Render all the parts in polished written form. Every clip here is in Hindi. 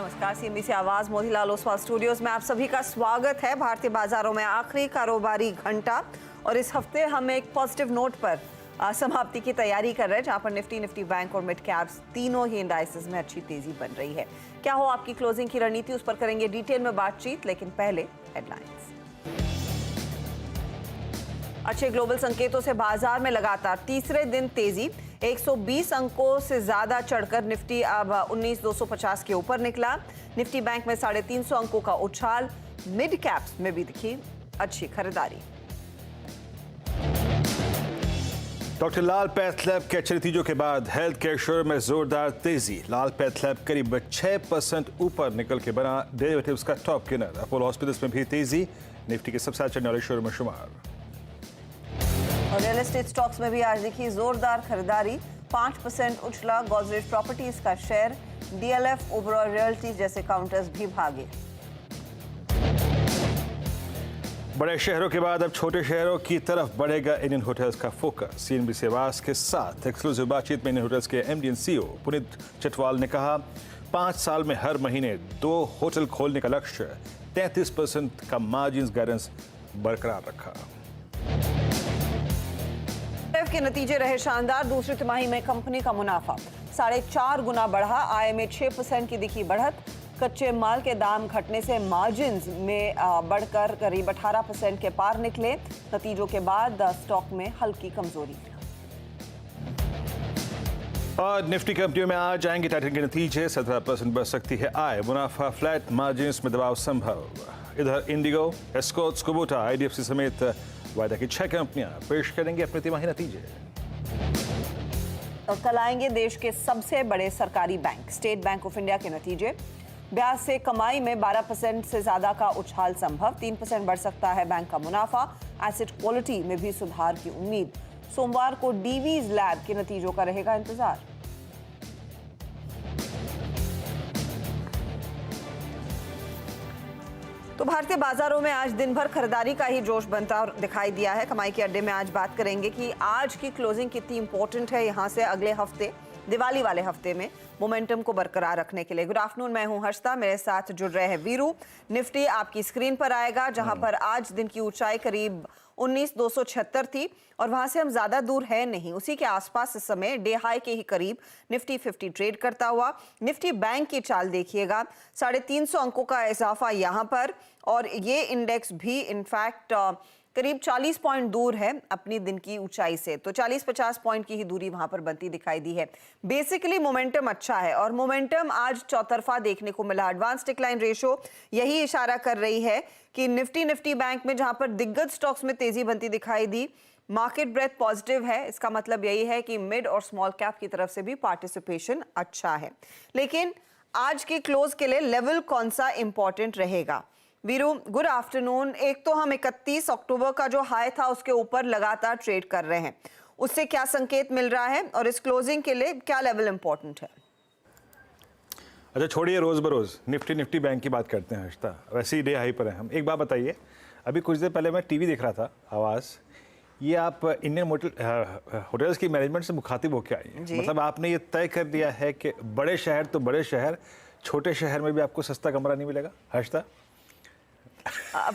नमस्कार, सीएनबीसी आवाज मोतीलाल ओसवाल स्टूडियोज में आप सभी का स्वागत है। भारतीय बाजारों में आखिरी कारोबारी घंटा और इस हफ्ते हम एक पॉजिटिव नोट पर समाप्ति की तैयारी कर रहे हैं, जहां पर निफ्टी बैंक और मिड कैप्स तीनों ही इंडाइसेस में अच्छी तेजी बन रही है। क्या हो आपकी क्लोजिंग की रणनीति, उस पर करेंगे डिटेल में बातचीत, लेकिन पहले हेडलाइंस। अच्छे ग्लोबल संकेतों से बाजार में लगातार तीसरे दिन तेजी, 120 अंकों से ज्यादा चढ़कर निफ्टी अब 19,250 के ऊपर निकला। निफ्टी बैंक में 350 अंकों का उछाल, मिड कैप्स में भी दिखी अच्छी खरीदारी। डॉक्टर लाल पैथलैब के अच्छे नतीजों के बाद हेल्थ केयर शेयर में जोरदार तेजी। लाल पैथलैब करीब 6% ऊपर निकल के बना डेरिवेटिव्स का टॉप गेनर। अपोलो हॉस्पिटल्स में भी तेजी, निफ्टी के सबसे चढ़ने वाले शेयर में शुमार। और रियल एस्टेट स्टॉक्स में भी आज दिखी जोरदार खरीदारी, 5% उछला गोदरेज प्रॉपर्टीज का शेयर, डीएलएफ, ओबरॉय रियल्टी जैसे काउंटर्स भी भागे। बड़े शहरों के बाद अब छोटे शहरों की तरफ बढ़ेगा इंडियन होटल्स का फोकस। सीएनबीसी आवाज के साथ एक्सक्लूसिव बातचीत में इंडियन होटल्स के MD and CEO Puneet Chatwal ने कहा, 5 साल में हर महीने 2 होटल खोलने का लक्ष्य, 33% का मार्जिन गाइडेंस बरकरार रखा। के नतीजे रहे शानदार, दूसरी तिमाही में कंपनी का मुनाफा 4.5 गुना बढ़ा, आय में 6% की दिखी बढ़त। कच्चे माल के दाम घटने से मार्जिन्स में बढ़कर करीब 18% के पार निकले। नतीजों के बाद स्टॉक में हल्की कमजोरी। और निफ्टी कंपनियों में आज आएंगे टाइटन के नतीजे, 17% बढ़ सकती है आय, मुनाफा फ्लैट, मार्जिन्स में दबाव संभव। इधर इंडिगो, एस्कॉर्ट्स, कुबोटा, आईडीएफसी समेत वायदा की 6 कंपनियां पेश करेंगे अपने तिमाही नतीजे। और कल आएंगे देश के सबसे बड़े सरकारी bank state bank of India के नतीजे। ब्याज से कमाई में 12% से ज्यादा का उछाल संभव, 3% बढ़ सकता है बैंक का मुनाफा। एसेट क्वालिटी में भी सुधार की उम्मीद। सोमवार को डीवीज लैब के नतीजों का रहेगा इंतजार। तो भारतीय बाजारों में आज दिन भर खरीदारी का ही जोश बनता और दिखाई दिया है। कमाई के अड्डे में आज बात करेंगे कि आज की क्लोजिंग कितनी इंपॉर्टेंट है यहां से अगले हफ्ते, दिवाली वाले हफ्ते में मोमेंटम को बरकरार रखने के लिए। गुड आफ्टरनून, मैं हूं हर्षिता, मेरे साथ जुड़ रहे हैं वीरू। निफ्टी आपकी स्क्रीन पर आएगा, जहां पर आज दिन की ऊंचाई करीब 19,276 थी और वहां से हम ज्यादा दूर है नहीं, उसी के आसपास इस समय डे हाई के ही करीब निफ्टी 50 ट्रेड करता हुआ। निफ्टी बैंक की चाल देखिएगा, 350 अंकों का इजाफा यहां पर, और ये इंडेक्स भी इनफैक्ट करीब 40 पॉइंट दूर है अपनी दिन की ऊंचाई से, तो 40-50 पॉइंट की ही दूरी वहां पर बनती दिखाई दी है। बेसिकली मोमेंटम अच्छा है और मोमेंटम आज चौतरफा देखने को मिला। एडवांस डिक्लाइन रेशो यही इशारा कर रही है कि निफ्टी बैंक में जहां पर दिग्गज स्टॉक्स में तेजी बनती दिखाई दी, मार्केट ब्रेथ पॉजिटिव है। इसका मतलब यही है कि मिड और स्मॉल कैप की तरफ से भी पार्टिसिपेशन अच्छा है। लेकिन आज के क्लोज के लिए लेवल कौन सा इंपॉर्टेंट रहेगा? Veeru, good afternoon. एक तो हम 31 अक्टूबर का जो हाई था उसके ऊपर लगातार ट्रेड कर रहे हैं, उससे क्या संकेत मिल रहा है और इस क्लोजिंग के लिए क्या लेवल इंपॉर्टेंट है? अच्छा, छोड़िए रोज बरोज निफ्टी बैंक की बात करते हैं हर्षिता, वैसे ही डे हाई पर है हम। एक बात बताइए, अभी कुछ देर पहले मैं टीवी देख रहा था आवाज़, ये आप इंडियन होटल्स की मैनेजमेंट से मुखातिब होकर आई हैं, मतलब आपने ये तय कर दिया है कि बड़े शहर तो बड़े शहर, छोटे शहर में भी आपको सस्ता कमरा नहीं मिलेगा हर्षिता?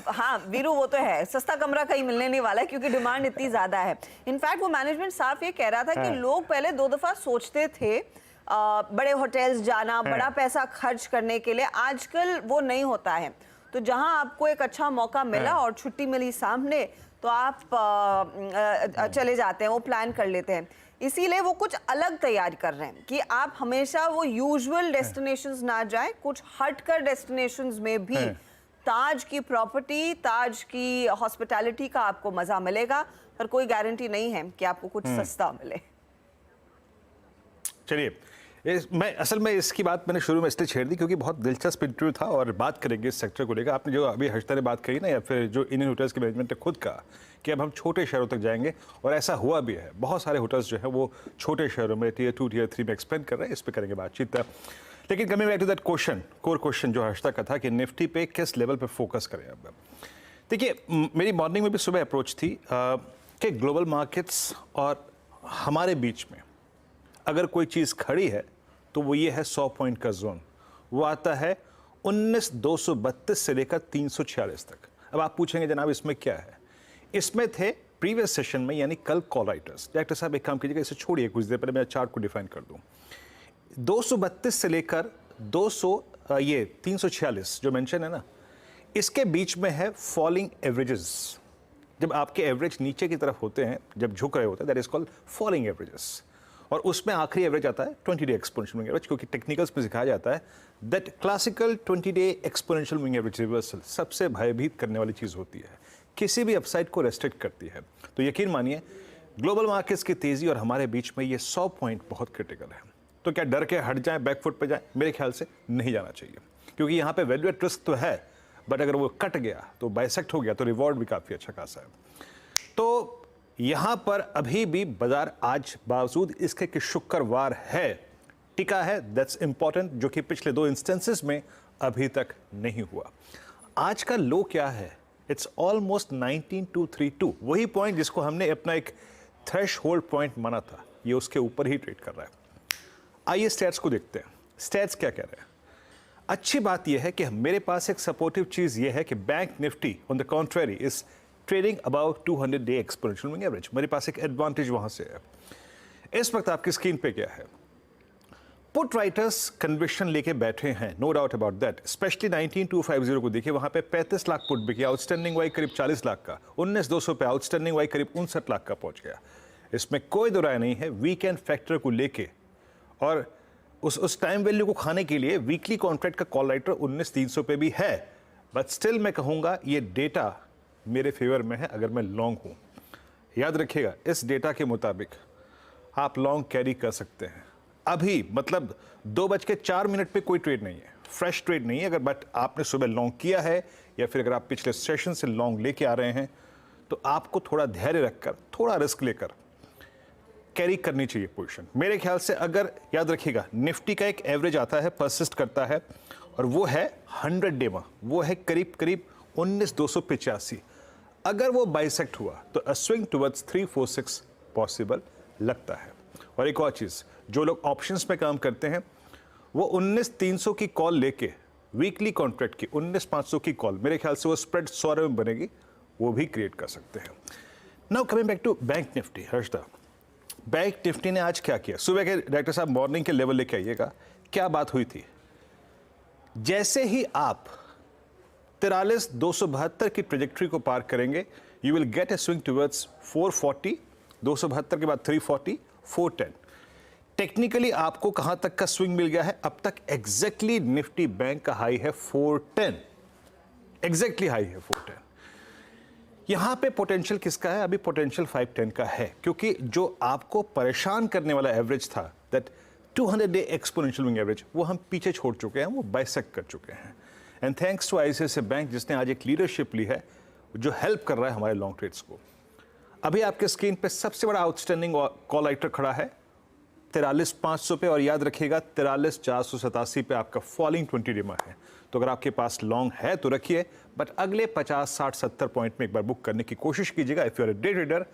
हाँ वीरू, वो तो है, सस्ता कमरा कहीं मिलने नहीं वाला है क्योंकि डिमांड इतनी ज्यादा है। इनफैक्ट वो मैनेजमेंट साफ ये कह रहा था कि लोग पहले 2 दफा सोचते थे बड़े होटल्स जाना, बड़ा पैसा खर्च करने के लिए, आजकल वो नहीं होता है। तो जहां आपको एक अच्छा मौका मिला और छुट्टी मिली सामने, तो आप चले जाते हैं, वो प्लान कर लेते हैं। इसीलिए वो कुछ अलग तैयार कर रहे हैं कि आप हमेशा वो यूजुअल डेस्टिनेशंस ना जाएं, कुछ हटकर डेस्टिनेशंस में भी ताज की प्रॉपर्टी, ताज की हॉस्पिटैलिटी का आपको मजा मिलेगा, पर कोई गारंटी नहीं है कि आपको कुछ सस्ता मिले। चलिए, मैं असल में इसकी बात मैंने शुरू में इसलिए छेड़ दी क्योंकि बहुत दिलचस्प इंटरव्यू था और बात करेंगे इस सेक्टर को लेकर। आपने जो अभी हर्षिता ने बात कही ना, या फिर जो इंडियन होटल्स के मैनेजमेंट ने खुद कहा कि अब हम छोटे शहरों तक जाएंगे, और ऐसा हुआ भी है। बहुत सारे होटल्स जो है वो छोटे शहरों में टियर 2 टियर 3 में एक्सपेंड कर रहे हैं, इस पर करेंगे बातचीत। लेकिन coming back to that question, core question जो हर्षिता का था कि निफ्टी पे किस लेवल पे फोकस करें अब। देखिए, मेरी मॉर्निंग में भी सुबह अप्रोच थी कि ग्लोबल मार्केट्स और हमारे बीच में अगर कोई चीज़ खड़ी है तो वो ये है 100 पॉइंट का जोन। वो आता है 19,232 से लेकर 346 तक। अब आप पूछेंगे जनाब इसमें क्या है? इसमें थे प्रीवियस सेशन में यानी कल कॉल राइटर्स। डायरेक्टर साहब एक काम कीजिएगा, इसे छोड़िए कुछ देर पहले मैं चार्ट को डिफाइन कर दूं। 232 से लेकर 346 जो मेंशन है ना, इसके बीच में है फॉलिंग एवरेजेस। जब आपके एवरेज नीचे की तरफ होते हैं, जब झुक रहे होते हैं, that is called falling averages. और उसमें आखिरी एवरेज आता है 20-डे एक्सपोनेंशियल मूविंग एवरेज, क्योंकि टेक्निकल्स में सिखाया जाता है दैट क्लासिकल 20-डे एक्सपोनेंशियल मूविंग एवरेज रिवर्सल सबसे भयभीत करने वाली चीज़ होती है, किसी भी अपसाइड को रेस्ट्रिक्ट करती है। तो यकीन मानिए ग्लोबल मार्केट्स की तेज़ी और हमारे बीच में ये 100 पॉइंट बहुत क्रिटिकल है। तो क्या डर के हट जाएं, बैकफुट पे जाएं? मेरे ख्याल से नहीं जाना चाहिए, क्योंकि यहाँ पे वैल्यू एट रिस्क तो है, बट अगर वो कट गया तो बाइसेक्ट हो गया तो रिवॉर्ड भी काफ़ी अच्छा खासा है। तो यहाँ पर अभी भी बाजार आज बावजूद इसके कि शुक्रवार है टिका है, दैट्स इंपॉर्टेंट, जो कि पिछले 2 इंस्टेंसेस में अभी तक नहीं हुआ। आज का लो क्या है? इट्स ऑलमोस्ट 19,232, वही पॉइंट जिसको हमने अपना एक थ्रेश होल्ड पॉइंट माना था, ये उसके ऊपर ही ट्रेड कर रहा है। आइए स्टैट्स को देखते हैं, स्टैट्स क्या कह रहे हैं। अच्छी बात यह है कि मेरे पास एक सपोर्टिव चीज़ यह है कि bank Nifty on the contrary is trading about 200-डे एक्सपोनेंशियल मूविंग एवरेज। मेरे पास एक एडवांटेज वहां से है। इस वक्त आपकी स्क्रीन पे क्या है? पुट राइटर्स कन्विक्शन लेके बैठे हैं, no doubt about that. Specially 19,250 को देखिए, वहां पे 35 लाख पुट बिकी, आउटस्टैंडिंग वाई करीब 40 लाख का, 19,200 पे आउटस्टैंडिंग वाई करीब 59 लाख का पहुंच गया। इसमें कोई दो राय नहीं है। वीकेंड फैक्टर को लेके और उस टाइम वैल्यू को खाने के लिए वीकली कॉन्ट्रैक्ट का कॉल राइटर 19,300 पे भी है, बट स्टिल मैं कहूंगा ये डेटा मेरे फेवर में है अगर मैं लॉन्ग हूं। याद रखिएगा, इस डेटा के मुताबिक आप लॉन्ग कैरी कर सकते हैं। अभी मतलब 2:04 पे कोई ट्रेड नहीं है, फ्रेश ट्रेड नहीं है। अगर बट आपने सुबह लॉन्ग किया है या फिर अगर आप पिछले सेशन से लॉन्ग लेके आ रहे हैं, तो आपको थोड़ा धैर्य रखकर, थोड़ा रिस्क लेकर कैरी करनी चाहिए पोजीशन। मेरे ख्याल से अगर याद रखिएगा, निफ्टी का एक एवरेज आता है, परसिस्ट करता है, और वो है 100 डे में, वो है करीब करीब 19,285। अगर वो बाइसेक्ट हुआ तो अ स्विंग टुवर्ड्स 346 पॉसिबल लगता है। और एक और चीज़, जो लोग ऑप्शंस में काम करते हैं वो 19,300 की कॉल लेके वीकली कॉन्ट्रैक्ट की 19,500 की कॉल, मेरे ख्याल से वो स्प्रेड 100 में बनेगी, वो भी क्रिएट कर सकते हैं। Now coming back to Bank Nifty. Harshada, Bank Nifty ने आज क्या किया? सुबह के डायरेक्टर साहब मॉर्निंग के लेवल लेके आइएगा, क्या बात हुई थी? जैसे ही आप 43,272 की ट्रेजेक्ट्री को पार करेंगे, you will get A swing towards 440, 272 के बाद 340, 410। टेक्निकली आपको कहां तक का स्विंग मिल गया है अब तक? एग्जैक्टली निफ्टी बैंक का हाई है 410, एग्जैक्टली हाई है 410। यहां पे पोटेंशियल किसका है? अभी पोटेंशियल 510 का है, क्योंकि जो आपको परेशान करने वाला एवरेज था, दैट 200-डे एक्सपोनेंशियल मूविंग एवरेज, वो हम पीछे छोड़ चुके हैं, वो बाइसेक्ट कर चुके हैं। And thanks to ICICI Bank, जिसने आज एक लीडरशिप ली है जो हेल्प कर रहा है हमारे लॉन्ग ट्रेड्स को। अभी आपके स्क्रीन पे सबसे बड़ा आउटस्टैंडिंग कॉल राइटर खड़ा है 43,500 पे, और याद रखिएगा 43,487 पे आपका फॉलिंग 20 डे में है। तो अगर आपके पास लॉन्ग है तो रखिए, बट अगले 50, 60, 70 पॉइंट में एक बार बुक करने की कोशिश कीजिएगा if you are a day trader,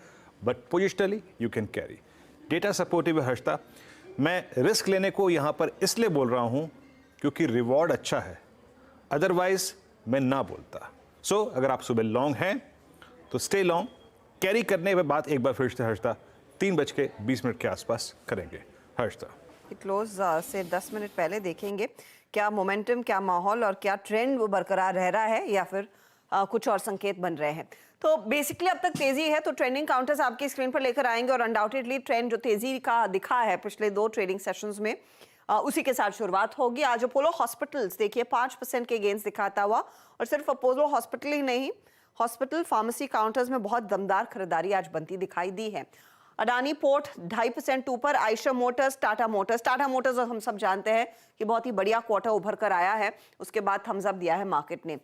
but positionally you can carry. Data supportive है हर्षता। मैं रिस्क लेने को यहाँ पर इसलिए बोल रहा हूँ क्योंकि रिवॉर्ड अच्छा है, अदरवाइज मैं ना बोलता। सो अगर आप सुबह लॉन्ग हैं तो स्टे लॉन्ग, कैरी करने में बात एक बार फिर से हर्षता 3:20 के आसपास करेंगे। हर्षता, क्लोज से 10 मिनट पहले देखेंगे क्या मोमेंटम, क्या माहौल और क्या ट्रेंड वो बरकरार रह रहा है या फिर कुछ और संकेत बन रहे हैं। तो बेसिकली अब तक तेजी है, तो ट्रेंडिंग काउंटर्स आपकी स्क्रीन पर लेकर आएंगे और अनडाउटेडली ट्रेंड जो तेजी का दिखा है पिछले 2 ट्रेडिंग सेशंस में, उसी के साथ शुरुआत होगी। आज अपोलो हॉस्पिटल्स देखिए 5% के गेंस दिखाता हुआ, और सिर्फ अपोलो हॉस्पिटल ही नहीं, हॉस्पिटल फार्मेसी काउंटर्स में बहुत दमदार खरीदारी आज बनती दिखाई दी है। अडानी पोर्ट 2.5% ऊपर, आयशर मोटर्स, टाटा मोटर्स हम सब जानते हैं कि बहुत ही बढ़िया क्वार्टर उभर कर आया है, उसके बाद थम्स अप दिया है मार्केट ने।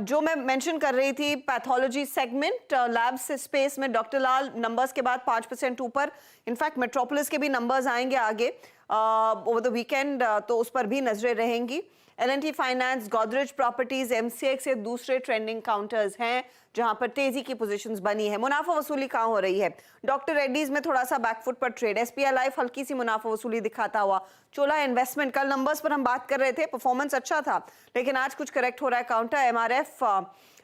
जो मैं मेंशन कर रही थी पैथोलॉजी सेगमेंट, लैब्स स्पेस में डॉक्टर लाल नंबर्स के बाद 5% ऊपर, इनफैक्ट मेट्रोपोलिस के भी नंबर्स आएंगे आगे ओवर द वीकेंड, तो उस पर भी नजरें रहेंगी। L&T finance, Godrej properties, MCX से दूसरे ट्रेंडिंग काउंटर्स हैं जहां पर तेजी की पोजीशंस बनी है। मुनाफा वसूली कहां हो रही है? डॉक्टर रेड्डीज में थोड़ा सा बैकफुट पर ट्रेड, SBI लाइफ हल्की सी मुनाफा वसूली दिखाता हुआ, चोला इन्वेस्टमेंट, कल नंबर्स पर हम बात कर रहे थे, परफॉर्मेंस अच्छा था लेकिन आज कुछ करेक्ट हो रहा है काउंटर। MRF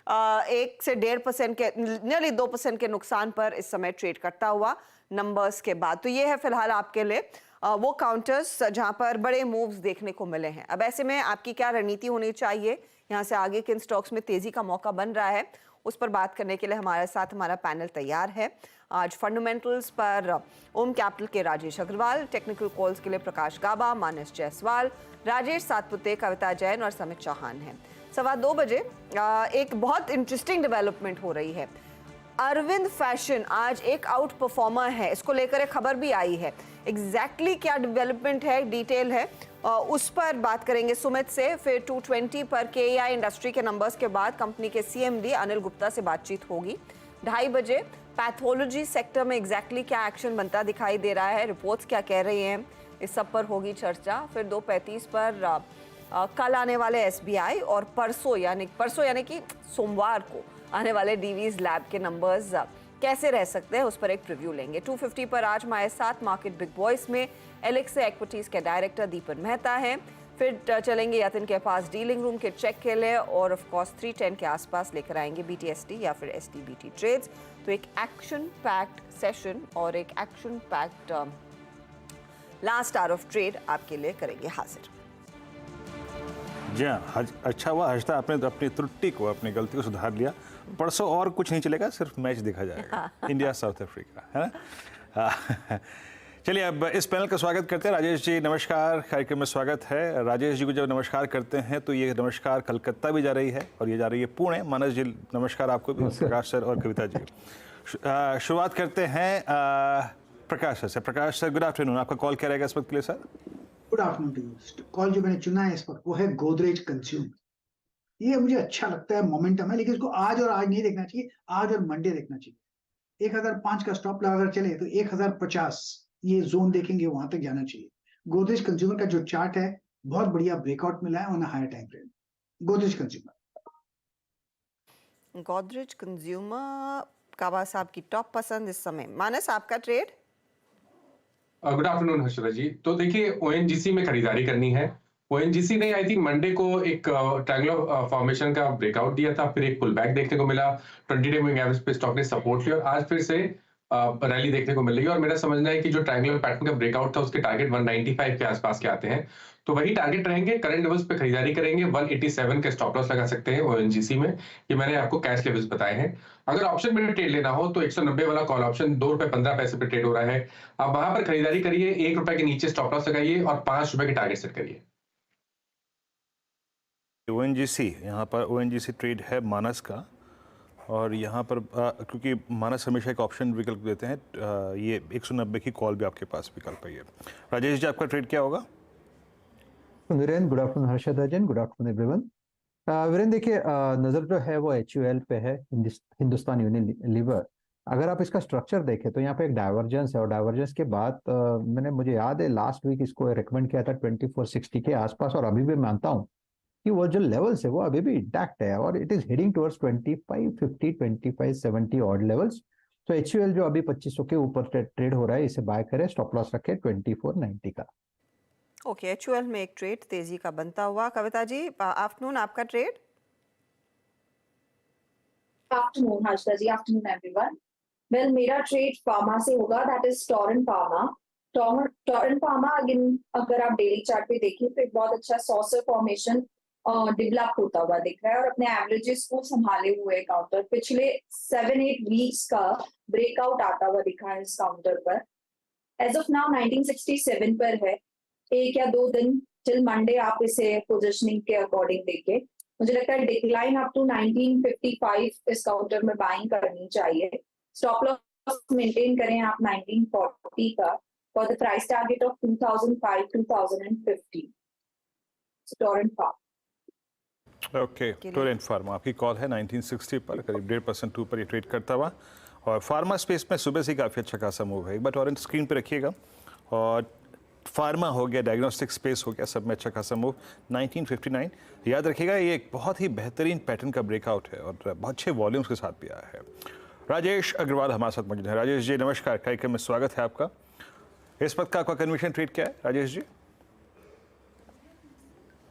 1 से 1.5% के, नियरली 2% के नुकसान पर इस समय ट्रेड करता हुआ नंबर्स के बाद। तो ये है फिलहाल आपके लिए वो काउंटर्स जहां पर बड़े मूव्स देखने को मिले हैं। अब ऐसे में आपकी क्या रणनीति होनी चाहिए, यहां से आगे किन स्टॉक्स में तेजी का मौका बन रहा है, उस पर बात करने के लिए हमारे साथ हमारा पैनल तैयार है। आज फंडामेंटल्स पर ओम कैपिटल के राजेश अग्रवाल, टेक्निकल कॉल्स के लिए प्रकाश गाबा, मानस जायसवाल, राजेश सातपुते, कविता जैन और समित चौहान हैं। 2:15 बजे एक बहुत इंटरेस्टिंग डेवलपमेंट हो रही है। अरविंद फैशन आज एक आउट परफॉर्मर है, इसको लेकर एक खबर भी आई है। एग्जैक्टली क्या डेवलपमेंट है, डिटेल है, उस पर बात करेंगे सुमित से। फिर 220 पर KEI इंडस्ट्री के नंबर्स के बाद कंपनी के CMD अनिल गुप्ता से बातचीत होगी। 2:30 बजे पैथोलॉजी सेक्टर में एग्जैक्टली क्या एक्शन बनता दिखाई दे रहा है, रिपोर्ट्स क्या कह रही हैं, इस सब पर होगी चर्चा। फिर 2:35 पर कल आने वाले SBI और परसों यानी कि सोमवार को आने वाले DV's लैब के नंबर्स कैसे रह सकते हैं, उस पर एक प्रीव्यू लेंगे। 2:50 पर आज हमारे साथ मार्केट बिग बॉयज में एलेक्सा एक्विटीज के डायरेक्टर दीपन मेहता हैं। फिर चलेंगे यतिन के पास डीलिंग रूम के चेक के लिए और ऑफ कोर्स 3:10 के आसपास लेकर आएंगे BTST या फिर STBT ट्रेड्स। तो एक एक्शन पैक्ड सेशन और एक action packed last hour of trade आपके लिए करेंगे हाजिर। जी हाँ, अच्छा हुआ हर्षदा आपने अपनी त्रुटि को, अपनी गलती को सुधार लिया। परसों और कुछ नहीं चलेगा, सिर्फ मैच देखा जाएगा, इंडिया साउथ अफ्रीका, है ना। चलिए अब इस पैनल का स्वागत करते हैं। राजेश जी नमस्कार, कार्यक्रम में स्वागत है। राजेश जी को जब नमस्कार करते हैं तो ये नमस्कार कलकत्ता भी जा रही है और ये जा रही है पुणे। मानस जी नमस्कार आपको भी, प्रकाश सर और कविता जी। शुरुआत करते हैं प्रकाश सर से। प्रकाश सर गुड आफ्टरनून, आपका कॉल क्या रहेगा इस वक्त के लिए sir? Good afternoon to you. Call जो मैंने चुना है इस वक्त वो है गोदरेज कंज्यूमर। ये मुझे अच्छा लगता है, मोमेंटम है, लेकिन इसको आज और आज नहीं देखना चाहिए, आज और मंडे देखना चाहिए। 1005 का स्टॉप लगाकर चले तो 1050 ये जोन देखेंगे, वहां तक जाना चाहिए। गोदरेज कंज्यूमर का जो चार्ट है बहुत बढ़िया ब्रेकआउट मिला है on higher time frame. Godrej consumer काबा साहब की टॉप पसंद इस समय। मानस आपका trade? Good afternoon Harshada ji. तो देखिए ONGC में खरीदारी करनी है। ONGC ने आई थिंक मंडे को एक ट्रायंगुलर फॉर्मेशन का ब्रेकआउट दिया था, फिर एक पुल बैक देखने को मिला। 20 डे मूविंग एवरेज पे स्टॉक ने सपोर्ट लिया और आज फिर से रैली देखने को मिल रही है। और मेरा समझना है कि जो ट्रायंगुलर पैटर्न का ब्रेकआउट था उसके टारगेट 195 के आसपास के आते हैं, तो वही टारगेट रहेंगे। करंट लेवल्स पे खरीदारी करेंगे। 187 के स्टॉप लॉस लगा सकते हैं ONGC में। ये मैंने आपको कैश लेवल्स बताए हैं। अगर ऑप्शन में ट्रेड लेना हो तो 190 वाला कॉल ऑप्शन ₹2.15 पे ट्रेड हो रहा है। आप वहां पर खरीदारी करिए, ₹1 के नीचे स्टॉप लॉस लगाइए और ₹5 के टारगेट सेट करिए। ONGC, यहाँ पर ONGC ट्रेड है मानस का, और यहाँ पर क्योंकि मानस हमेशा एक ऑप्शन विकल्प देते हैं, ये 190 की कॉल भी आपके पास विकल्प है। राजेश जी आपका ट्रेड क्या होगा? वीरेंद्र गुड आफ्टरनून, हर्षद अजन गुड आफ्टरनून एवरीवन। वीरेंद्र देखिए, नज़र जो है वो HUL पे है, हिंदुस्तान यूनिलीवर। अगर आप इसका स्ट्रक्चर देखें तो यहाँ पे एक डाइवर्जेंस है और डाइवर्जेंस के बाद मुझे याद है लास्ट वीक इसको रिकमेंड किया था 2460 के आसपास, और अभी भी मानता हूँ कि वो जो लेवल्स है वो अभी भी इंटैक्ट है और it is heading towards 2550 2570 odd levels. तो HUL जो अभी 2500 के ऊपर ट्रेड हो रहा है, इसे बाय करें, स्टॉप लॉस रखे 2490 का। ओके, HUL में एक ट्रेड तेजी का बनता हुआ। कविता जी आफ्टरनून आपका ट्रेड? आफ्टरनून हर्षदा जी, आफ्टरनून एवरीवन। वेल मेरा ट्रेड फार्मा से होगा, that is Torrent pharma. Torrent pharma again अगर आप डेली चार्ट पे देखिए तो एक बहुत अच्छा सॉसर फॉर्मेशन डेवलप होता हुआ दिख रहा है और अपने एवरेजेस को संभाले हुए काउंटर पिछले 7-8 वीक्स का ब्रेकआउट आता हुआ दिखा है इस काउंटर पर। एज ऑफ नाउ 1967 पर है। 1 या 2 दिन टिल मंडे आप इसे पोजिशनिंग के अकॉर्डिंग देखे। मुझे लगता है डिक्लाइन अप टू 1955 इस काउंटर में बाइंग करनी चाहिए। स्टॉप लॉस मेंटेन करें आप 1940 का for the price target of 2005-2050। Torrent pharma. Okay, Torrent pharma आपकी कॉल है 1960 पर, करीब 1.5% ऊपर ये ट्रेड करता हुआ, और फार्मा स्पेस में सुबह से काफ़ी अच्छा खासा मूव है। एक बार टोरेंट स्क्रीन पे रखिएगा और फार्मा हो गया, डायग्नोस्टिक स्पेस हो गया, सब में अच्छा खासा मूव। 1959 याद रखिएगा, ये एक बहुत ही बेहतरीन पैटर्न का ब्रेकआउट है और बहुत अच्छे वॉल्यूम्स के साथ भी आया है। राजेश अग्रवाल हमारे साथ मौजूद है। राजेश जी नमस्कार, कार्यक्रम में स्वागत है आपका। इस वक्त का आपका कन्विक्शन ट्रेड क्या है राजेश जी?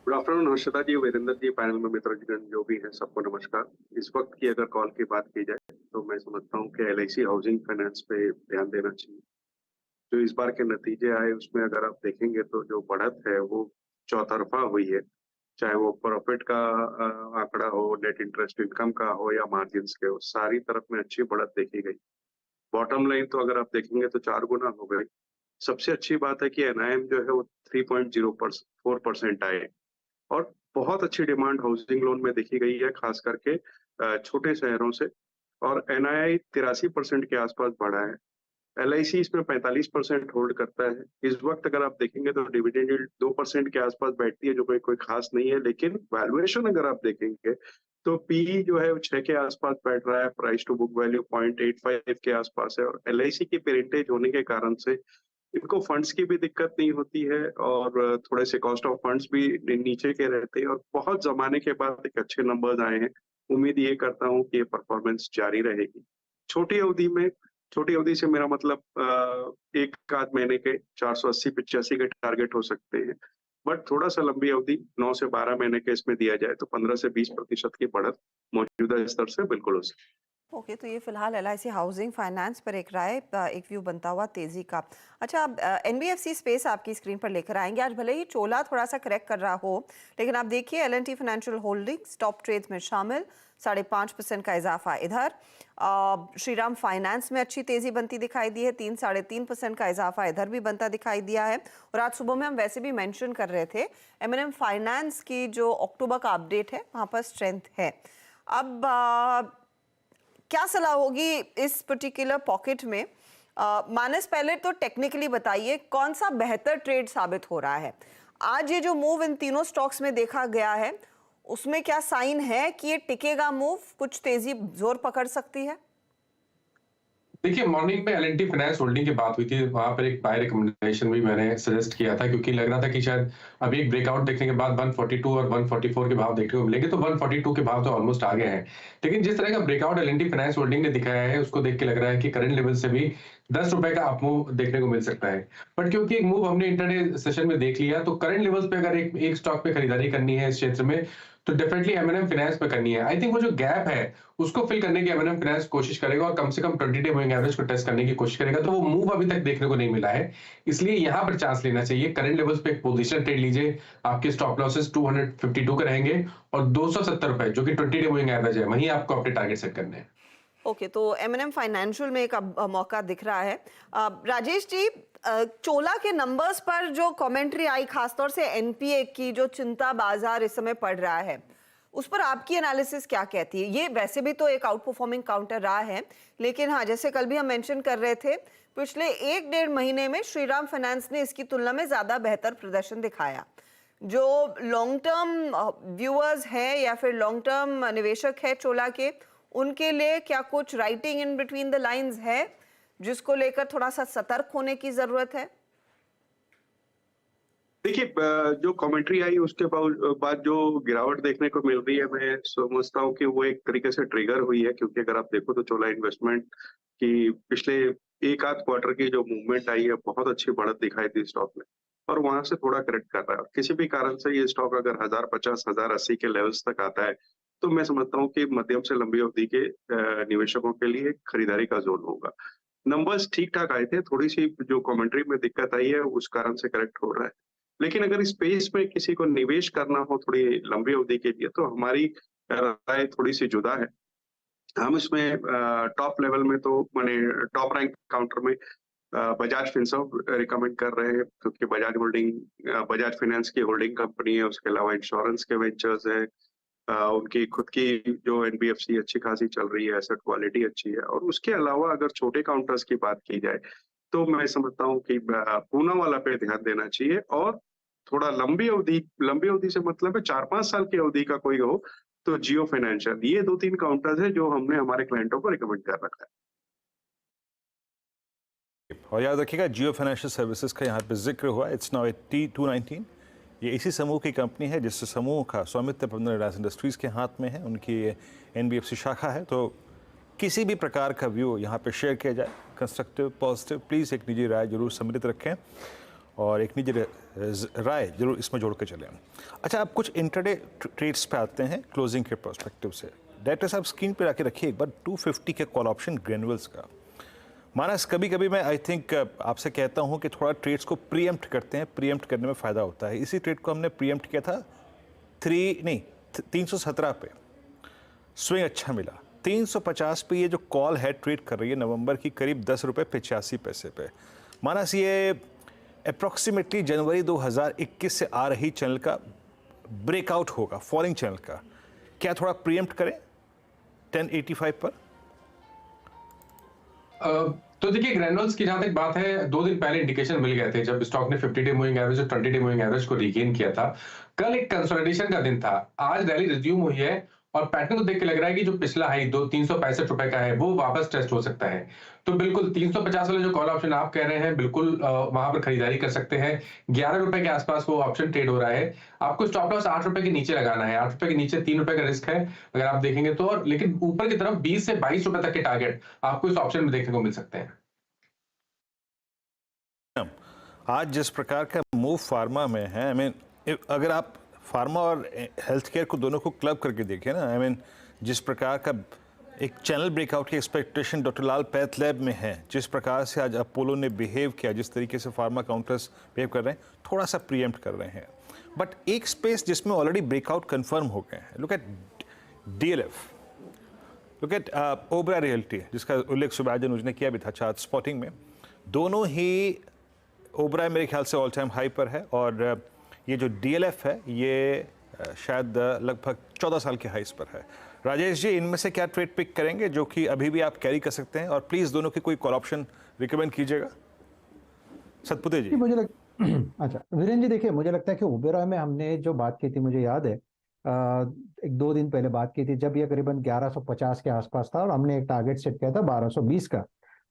गुड आफ्टरनून हर्षदा जी, वीरेंद्र जी, पैनल में मित्रगण जो भी हैं सबको नमस्कार। इस वक्त की अगर कॉल की बात की जाए तो मैं समझता हूं कि LIC हाउसिंग फाइनेंस पे ध्यान देना चाहिए। जो इस बार के नतीजे आए उसमें अगर आप देखेंगे तो जो बढ़त है वो चौतरफा हुई है, चाहे वो प्रॉफिट का आंकड़ा हो, नेट इंटरेस्ट इनकम का हो या मार्जिन्स के हो, सारी तरफ में अच्छी बढ़त देखी गई। बॉटम लाइन तो अगर आप देखेंगे तो 4 गुना हो गई। सबसे अच्छी बात है कि NIM जो है वो 3.04% आए और बहुत अच्छी डिमांड हाउसिंग लोन में देखी गई है, खास करके छोटे शहरों से। और NII 83% के आसपास बढ़ा है। LIC इसमें 45% होल्ड करता है। इस वक्त अगर आप देखेंगे तो डिविडेंड यील्ड 2% के आसपास बैठती है, जो कोई खास नहीं है। लेकिन वैल्यूएशन अगर आप देखेंगे तो PE जो है 6 के आसपास बैठ रहा है, प्राइस टू बुक वैल्यू 0.85 के आसपास है। और LIC की पेरेंटेज होने के कारण से इनको फंड्स की भी दिक्कत नहीं होती है और थोड़े से कॉस्ट ऑफ फंड्स भी नीचे के रहते हैं और बहुत जमाने के बाद एक अच्छे नंबर्स आए हैं। उम्मीद ये करता हूं कि ये परफॉर्मेंस जारी रहेगी। छोटी अवधि में, छोटी अवधि से मेरा मतलब एक आध महीने के 480-85 के टारगेट हो सकते हैं, बट थोड़ा सा लंबी अवधि 9 से 12 महीने के इसमें दिया जाए तो 15 से 20% की बढ़त मौजूदा स्तर से बिल्कुल हो सकती है। ओके, तो ये फिलहाल LIC हाउसिंग फाइनेंस पर एक राय, एक व्यू बनता हुआ तेजी का। अच्छा, अब NBFC स्पेस आपकी स्क्रीन पर लेकर आएंगे। आज भले ही चोला थोड़ा सा करेक्ट कर रहा हो, लेकिन आप देखिए L&T financial holdings top trades में शामिल, 5.5% का इजाफा इधर। श्रीराम फाइनेंस में अच्छी तेजी बनती दिखाई दी है, 3-3.5% का इजाफा इधर भी बनता दिखाई दिया है। और आज सुबह में हम वैसे भी मेंशन कर रहे थे M&M फाइनेंस की जो अक्टूबर का अपडेट है वहाँ पर स्ट्रेंथ है। अब क्या सलाह होगी इस पर्टिकुलर पॉकेट में? मानस, पहले तो टेक्निकली बताइए कौन सा बेहतर ट्रेड साबित हो रहा है? आज ये जो मूव इन तीनों स्टॉक्स में देखा गया है उसमें क्या साइन है कि ये टिकेगा मूव, कुछ तेजी जोर पकड़ सकती है? देखिए, मॉर्निंग में L&T फाइनेंस होल्डिंग की बात हुई थी, वहां पर एक बाय रिकमेंडेशन भी मैंने सजेस्ट किया था, क्योंकि लग रहा था कि शायद अभी एक ब्रेकआउट देखने के बाद 142 और 144 के भाव देखने को मिलेंगे, तो 142 के भाव तो ऑलमोस्ट आ गए हैं। लेकिन जिस तरह का ब्रेकआउट L&T फाइनेंस होल्डिंग ने दिखाया है उसको देख के लग रहा है कि करंट लेवल से भी 10 रुपए का अप मूव देखने को मिल सकता है। बट क्योंकि एक मूव हमने इंटरडे सेशन में देख लिया, तो करंट लेवल्स पे अगर एक स्टॉक पे खरीदारी करनी है इस क्षेत्र में तो डेफिनेटली M&M फाइनेंस पे करनी है। आई थिंक वो जो गैप है उसको फिल करने की M&M फाइनेंस कोशिश करेगा और कम से कम 20 डे मूविंग एवरेज को टेस्ट करने की कोशिश करेगा, तो वो मूव अभी तक देखने को नहीं मिला है, इसलिए यहां पर चांस लेना चाहिए। करंट लेवल्स पे एक पोजीशन ट्रेड लीजिए, आपके स्टॉप लॉसेस 252 के रहेंगे और 270 रुपए जो कि 20 डे मूविंग एवरेज है, वहीं आपको अपने टारगेट सेट करने हैं। ओके, तो M&M फाइनेंशियल में एक मौका दिख रहा है। राजेश जी, चोला के नंबर्स पर जो कमेंट्री आई, खासतौर से NPA की जो चिंता बाजार इस समय पड़ रहा है, उस पर आपकी एनालिसिस क्या कहती है? ये वैसे भी तो एक आउट परफॉर्मिंग काउंटर रहा है, लेकिन हाँ, जैसे कल भी हम मेंशन कर रहे थे, पिछले 1-1.5 महीने में श्रीराम फाइनेंस ने इसकी तुलना में ज्यादा बेहतर प्रदर्शन दिखाया। जो लॉन्ग टर्म व्यूअर्स हैं या फिर लॉन्ग टर्म निवेशक है चोला के, उनके लिए क्या कुछ writing in between the lines है जिसको लेकर थोड़ा सा सतर्क होने की जरूरत है? देखिए, जो कमेंट्री आई उसके बाद जो गिरावट देखने को मिल रही है, मैं समझता हूँ कि वो एक तरीके से ट्रिगर हुई है, क्योंकि अगर आप देखो तो चोला इन्वेस्टमेंट की पिछले एक आध क्वार्टर की जो मूवमेंट आई है, बहुत अच्छी बढ़त दिखाई दी स्टॉक में और वहां से थोड़ा करेक्ट कर रहा है। किसी भी कारण से ये स्टॉक अगर 1050, 1080 के लेवल्स तक आता है तो मैं समझता हूँ कि मध्यम से लंबी अवधि के निवेशकों के लिए खरीदारी का जोन होगा। नंबर्स ठीक ठाक आए थे, थोड़ी सी जो कमेंट्री में दिक्कत आई है उस कारण से करेक्ट हो रहा है। लेकिन अगर स्पेस में किसी को निवेश करना हो थोड़ी लंबी अवधि के लिए, तो हमारी राय थोड़ी सी जुदा है। हम इसमें टॉप लेवल में तो माने टॉप रैंक काउंटर में बजाज फिनसर्व रिकमेंड कर रहे हैं, क्योंकि बजाज फाइनेंस की होल्डिंग कंपनी है, उसके अलावा इंश्योरेंस के वेंचर्स है, उनकी खुद की जो NBFC अच्छी खासी चल रही है, एसेट क्वालिटी अच्छी है। और उसके अलावा अगर छोटे काउंटर्स की बात की जाए तो मैं समझता हूँ कि पूना वाला पे ध्यान देना चाहिए और थोड़ा लंबी अवधि से मतलब है 4-5 साल की अवधि का कोई हो तो जियो फाइनेंशियल, ये 2-3 काउंटर्स है जो हमने हमारे क्लाइंटों को रिकमेंड कर रखा है। और याद रखिएगा जियो फाइनेंशियल सर्विसेज का यहाँ पे जिक्र हुआ, इट्स नाउ T219। ये इसी समूह की कंपनी है जिस समूह का स्वामित्व प्रबंधन रिलायंस इंडस्ट्रीज़ के हाथ में है, उनकी NBFC शाखा है। तो किसी भी प्रकार का व्यू यहाँ पे शेयर किया जाए, कंस्ट्रक्टिव, पॉजिटिव, प्लीज़ एक निजी राय जरूर सम्मिलित रखें और एक निजी राय जरूर इसमें जोड़ के चलें। अच्छा, अब कुछ इंट्राडे ट्रेड्स पे आते हैं क्लोजिंग के पर्सपेक्टिव से। डायरेक्टर साहब स्क्रीन पे आके रखिए एक बार 250 के कॉल ऑप्शन ग्रेनुअल्स का। मानस, कभी कभी मैं आई थिंक आपसे कहता हूँ कि थोड़ा ट्रेड्स को प्रीएम्प्ट करते हैं, प्रीएम्प्ट करने में फ़ायदा होता है। इसी ट्रेड को हमने प्रीएम्प्ट किया था 317 पे, स्विंग अच्छा मिला। 350 पे ये जो कॉल है ट्रेड कर रही है नवंबर की करीब 10 रुपये 85 पैसे पे। मानस, ये अप्रॉक्सीमेटली जनवरी 2021 से आ रही चैनल का ब्रेकआउट होगा, फॉलिंग चैनल का। क्या थोड़ा प्रीएम्प्ट करें 1085 पर? तो देखिए, ग्रेनुअल्स की जहां तक बात है, 2 दिन पहले इंडिकेशन मिल गए थे जब स्टॉक ने 50 डे मूविंग एवरेज और 20 डे मूविंग एवरेज को रीगेन किया था। कल एक कंसोलिडेशन का दिन था, आज रैली रिज्यूम हुई है और पैटर्न को देख के लग रहा है कि जो पिछला हाई 365 रुपए का है वो वापस टेस्ट हो सकता है। तो बिल्कुल 350 वाले जो कॉल ऑप्शन आप कह रहे हैं, बिल्कुल वहां पर खरीदारी कर सकते हैं। 11 रुपए के आसपास वो ऑप्शन ट्रेड हो रहा है। आपको स्टॉप लॉस 8 रुपए के नीचे लगाना है, 8 रुपए के नीचे 3 रुपए का रिस्क है अगर आप देखेंगे तो। लेकिन ऊपर की तरफ 20 से 22 रुपए तक के टारगेट आपको इस ऑप्शन में देखने को मिल सकते हैं। आज जिस प्रकार का मूव फार्मा में है, आई मीन अगर आप फार्मा और हेल्थ केयर को दोनों को क्लब करके देखें ना, आई मीन जिस प्रकार का एक चैनल ब्रेकआउट की एक्सपेक्टेशन डॉक्टर लाल पैथलैब में है, जिस प्रकार से आज अपोलो ने बिहेव किया, जिस तरीके से फार्मा काउंटर्स बिहेव कर रहे हैं, थोड़ा सा प्रीएम्प्ट कर रहे हैं। बट एक स्पेस जिसमें ऑलरेडी ब्रेकआउट कंफर्म हो गए हैं, look at DLF, look at Obra realty, जिसका उल्लेख सुबह अनुज ने किया भी था चार्ट स्पॉटिंग में। दोनों ही ओबरा मेरे ख्याल से ऑल टाइम हाई पर है और ये जो DLF है ये शायद लगभग 14 साल के हाइस पर है। राजेश जी, इनमें से क्या ट्रेड पिक करेंगे जो कि अभी भी आप कैरी कर सकते हैं? और प्लीज़ दोनों की कोई कॉल ऑप्शन रिकमेंड कीजिएगा। सतपुते जी। मुझे अच्छा वीरेंद्र जी, देखिए मुझे लगता है कि ओबेरॉय में हमने जो बात की थी, मुझे याद है 1-2 दिन पहले बात की थी जब ये करीबन 1150 के आसपास था और हमने एक टारगेट सेट किया था 1220 का।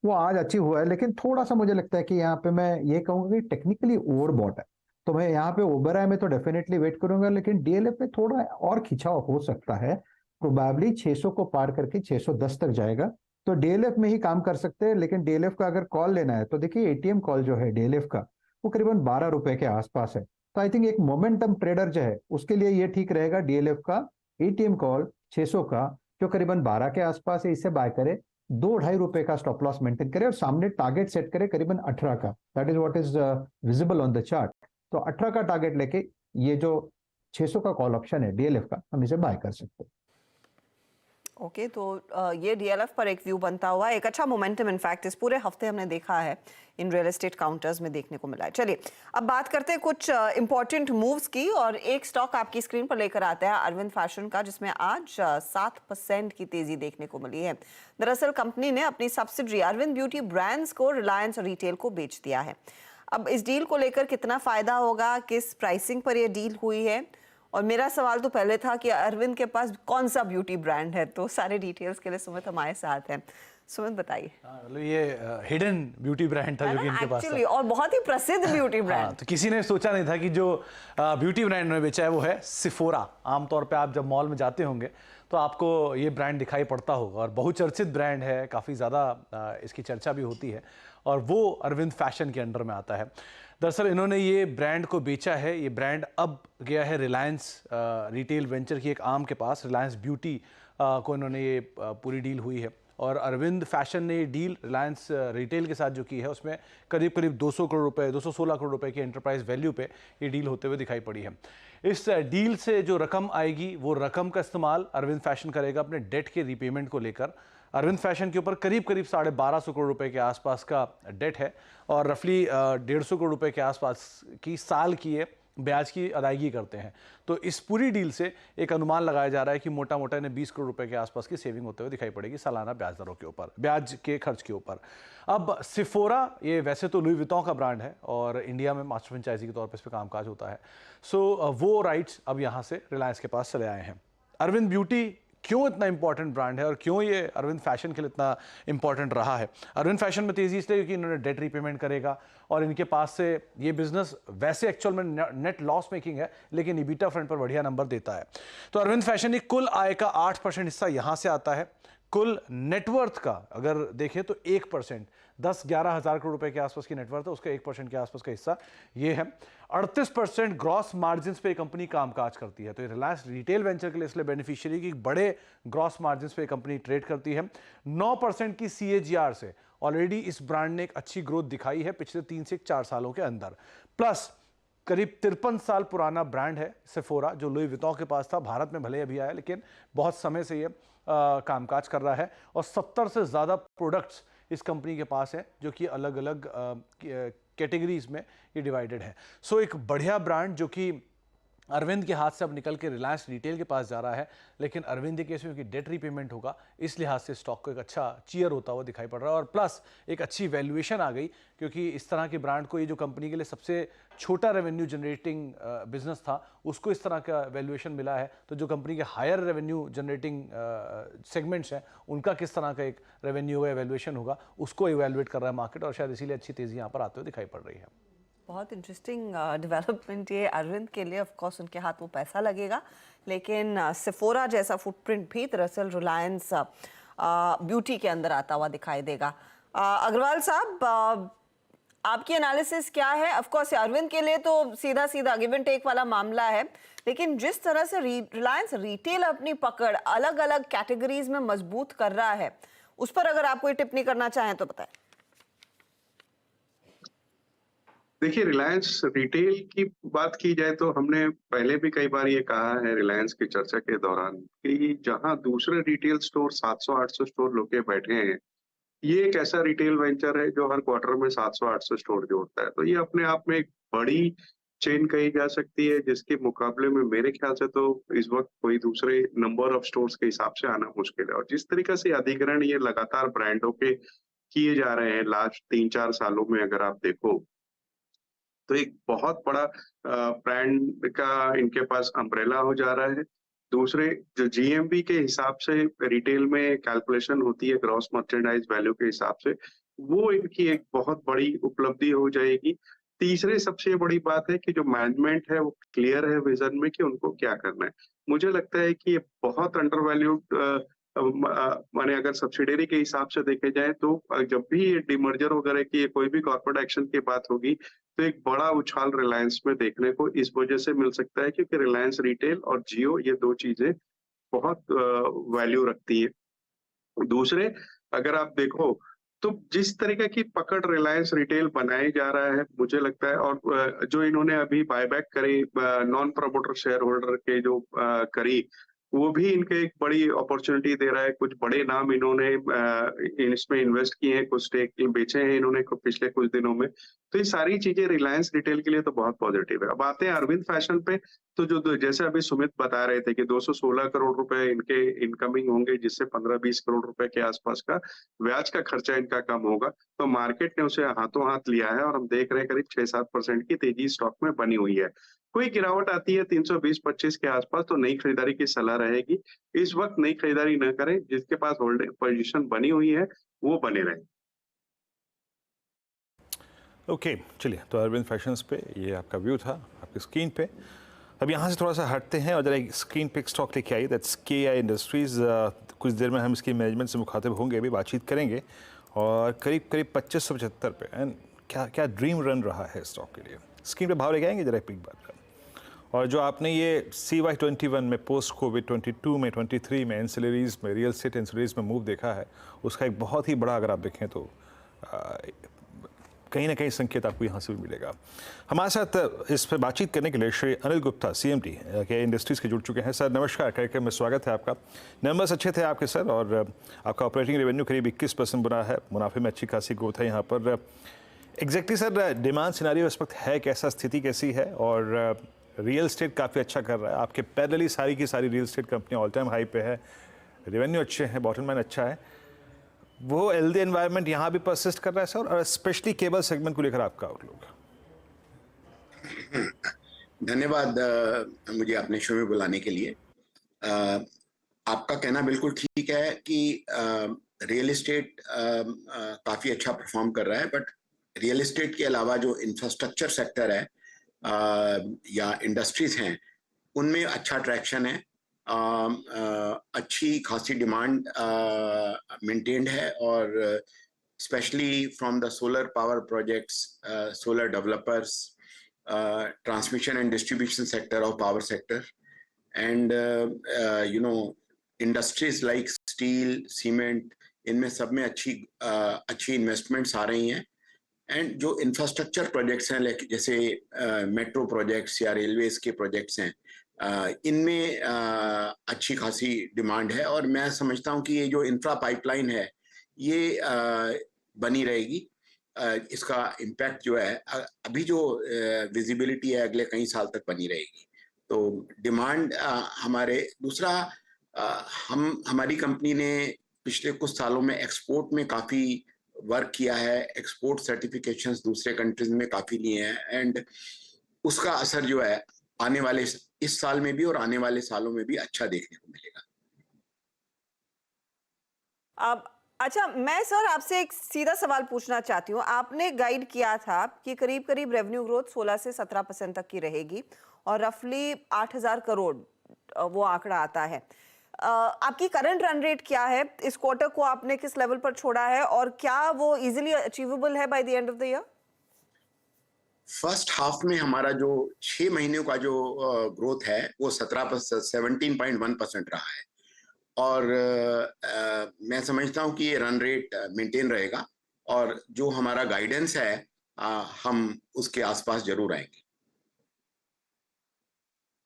वो आज अचीव हुआ है, लेकिन थोड़ा सा मुझे लगता है कि यहाँ पे मैं ये कहूँगा कि टेक्निकली ओवरबॉट है। तो मैं यहाँ पे ओबेरॉय में तो डेफिनेटली वेट करूंगा, लेकिन DLF में थोड़ा और खिंचाव हो सकता है। प्रोबेबली 600 को पार करके 610 तक जाएगा, तो DLF में ही काम कर सकते हैं। लेकिन DLF का अगर कॉल लेना है तो देखिए ATM कॉल जो है DLF का वो करीबन 12 रुपए के आसपास है। तो आई थिंक एक मोमेंटम ट्रेडर जो है उसके लिए ये ठीक रहेगा DLF का ATM कॉल 600 का जो करीबन 12 के आसपास है, इससे बाय करे, 2-2.5 रुपए का स्टॉप लॉस मेंटेन करे और सामने टारगेट सेट करे करीबन 18 का। That is what is visible on the chart. तो 18 का टारगेट लेके ये जो 600 का कॉल ऑप्शन है DLF का, हम इसे बाय कर सकते हैं। ओके, तो ये DLF पर एक व्यू बनता हुआ एक अच्छा मोमेंटम इनफैक्ट इस पूरे हफ्ते हमने देखा है, इन रियल एस्टेट काउंटर्स में देखने को मिला है। चलिए अब बात करते हैं कुछ इंपॉर्टेंट मूव्स की, और एक स्टॉक आपकी स्क्रीन पर लेकर आता है अरविंद फैशन का, जिसमें आज 7% की तेजी देखने को मिली है। दरअसल कंपनी ने अपनी सब्सिडरी अरविंद ब्यूटी ब्रांड्स को रिलायंस रिटेल को बेच दिया है। अब इस डील को लेकर कितना फायदा होगा, किस प्राइसिंग पर यह डील हुई है, और मेरा सवाल तो पहले था कि अरविंद के पास कौन सा ब्यूटी ब्रांड है, तो सारे डिटेल्स के लिए सुमित हमारे साथ हैं। सुमित बताइए। मतलब ये हिडन ब्यूटी ब्रांड था जो कि इनके पास था, और बहुत ही प्रसिद्ध ब्यूटी ब्रांड। तो किसी ने सोचा नहीं था कि जो ब्यूटी ब्रांड उन्होंने बेचा है वो है सिफोरा। आमतौर पे आप जब मॉल में जाते होंगे तो आपको ये ब्रांड दिखाई पड़ता होगा और बहुचर्चित ब्रांड है, काफ़ी ज़्यादा इसकी चर्चा भी होती है, और वो अरविंद फैशन के अंडर में आता है। दरअसल इन्होंने ये ब्रांड को बेचा है। ये ब्रांड अब गया है रिलायंस रिटेल वेंचर की एक आर्म के पास। रिलायंस ब्यूटी को इन्होंने ये पूरी डील हुई है, और अरविंद फैशन ने ये डील रिलायंस रिटेल के साथ जो की है उसमें करीब करीब 200 करोड़ रुपए, 216 करोड़ रुपए की एंटरप्राइज वैल्यू पे ये डील होते हुए दिखाई पड़ी है। इस डील से जो रकम आएगी वो रकम का इस्तेमाल अरविंद फैशन करेगा अपने डेट के रीपेमेंट को लेकर। अरविंद फैशन के ऊपर करीब करीब 1250 करोड़ रुपए के आसपास का डेट है, और रफली 150 करोड़ रुपए के आसपास की साल की ये ब्याज की अदायगी करते हैं। तो इस पूरी डील से एक अनुमान लगाया जा रहा है कि मोटा मोटा इन्हें 20 करोड़ रुपए के आसपास की सेविंग होते हुए दिखाई पड़ेगी सालाना ब्याज दरों के ऊपर, ब्याज के खर्च के ऊपर। अब सिफोरा ये वैसे तो लुई विटॉन का ब्रांड है और इंडिया में मास्टर फ्रेंचाइजी के तौर पर इस पर कामकाज होता है। सो वो राइट्स अब यहाँ से रिलायंस के पास चले आए हैं। अरविंद ब्यूटी क्यों इतना इंपॉर्टेंट ब्रांड है और क्यों ये अरविंद फैशन के लिए इतना इंपॉर्टेंट रहा है। अरविंद फैशन में तेजी इसलिए क्योंकि इन्होंने डेट रीपेमेंट करेगा और इनके पास से ये बिजनेस वैसे एक्चुअल में नेट लॉस मेकिंग है, लेकिन ईबिटा फ्रंट पर बढ़िया नंबर देता है। तो अरविंद फैशन की कुल आय का 8% हिस्सा यहां से आता है। कुल नेटवर्थ का अगर देखें तो 1%, 10-11 हज़ार करोड़ रुपए के आसपास की नेटवर्थ है, उसका 1% के आसपास का हिस्सा ये है। 38% ग्रॉस मार्जिन पे कंपनी कामकाज करती है। तो ये रिलायंस रिटेल वेंचर के लिए इसलिए बेनिफिशियरी की बड़े ग्रॉस मार्जिन पे कंपनी ट्रेड करती है। 9% की CAGR से ऑलरेडी इस ब्रांड ने एक अच्छी ग्रोथ दिखाई है पिछले 3 से 4 सालों के अंदर। प्लस करीब 53 साल पुराना ब्रांड है सेफोरा, जो लुई विटॉन के पास था। भारत में भले अभी आया, लेकिन बहुत समय से ये कामकाज कर रहा है और 70 से ज़्यादा प्रोडक्ट्स इस कंपनी के पास है, जो कि अलग अलग कैटेगरीज में ये डिवाइडेड है। सो एक बढ़िया ब्रांड जो कि अरविंद के हाथ से अब निकल के रिलायंस रिटेल के पास जा रहा है, लेकिन अरविंद के केस में क्योंकि डेट रीपेमेंट होगा, इस लिहाज से स्टॉक को एक अच्छा चीयर होता हुआ दिखाई पड़ रहा है। और प्लस एक अच्छी वैल्यूएशन आ गई, क्योंकि इस तरह की ब्रांड को, ये जो कंपनी के लिए सबसे छोटा रेवेन्यू जनरेटिंग बिजनेस था, उसको इस तरह का वैल्यूएशन मिला है। तो जो कंपनी के हायर रेवेन्यू जनरेटिंग सेगमेंट्स हैं, उनका किस तरह का एक रेवेन्यू या वैल्यूएशन होगा, उसको इवेलुएट कर रहा है मार्केट, और शायद इसीलिए अच्छी तेजी यहाँ पर आते हुए दिखाई पड़ रही है। बहुत इंटरेस्टिंग डेवलपमेंट ये अरविंद के लिए। ऑफ कोर्स उनके हाथ वो पैसा लगेगा, लेकिन सेफोरा जैसा फुटप्रिंट भी दरअसल रिलायंस ब्यूटी के अंदर आता हुआ दिखाई देगा। अग्रवाल साहब, आपकी एनालिसिस क्या है? ऑफ कोर्स अरविंद के लिए तो सीधा सीधा गिव एंड टेक वाला मामला है, लेकिन जिस तरह से रिलायंस रिटेल अपनी पकड़ अलग अलग कैटेगरीज में मजबूत कर रहा है, उस पर अगर आप कोई टिप्पणी करना चाहें तो बताएं। देखिए, रिलायंस रिटेल की बात की जाए तो हमने पहले भी कई बार ये कहा है रिलायंस की चर्चा के दौरान कि जहां दूसरे रिटेल स्टोर 700-800 स्टोर लोग बैठे हैं, ये एक ऐसा रिटेल वेंचर है जो हर क्वार्टर में 700-800 स्टोर जोड़ता है। तो ये अपने आप में एक बड़ी चेन कही जा सकती है, जिसके मुकाबले में मेरे ख्याल से तो इस वक्त कोई दूसरे नंबर ऑफ स्टोर्स के हिसाब से आना मुश्किल है। और जिस तरीके से अधिग्रहण ये लगातार ब्रांडों के किए जा रहे हैं लास्ट 3-4 सालों में, अगर आप देखो तो एक बहुत बड़ा ब्रांड का इनके पास अम्ब्रेला हो जा रहा है। दूसरे जो GMV के हिसाब से रिटेल में कैलकुलेशन होती है ग्रॉस मर्चेंडाइज वैल्यू के हिसाब से, वो इनकी एक बहुत बड़ी उपलब्धि हो जाएगी। तीसरे सबसे बड़ी बात है कि जो मैनेजमेंट है वो क्लियर है विजन में कि उनको क्या करना है। मुझे लगता है कि ये बहुत अंडरवैल्यूड माने अगर सब्सिडियरी के हिसाब से देखे जाए तो जब भी ये डिमर्जर वगैरह की कोई भी कॉर्पोरेट एक्शन की बात होगी, तो एक बड़ा उछाल रिलायंस में देखने को इस वजह से मिल सकता है क्योंकि रिलायंस रिटेल और जियो ये 2 चीजें बहुत वैल्यू रखती है। दूसरे अगर आप देखो तो जिस तरीके की पकड़ रिलायंस रिटेल बनाई जा रहा है, मुझे लगता है, और जो इन्होंने अभी बायबैक करी नॉन प्रमोटर शेयर होल्डर के जो करी, वो भी इनके एक बड़ी अपॉर्चुनिटी दे रहा है। कुछ बड़े नाम इन्होंने इसमें इन्वेस्ट किए हैं, कुछ स्टेक बेचे हैं इन्होंने पिछले कुछ दिनों में। तो ये सारी चीजें रिलायंस रिटेल के लिए तो बहुत पॉजिटिव है। अब आते हैं अरविंद फैशन पे, तो जो जैसे अभी सुमित बता रहे थे कि 216 करोड़ रुपए इनके इनकमिंग होंगे, जिससे 15-20 करोड़ रुपए के आसपास का ब्याज का खर्चा इनका कम होगा। तो मार्केट ने उसे हाथों हाथ लिया है और हम देख रहे हैं करीब 6-7% की तेजी स्टॉक में बनी हुई है। कोई गिरावट आती है 320-25 के आसपास तो नई खरीदारी की सलाह रहेगी। इस वक्त नई खरीदारी न करें, जिसके पास होल्डिंग पोजीशन बनी हुई है वो बने रहे। ओके, चलिए, तो अरविंद फैशंस पे ये आपका व्यू था आपकी स्क्रीन पे। अब यहाँ से थोड़ा सा हटते हैं और जरा एक स्क्रीन पे स्टॉक लेके आई, दैट्स KI इंडस्ट्रीज़। कुछ देर में हम इसकी मैनेजमेंट से मुखातिब होंगे, अभी बातचीत करेंगे, और करीब 2575 पे। एंड क्या क्या ड्रीम रन रहा है स्टॉक के लिए। स्क्रीन पे भाव लेके आएंगे जरा एक बार। और जो आपने ये CY21 में, पोस्ट कोविड 22 में, 23 में एंसिलरीज में, रियल एस्टेट एंसिलरीज में मूव देखा है, उसका एक बहुत ही बड़ा, अगर आप देखें तो कहीं ना कहीं संकेत आपको यहाँ से भी मिलेगा। हमारे साथ इस पर बातचीत करने के लिए श्री अनिल गुप्ता, CMD के इंडस्ट्रीज़ के जुड़ चुके हैं। सर नमस्कार, कार्यक्रम में स्वागत है आपका। नंबर्स अच्छे थे आपके सर, और आपका ऑपरेटिंग रेवेन्यू करीब 21% बना है, मुनाफे में अच्छी खासी ग्रोथ है यहाँ पर। एग्जैक्टली सर, डिमांड सिनारियो इस वक्त है कैसा, स्थिति कैसी है? और रियल एस्टेट काफ़ी अच्छा कर रहा है, आपके पैरेलली सारी की सारी real estate company all time high पे है, रेवेन्यू अच्छे हैं, बॉटम लाइन अच्छा है, वो हेल्दी एनवायरनमेंट यहाँ भी परसिस्ट कर रहा है सर, और स्पेशली केबल सेगमेंट को लेकर आपका आउटलुक? धन्यवाद मुझे अपने शो में बुलाने के लिए। आपका कहना बिल्कुल ठीक है कि रियल एस्टेट काफी अच्छा परफॉर्म कर रहा है, बट रियल एस्टेट के अलावा जो इंफ्रास्ट्रक्चर सेक्टर है या इंडस्ट्रीज हैं, उनमें अच्छा ट्रैक्शन है। अच्छी खासी डिमांड मेंटेन्ड है, और specially from the solar power projects, solar developers, transmission and distribution sector of power sector, and industries like steel, cement, इनमें सब में अच्छी इन्वेस्टमेंट्स आ रही हैं। एंड जो इंफ्रास्ट्रक्चर प्रोजेक्ट्स हैं, जैसे मेट्रो प्रोजेक्ट्स या रेलवेज के प्रोजेक्ट्स हैं, इनमें अच्छी खासी डिमांड है, और मैं समझता हूं कि ये जो इंफ्रा पाइपलाइन है ये बनी रहेगी। इसका इम्पैक्ट जो है, अभी जो विजिबिलिटी है अगले कई साल तक बनी रहेगी। तो डिमांड दूसरा, हमारी कंपनी ने पिछले कुछ सालों में एक्सपोर्ट में काफ़ी वर्क किया है, एक्सपोर्ट सर्टिफिकेशंस दूसरे कंट्रीज में काफ़ी लिए हैं, एंड उसका असर जो है आने वाले इस साल में भी और आने वाले सालों में भी अच्छा देखने को मिलेगा। अब अच्छा, मैं सर आपसे एक सीधा सवाल पूछना चाहती हूँ। आपने गाइड किया था कि करीब करीब रेवेन्यू ग्रोथ 16 से 17% तक की रहेगी और रफली 8,000 करोड़ वो आंकड़ा आता है। आपकी करंट रन रेट क्या है? इस क्वार्टर को आपने किस लेवल पर छोड़ा है और क्या वो इजीली अचीवेबल है by the end of the year? First half में हमारा जो 6 महीनों का जो ग्रोथ है वो 17.1% रहा है, और मैं समझता हूं कि ये रन रेट मेंटेन रहेगा, और जो हमारा गाइडेंस है हम उसके आसपास जरूर आएंगे।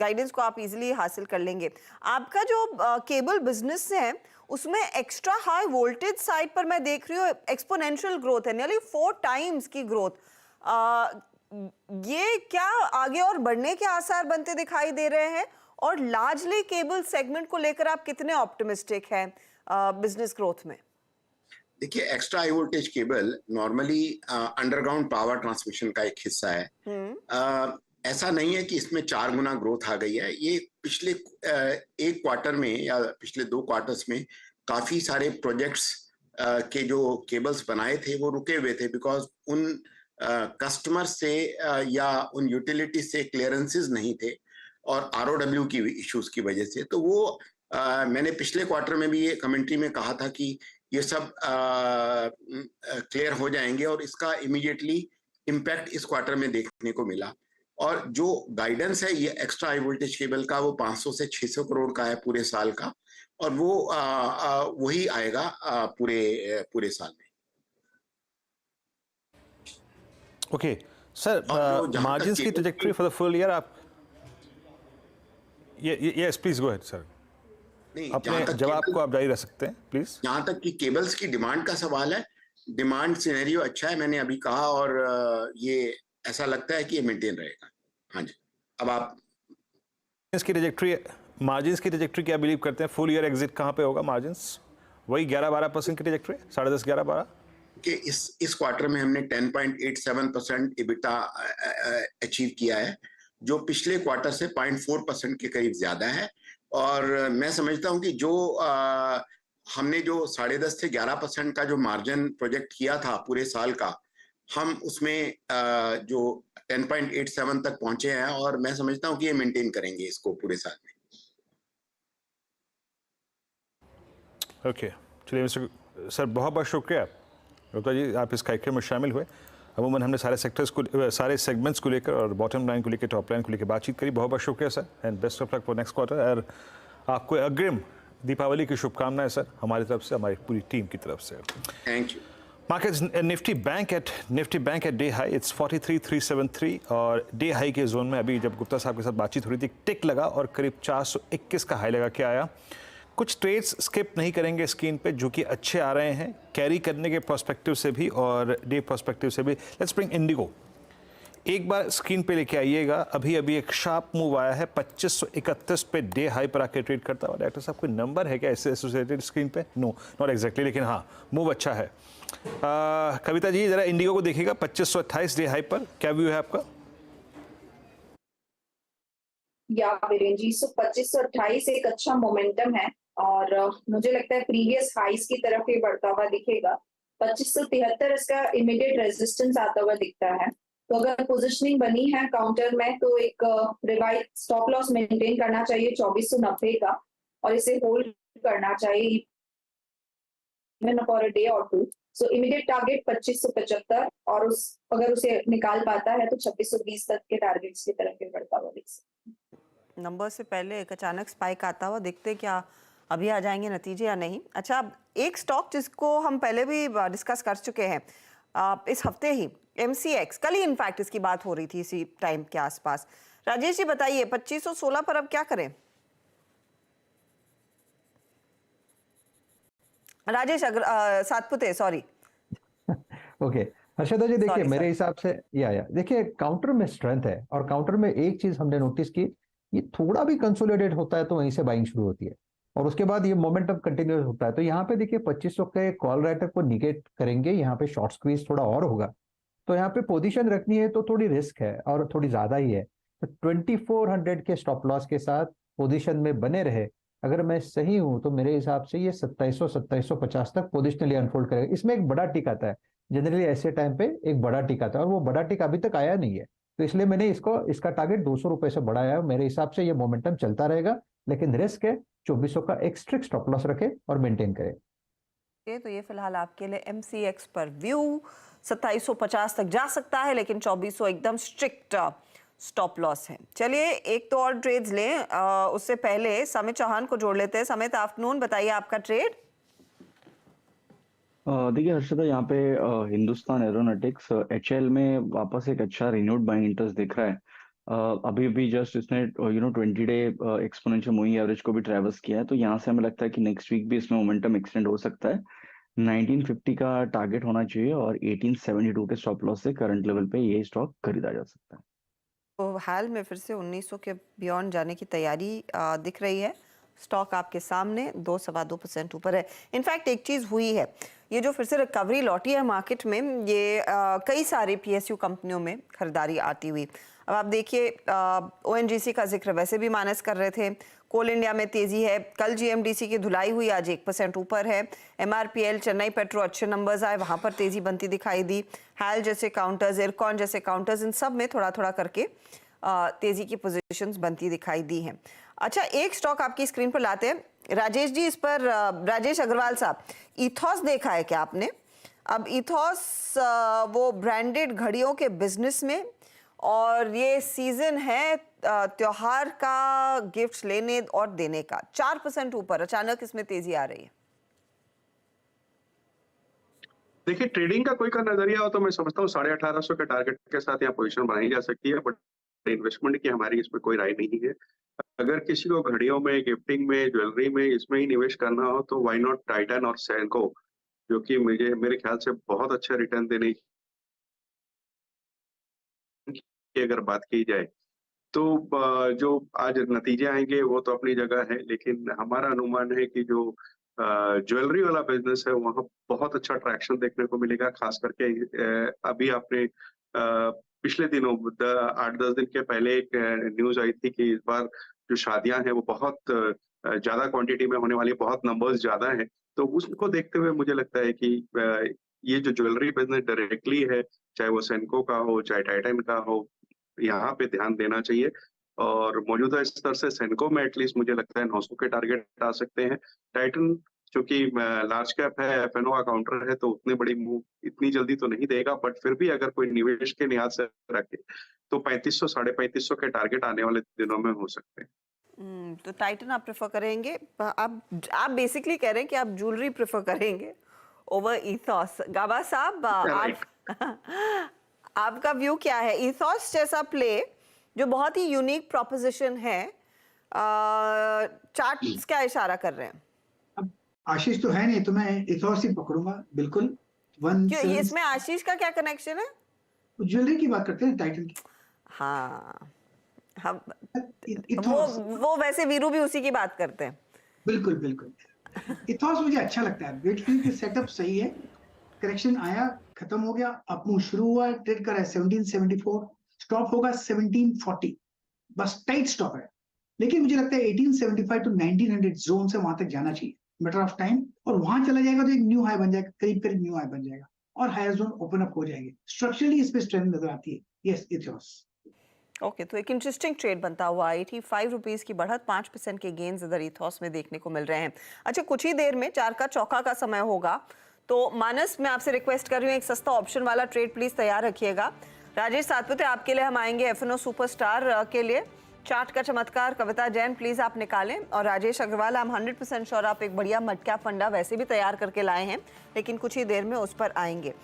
गाइडेंस को आप इजीली हासिल कर लेंगे। आपका जो केबल बिजनेस है उसमें एक्स्ट्रा हाई वोल्टेज साइड पर मैं देख रही हूँ एक्सपोनेंशियल ग्रोथ है, नियरली 4 टाइम्स की ग्रोथ। ये क्या आगे और बढ़ने के आसार बनते दिखाई दे रहे हैं, और लार्जली केबल सेगमेंट को लेकर आप कितने ऑप्टिमिस्टिक हैं बिजनेस ग्रोथ में? देखिए, extra high voltage cable normally underground power transmission का एक हिस्सा है। ऐसा नहीं है कि इसमें 4 गुना ग्रोथ आ गई है। ये पिछले एक क्वार्टर में या पिछले 2 क्वार्टर्स में काफी सारे प्रोजेक्ट्स के जो केबल्स बनाए थे वो रुके हुए थे, बिकॉज उन कस्टमर से या उन यूटिलिटी से क्लियरेंसेस नहीं थे, और ROW की इश्यूज की वजह से। तो वो मैंने पिछले क्वार्टर में भी ये कमेंट्री में कहा था कि ये सब क्लियर हो जाएंगे, और इसका इमीडिएटली इम्पैक्ट इस क्वार्टर में देखने को मिला। और जो गाइडेंस है ये एक्स्ट्रा हाई वोल्टेज केबल का, वो 500 से 600 करोड़ का है पूरे साल का, और वो वही आएगा पूरे साल में। ओके सर, मार्जिन्स की trajectory for the full year आप yes please go ahead sir. अपने जवाब को आप जारी रख सकते हैं प्लीज। जहां तक कि केबल्स की डिमांड का सवाल है, डिमांड सिनेरियो अच्छा है, मैंने अभी कहा, और ये ऐसा लगता है कि ये मेंटेन रहेगा। हाँ जी, अब आप मार्जिन्स की ट्रैजेक्टरी क्या बिलीव करते हैं? फुल ईयर एग्जिट कहाँ पे होगा मार्जिन्स? वही 11-12% की ट्रैजेक्टरी, 10.5-11-12 कि इस क्वार्टर में हमने 10.87% EBITDA अचीव किया है, जो पिछले क्वार्टर से 0.4% के करीब ज्यादा है। और मैं समझता हूं कि जो हमने जो 10.5 से 11% का जो मार्जिन प्रोजेक्ट किया था पूरे साल का, हम उसमें जो 10.87 तक पहुंचे हैं, और मैं समझता हूं कि ये मेंटेन करेंगे इसको पूरे साल में। ओके, चलिए सर बहुत बहुत शुक्रिया गुप्ता जी, आप इस कार्यक्रम में शामिल हुए। अमूमन हमने सारे सेक्टर्स को, सारे सेगमेंट्स को लेकर और बॉटम लाइन को लेकर, टॉप लाइन को लेकर बातचीत करी। बहुत बहुत शुक्रिया sir, and best of luck for next quarter. और आपको अग्रिम दीपावली की शुभकामनाएं सर, हमारी तरफ से, हमारी पूरी टीम की तरफ से। Thank you. Markets Nifty bank at day high, it's 43,373, और डे हाई के जोन में अभी जब गुप्ता साहब के साथ बातचीत हो रही थी, टिक लगा और करीब 421 का हाई लगा के आया। कुछ ट्रेड्स स्किप नहीं करेंगे स्क्रीन पे, जो कि अच्छे आ रहे हैं कैरी करने के पर्सपेक्टिव से भी और डे पर्सपेक्टिव से भी। लेट्स ब्रिंग इंडिगो, एक बार स्क्रीन पे लेके आइएगा। अभी एक शार्प मूव आया है, 2531 पे डे हाई पर आके ट्रेड करता हुआ। डॉक्टर साहब कोई नंबर है क्या इससे एसोसिएटेड स्क्रीन पे? नो, नॉट एग्जैक्टली, लेकिन हाँ मूव अच्छा है। कविता जी जरा इंडिगो को देखिएगा, 2528 डे हाई पर, क्या व्यू है आपका? या वीरेंद्र जी, 2528 एक अच्छा मोमेंटम है, और मुझे लगता है प्रीवियस हाइस की तरफ ये बढ़ता हुआ दिखेगा। 2573 इसका इमीडिएट रेजिस्टेंस आता हुआ दिखता है। तो अगर पोजिशनिंग बनी है काउंटर में तो एक रिवाइज स्टॉप लॉस मेंटेन करना चाहिए 2490 का, और इसे होल्ड करना चाहिए इवन फॉर अ डे और टू। सो इमीडिएट टारगेट 2575, और अगर उसे निकाल पाता है तो 2620 तक के टारगेट्स की तरफ बढ़ता हुआ दिख सकता है। नंबर से पहले एक अचानक स्पाइक आता हुआ देखते क्या अभी आ जाएंगे नतीजे या नहीं। अच्छा, अब एक स्टॉक जिसको हम पहले भी डिस्कस कर चुके हैं इस हफ्ते ही, MCX, कल ही इनफैक्ट इसकी बात हो रही थी इसी टाइम के आसपास। राजेश जी बताइए 2516 पर अब क्या करें? राजेश सातपुते, सॉरी। ओके हर्षदा जी, देखिए Sorry, मेरे sir. हिसाब से देखिए काउंटर में स्ट्रेंथ है, और काउंटर में एक चीज हमने नोटिस की, ये थोड़ा भी कंसोलिडेट होता है तो वहीं से बाइंग शुरू होती है, और उसके बाद ये मोमेंटम कंटिन्यूस होता है। तो यहाँ पे देखिए 2500 के कॉल राइटर को निगेट करेंगे, यहाँ पे शॉर्ट स्क्वीज थोड़ा और होगा, तो यहाँ पे पोजीशन रखनी है तो थोड़ी रिस्क है और थोड़ी ज्यादा ही है। तो 2400 के स्टॉप लॉस के साथ पोजीशन में बने रहे, अगर मैं सही हूं तो मेरे हिसाब से ये 2750 तक पोजिशनली अनफोल्ड करेगा। इसमें एक बड़ा टिक आता है, जनरली ऐसे टाइम पे एक बड़ा टिक आता है, और वो बड़ा टिक अभी तक आया नहीं है, तो इसलिए मैंने इसका टारगेट 200 रुपए से बढ़ाया है। मेरे हिसाब से ये मोमेंटम चलता रहेगा, लेकिन रिस्क है। 2400 का एक स्ट्रिक्ट स्टॉप लॉस रखे और मेंटेन करे। तो ये फिलहाल आपके लिए MCX पर व्यू 2750 तक जा सकता है, लेकिन 2400 एकदम स्ट्रिक्ट स्टॉप लॉस है। चलिए एक तो और ट्रेड्स लें, उससे पहले समित चौहान को जोड़ लेते हैं। समित, आफ्टरनून, बताइए आपका ट्रेड। देखिए हर्षदा, यहाँ पे हिंदुस्तान एरोनॉटिक्स HL में वापस एक अच्छा रिन्यूड बाइंग इंटरेस्ट दिख रहा है। अभी भी जस्ट इसने 20 डे एक्सपोनेंशियल मूविंग एवरेज को भी ट्रैवर्स किया है, तो यहाँ से हमें लगता है कि नेक्स्ट वीक भी इसमें मोमेंटम एक्सटेंड हो सकता है। 1950 का टारगेट होना चाहिए, और 1872 के स्टॉप लॉस से करंट लेवल पे ये स्टॉक खरीदा जा सकता है। तो हाल में फिर से 1900 के बियॉन्ड जाने की तैयारी दिख रही है। स्टॉक आपके सामने 2-2.25% ऊपर है। इनफैक्ट एक चीज़ हुई है, ये जो फिर से रिकवरी लौटी है मार्केट में, ये कई सारी PSU कंपनियों में खरीदारी आती हुई। अब आप देखिए ONGC का जिक्र वैसे भी माइनस कर रहे थे। कोल इंडिया में तेजी है, कल GMDC की धुलाई हुई, आज 1% ऊपर है। MRPL, चेन्नई पेट्रो अच्छे नंबर्स आए, वहां पर तेजी बनती दिखाई दी। हैल जैसे काउंटर्स, इरकॉन जैसे काउंटर्स, इन सब में थोड़ा थोड़ा करके तेजी की पोजीशंस बनती दिखाई दी हैं। अच्छा, एक स्टॉक आपकी स्क्रीन पर लाते हैं राजेश जी। इस पर राजेश अग्रवाल साहब, इथॉस देखा है क्या आपने? अब इथॉस वो ब्रांडेड घड़ियों के बिजनेस में, और ये सीजन है त्योहार का गिफ्ट लेने और देने का। 4% ऊपर, अचानक इसमें तेजी आ रही है। देखिए, ट्रेडिंग का कोई का नजरिया हो तो मैं समझता हूँ 1850 के टारगेट के साथ यहाँ पोजीशन बनाई जा सकती है, बट इन्वेस्टमेंट की हमारी इसमें कोई राय नहीं है। अगर किसी को घड़ियों में, गिफ्टिंग में, ज्वेलरी में, इसमें ही निवेश करना हो तो व्हाई नॉट टाइटन और सेनको, जो कि मेरे ख्याल से बहुत अच्छा रिटर्न देने की अगर बात की जाए तो जो आज नतीजे आएंगे वो तो अपनी जगह है, लेकिन हमारा अनुमान है कि जो ज्वेलरी वाला बिजनेस है वहाँ बहुत अच्छा ट्रैक्शन देखने को मिलेगा। खास करके अभी आपने पिछले दिनों 8-10 दिन के पहले एक न्यूज आई थी कि इस बार जो शादियां हैं वो बहुत ज्यादा क्वांटिटी में होने वाली, बहुत नंबर्स ज्यादा हैं। तो उसको देखते हुए मुझे लगता है कि ये जो ज्वेलरी बिजनेस डायरेक्टली है, चाहे वो सेनको का हो चाहे टाइटन का हो, यहाँ पे ध्यान देना चाहिए। और मौजूदा स्तर से सेनको में एटलीस्ट मुझे लगता है 900 के टारगेट आ सकते हैं। टाइटन चूंकि लार्ज कैप है, FNO का काउंटर है, तो उतनी बड़ी मूव इतनी जल्दी तो नहीं देगा, बट फिर भी अगर कोई निवेश के लिहाज से रखे तो 3500 3550 के टारगेट आने वाले दिनों में हो सकते हैं। तो टाइटन आप प्रेफर करेंगे? आप बेसिकली कह रहे हैं कि आप ज्वेलरी प्रेफर करेंगे ओवर इथॉस। गाबा साहब, आपका व्यू क्या है? इथॉस जैसा प्ले जो बहुत ही यूनिक प्रोपोजिशन है, चार्ट्स क्या इशारा कर रहे हैं? अब आशीष तो है नहीं, तो मैं इथॉस ही पकड़ूंगा बिल्कुल। क्यों, इसमें आशीष का क्या कनेक्शन है? ज्वेलरी की बात करते हैं, टाइटन की। हाँ, हम इथॉस वो वैसे वीरू भी उसी की बात करते हैं। बिल्कुल बिल्कुल। इथॉस मुझे अच्छा लगता है, वेटफील्ड की सेटअप सही है, करेक्शन आया, खत्म हो गया, अप मूव शुरू हुआ, ट्रेड करा है 1774, स्टॉप होगा 1740, बस टाइट स्टॉप है। लेकिन मुझे लगता है 1875 टू 1900 जोन से वहां तक जाना चाहिए, मैटर ऑफ टाइम, और वहां चला जाएगा तो एक न्यू हाई बन जाएगा, करीब करीब न्यू हाई बन जाएगा और हायर जोन ओपन अप हो जाएंगे। स्ट्रक्चरली इस पे स्ट्रेंथ नजर आती है। यस इथियोस। ओके, तो एक इंटरेस्टिंग ट्रेड बनता हुआ 85 रुपीस की बढ़त, 5% के गेन्स इधर इथॉस में देखने को मिल रहे हैं। अच्छा, कुछ ही देर में 4 का चौका का समय होगा, तो मानस मैं आपसे रिक्वेस्ट कर रही हूँ एक सस्ता ऑप्शन वाला ट्रेड प्लीज तैयार रखिएगा। राजेश सातपुते आपके लिए हम आएंगे एफएनओ सुपरस्टार के लिए। चार्ट का चमत्कार कविता जैन प्लीज आप निकालें, और राजेश अग्रवाल हम 100% श्योर आप एक बढ़िया मड कैप फंडा वैसे भी तैयार करके लाए हैं, लेकिन कुछ ही देर में उस पर आएंगे।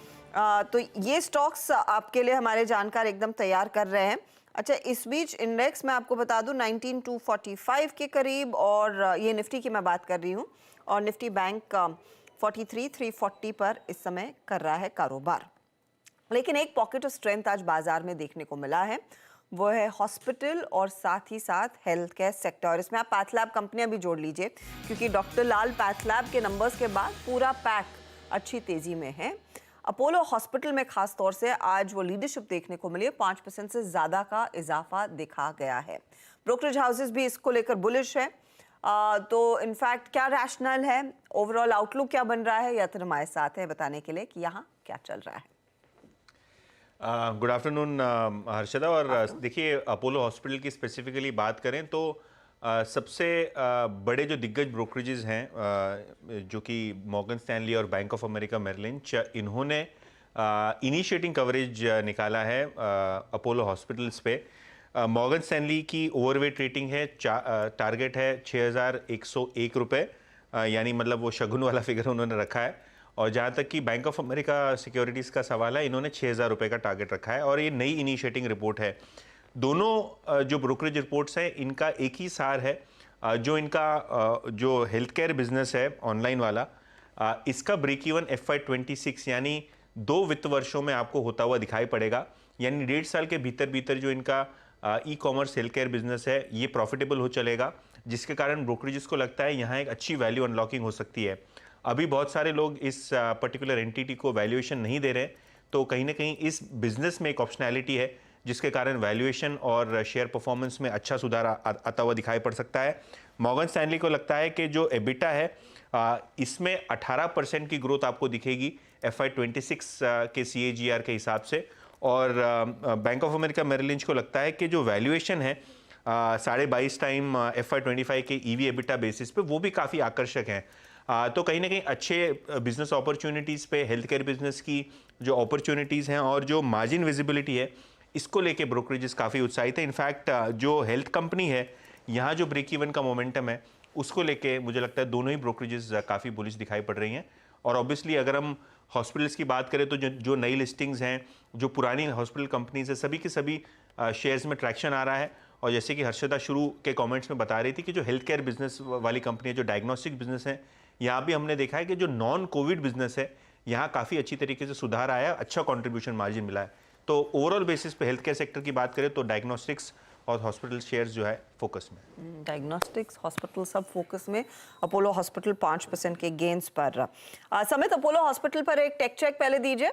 तो ये स्टॉक्स आपके लिए हमारे जानकार एकदम तैयार कर रहे हैं। अच्छा, इस बीच इंडेक्स मैं आपको बता दूं 19245 के करीब, और ये निफ्टी की मैं बात कर रही हूँ, और निफ्टी बैंक 43340 पर इस समय कर रहा है कारोबार। लेकिन एक पॉकेट ऑफ स्ट्रेंथ आज बाजार में देखने को मिला है, वो है हॉस्पिटल और साथ ही साथ हेल्थ केयर सेक्टर। और इसमें आप पैथलैब कंपनियां भी जोड़ लीजिए, क्योंकि डॉक्टर लाल पैथलैब के नंबर्स के बाद पूरा पैक अच्छी तेजी में है। अपोलो हॉस्पिटल में खास तौर से आज वो लीडरशिप देखने को मिली, 5% से ज्यादा का इजाफा देखा गया है। ब्रोकरेज हाउसेस भी इसको लेकर बुलिश है। तो इनफैक्ट क्या रैशनल है, ओवरऑल आउटलुक क्या बन रहा है, यतन हमारे साथ है बताने के लिए कि यहाँ क्या चल रहा है। Good afternoon Harshada. और देखिए, अपोलो हॉस्पिटल की स्पेसिफिकली बात करें तो सबसे बड़े जो दिग्गज ब्रोकरेजेस हैं जो कि मॉर्गन स्टैनली और Bank of America Merrill Lynch, इन्होंने इनिशिएटिंग कवरेज निकाला है अपोलो हॉस्पिटल्स पे। मॉर्गन स्टैनली की ओवरवेट रेटिंग है, टारगेट है 6101 रुपये, यानी मतलब वो शगुन वाला फिगर उन्होंने रखा है। और जहाँ तक कि बैंक ऑफ अमेरिका सिक्योरिटीज़ का सवाल है, इन्होंने 6000 रुपये का टारगेट रखा है, और ये नई इनिशिएटिंग रिपोर्ट है। दोनों जो ब्रोकरेज रिपोर्ट्स हैं इनका एक ही सार है, जो इनका जो हेल्थ केयर बिजनेस है ऑनलाइन वाला, इसका ब्रेक इवन FY26 यानी 2 वित्त वर्षों में आपको होता हुआ दिखाई पड़ेगा। यानी 1.5 साल के भीतर भीतर जो इनका e commerce health care business है ये प्रॉफिटेबल हो चलेगा, जिसके कारण ब्रोकरेजेस को लगता है यहाँ एक अच्छी वैल्यू अनलॉकिंग हो सकती है। अभी बहुत सारे लोग इस पर्टिकुलर एंटिटी को वैल्यूएशन नहीं दे रहे, तो कहीं ना कहीं इस बिजनेस में एक ऑप्शनैलिटी है, जिसके कारण वैल्यूएशन और शेयर परफॉर्मेंस में अच्छा सुधार आता हुआ दिखाई पड़ सकता है। मॉर्गन स्टैनली को लगता है कि जो एबिटा है इसमें 18% की ग्रोथ आपको दिखेगी FY26 के CAGR के हिसाब से। और Bank of America Merrill Lynch को लगता है कि जो वैल्यूएशन है 22.5 टाइम FY25 के EV एबिटा बेसिस पे वो भी काफ़ी आकर्षक हैं। तो कहीं ना कहीं अच्छे बिजनेस अपॉर्चुनिटीज़ पे हेल्थ केयर बिजनेस की जो अपॉर्चुनिटीज़ हैं और जो मार्जिन विजिबिलिटी है, इसको लेके ब्रोकरेजेस काफ़ी उत्साहित है। इनफैक्ट जो हेल्थ कंपनी है यहाँ जो ब्रेक इवन का मोमेंटम है उसको लेके मुझे लगता है दोनों ही ब्रोकरेजेस काफ़ी बुलिश दिखाई पड़ रही हैं। और ऑब्वियसली अगर हम हॉस्पिटल्स की बात करें तो जो नई लिस्टिंग्स हैं, जो पुरानी हॉस्पिटल कंपनीज है, सभी के सभी शेयर्स में ट्रैक्शन आ रहा है। और जैसे कि हर्षदा शुरू के कमेंट्स में बता रही थी कि जो हेल्थ केयर बिजनेस वाली कंपनी है, जो डायग्नोस्टिक बिजनेस है, यहाँ भी हमने देखा है कि जो नॉन कोविड बिजनेस है यहाँ काफ़ी अच्छी तरीके से सुधार आया है, अच्छा कंट्रीब्यूशन मार्जिन मिला है। तो ओवरऑल बेसिस पे हेल्थ केयर सेक्टर की बात करें तो डायग्नोस्टिक्स और हॉस्पिटल शेयर्स जो है फोकस में। डायग्नोस्टिक्स, हॉस्पिटल सब फोकस में। अपोलो हॉस्पिटल 5% के गेन्स पर। समित, अपोलो हॉस्पिटल पर एक टेक चेक पहले दीजिए।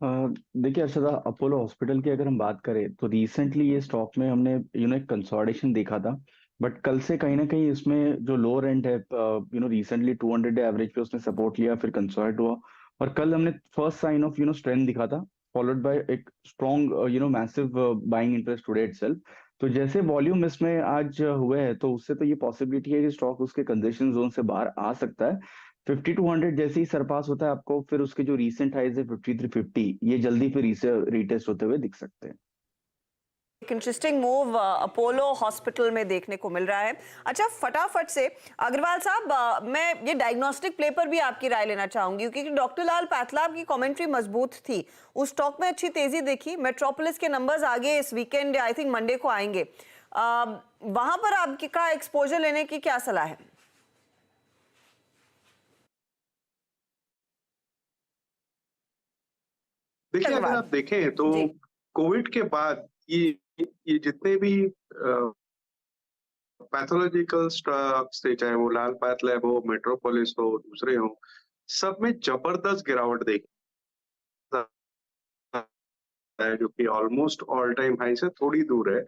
देखिए अर्षदा, अपोलो हॉस्पिटल की अगर हम बात करें तो रिसेंटली ये स्टॉक में हमने एक कंसोलिडेशन देखा था, बट कल से कहीं ना कहीं इसमें जो लोअर एंड है रिसेंटली 200 डे एवरेज पे उसने सपोर्ट लिया, फिर कंसोलिडेट हुआ, और कल हमने फर्स्ट साइन ऑफ स्ट्रेंथ दिखा था, फॉलोड बाय एक strong massive buying interest today itself. तो जैसे वॉल्यूम इसमें आज हुए हैं तो उससे तो ये पॉसिबिलिटी है कि स्टॉक उसके कंजेशन जोन से बाहर आ सकता है। 50 to 100 जैसे ही सरपास होता है आपको, फिर उसके जो रीसेंट हाइज है 5350, ये जल्दी फिर रीटेस्ट होते हुए दिख सकते हैं। एक इंटरेस्टिंग मूव अपोलो हॉस्पिटल में देखने को मिल रहा है। अच्छा, फटाफट से अग्रवाल साहब, मैं ये डायग्नोस्टिक प्ले पर भी आपकी राय लेना चाहूंगी, क्योंकि डॉक्टर लाल पैथलैब की कमेंट्री मजबूत थी, उस स्टॉक में अच्छी तेजी देखी। मेट्रोपोलिस के नंबर्स आगे इस वीकेंड आई थिंक मंडे को आएंगे, वहां पर आपका एक्सपोजर लेने की क्या सलाह है? देखिए, अगर आप देखें तो कोविड के बाद ये जितने भी पैथोलॉजिकल स्टॉक्स थे, चाहे वो लाल पैथलैब हो, मेट्रोपोलिस हो, दूसरे हो, सब में जबरदस्त गिरावट देखी। है जो कि ऑलमोस्ट ऑल टाइम हाई से थोड़ी दूर है,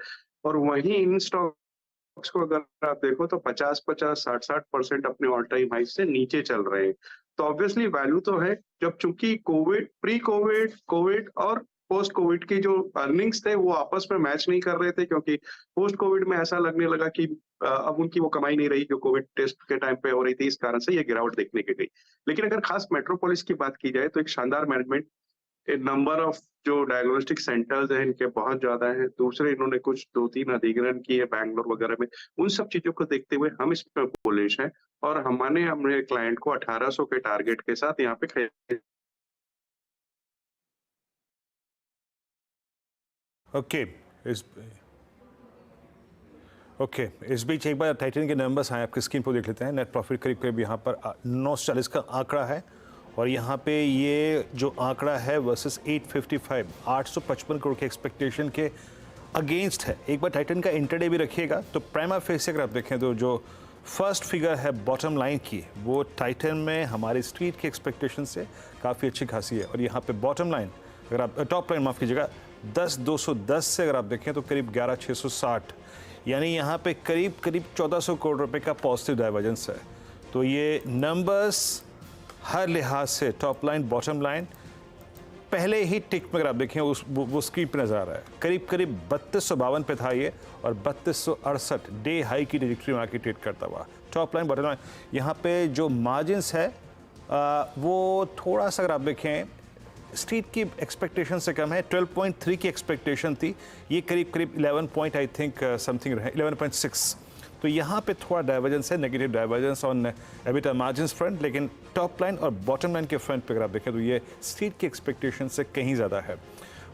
और वहीं इन स्टॉक्स को अगर आप देखो तो 50-50, 60-60% अपने ऑल टाइम हाई से नीचे चल रहे हैं। तो ऑब्वियसली वैल्यू तो है, जब चूंकि कोविड, प्री कोविड, कोविड और पोस्ट कोविड की जो अर्निंग्स थे वो आपस में मैच नहीं कर रहे थे, क्योंकि पोस्ट कोविड में ऐसा लगने लगा कि अब उनकी वो कमाई नहीं रही जो कोविड टेस्ट के टाइम पे हो रही थी, इस कारण से ये गिरावट देखने की गई। लेकिन अगर खास मेट्रोपोलिस की बात की जाए तो एक शानदार मैनेजमेंट, नंबर ऑफ जो डायग्नोस्टिक सेंटर्स हैं इनके बहुत ज्यादा हैं। दूसरे इन्होंने कुछ 2-3 अधिग्रहण किए बैंगलोर वगैरह में। उन सब चीजों को देखते हुए हम इस पर बुलिश हैं, और हमने क्लाइंट को 1800 के टारगेट के साथ यहाँ पे खरीद। इस बीच एक बार टाइटन के नंबर्स आए आपकी स्क्रीन पर देख लेते हैं। नेट प्रॉफिट करीब करीब यहाँ पर 940 का आंकड़ा है, और यहाँ पे ये जो आंकड़ा है वर्सेस 855, 855 करोड़ के एक्सपेक्टेशन के अगेंस्ट है। एक बार टाइटन का इंटरडे भी रखिएगा तो प्राइमा फेस से अगर आप देखें तो जो फर्स्ट फिगर है बॉटम लाइन की, वो टाइटन में हमारी स्ट्रीट के एक्सपेक्टेशन से काफ़ी अच्छी खासी है। और यहाँ पे बॉटम लाइन, अगर आप टॉप लाइन माफ़ कीजिएगा, 10,210 से अगर आप देखें तो करीब 11,660, यानी यहाँ पे करीब 1400 करोड़ रुपए का पॉजिटिव डाइवर्जेंस है। तो ये नंबर्स हर लिहाज से टॉप लाइन बॉटम लाइन पहले ही टिक में अगर आप देखें वो स्क्रीन पर नजर आ रहा है। करीब 3252 पे था ये, और 3268 डे हाई की ट्रेजेक्टरी में आके ट्रेड करता हुआ। टॉप लाइन बॉटम लाइन यहाँ पे जो मार्जिन्स है वो थोड़ा सा अगर आप देखें स्ट्रीट की एक्सपेक्टेशन से कम है। 12.3 की एक्सपेक्टेशन थी, ये करीब 11 पॉइंट आई थिंक समथिंग रहे, 11.6। तो यहाँ पे थोड़ा डाइवर्जेंस है, negative divergence on EBITDA margins front, लेकिन टॉप लाइन और बॉटम लाइन के फ्रंट पे अगर आप देखें तो ये स्ट्रीट की एक्सपेक्टेशन से कहीं ज़्यादा है।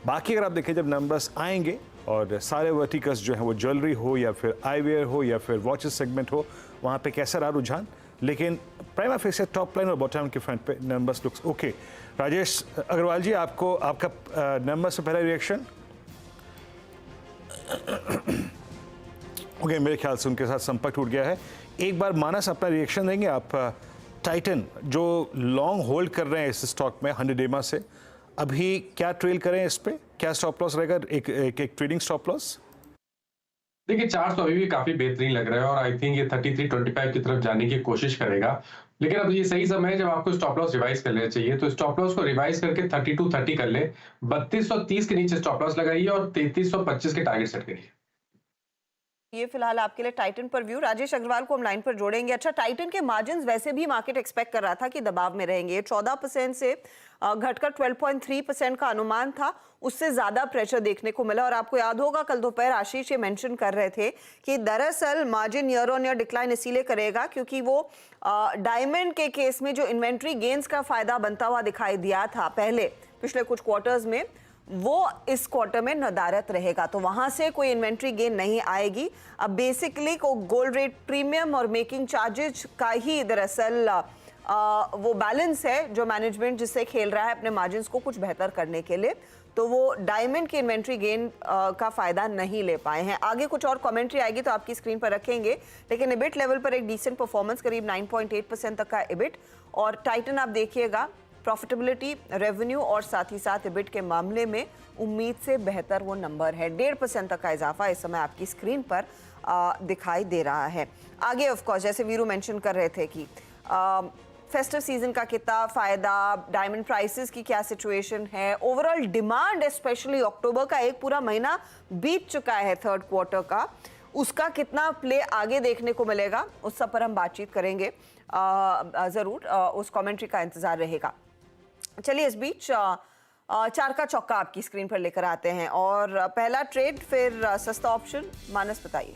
बाकी अगर आप देखें जब नंबर्स आएंगे और सारे वर्टिकल्स जो हैं वो ज्वेलरी हो या फिर आईवेयर हो या फिर वॉचेस सेगमेंट हो, वहाँ पे कैसा रहा रुझान, लेकिन प्राइमा फेस से टॉप लाइन और बॉटम लाइन के फ्रंट पे numbers looks okay. Rajesh Agarwal ji, आपको आपका नंबर से पहला रिएक्शन? ओके, मेरे ख्याल से उनके साथ संपर्क टूट गया है। एक बार मानस अपना रिएक्शन देंगे आप? टाइटन जो लॉन्ग होल्ड कर रहे हैं इस स्टॉक में 100 डेमा से, अभी क्या ट्रेल करें इस पे, क्या स्टॉप लॉस रहेगा, एक ट्रेडिंग स्टॉप लॉस? देखिए 400 अभी भी काफी बेहतरीन लग रहा है, और आई थिंक ये 3325 की तरफ जाने की कोशिश करेगा। लेकिन अब ये सही समय है जब आपको स्टॉप लॉस रिवाइज कर लेना चाहिए। तो स्टॉप लॉस को रिवाइज करके 3230 कर ले, 3230 के नीचे स्टॉप लॉस लगाइए और 3325 के टारगेट सेट करिए। ये फिलहाल आपके लिए टाइटन पर व्यू। राजेश अग्रवाल को हम लाइन पर जोड़ेंगे। अच्छा, टाइटन के मार्जिन्स वैसे भी मार्केट एक्सपेक्ट कर रहा था कि दबाव में रहेंगे। 14% से घटकर 12.3% का अनुमान था, उससे ज्यादा प्रेशर देखने को मिला। और आपको याद होगा कल दोपहर आशीष ये मेंशन कर रहे थे कि दरअसल margin year on year decline इसीलिए करेगा क्योंकि वो डायमंड के केस में जो इन्वेंट्री गेन्स का फायदा बनता हुआ दिखाई दिया था पहले पिछले कुछ क्वार्टर्स में, वो इस क्वार्टर में नदारत रहेगा, तो वहां से कोई इन्वेंट्री गेन नहीं आएगी। अब बेसिकली को गोल्ड रेट प्रीमियम और मेकिंग चार्जेस का ही दरअसल वो बैलेंस है जो मैनेजमेंट जिससे खेल रहा है अपने मार्जिन्स को कुछ बेहतर करने के लिए, तो वो डायमंड की इन्वेंट्री गेन का फायदा नहीं ले पाए हैं। आगे कुछ और कमेंट्री आएगी तो आपकी स्क्रीन पर रखेंगे, लेकिन इबिट लेवल पर एक डिसेंट परफॉर्मेंस, करीब 9.8% तक का इबिट। और टाइटन आप देखिएगा प्रॉफिटेबिलिटी, रेवेन्यू और साथ ही साथ इबिट के मामले में उम्मीद से बेहतर वो नंबर है। 1.5% तक का इजाफा इस समय आपकी स्क्रीन पर दिखाई दे रहा है। आगे ऑफ कोर्स जैसे वीरू मेंशन कर रहे थे कि फेस्टिव सीजन का कितना फायदा, डायमंड प्राइसेस की क्या सिचुएशन है, ओवरऑल डिमांड स्पेशली अक्टूबर का एक पूरा महीना बीत चुका है थर्ड क्वार्टर का, उसका कितना प्ले आगे देखने को मिलेगा उस सब पर हम बातचीत करेंगे। जरूर उस कमेंट्री का इंतजार रहेगा। चलिए इस बीच चार का चौका आपकी स्क्रीन पर लेकर आते हैं, और पहला ट्रेड फिर सस्ता ऑप्शन, मानस बताइए।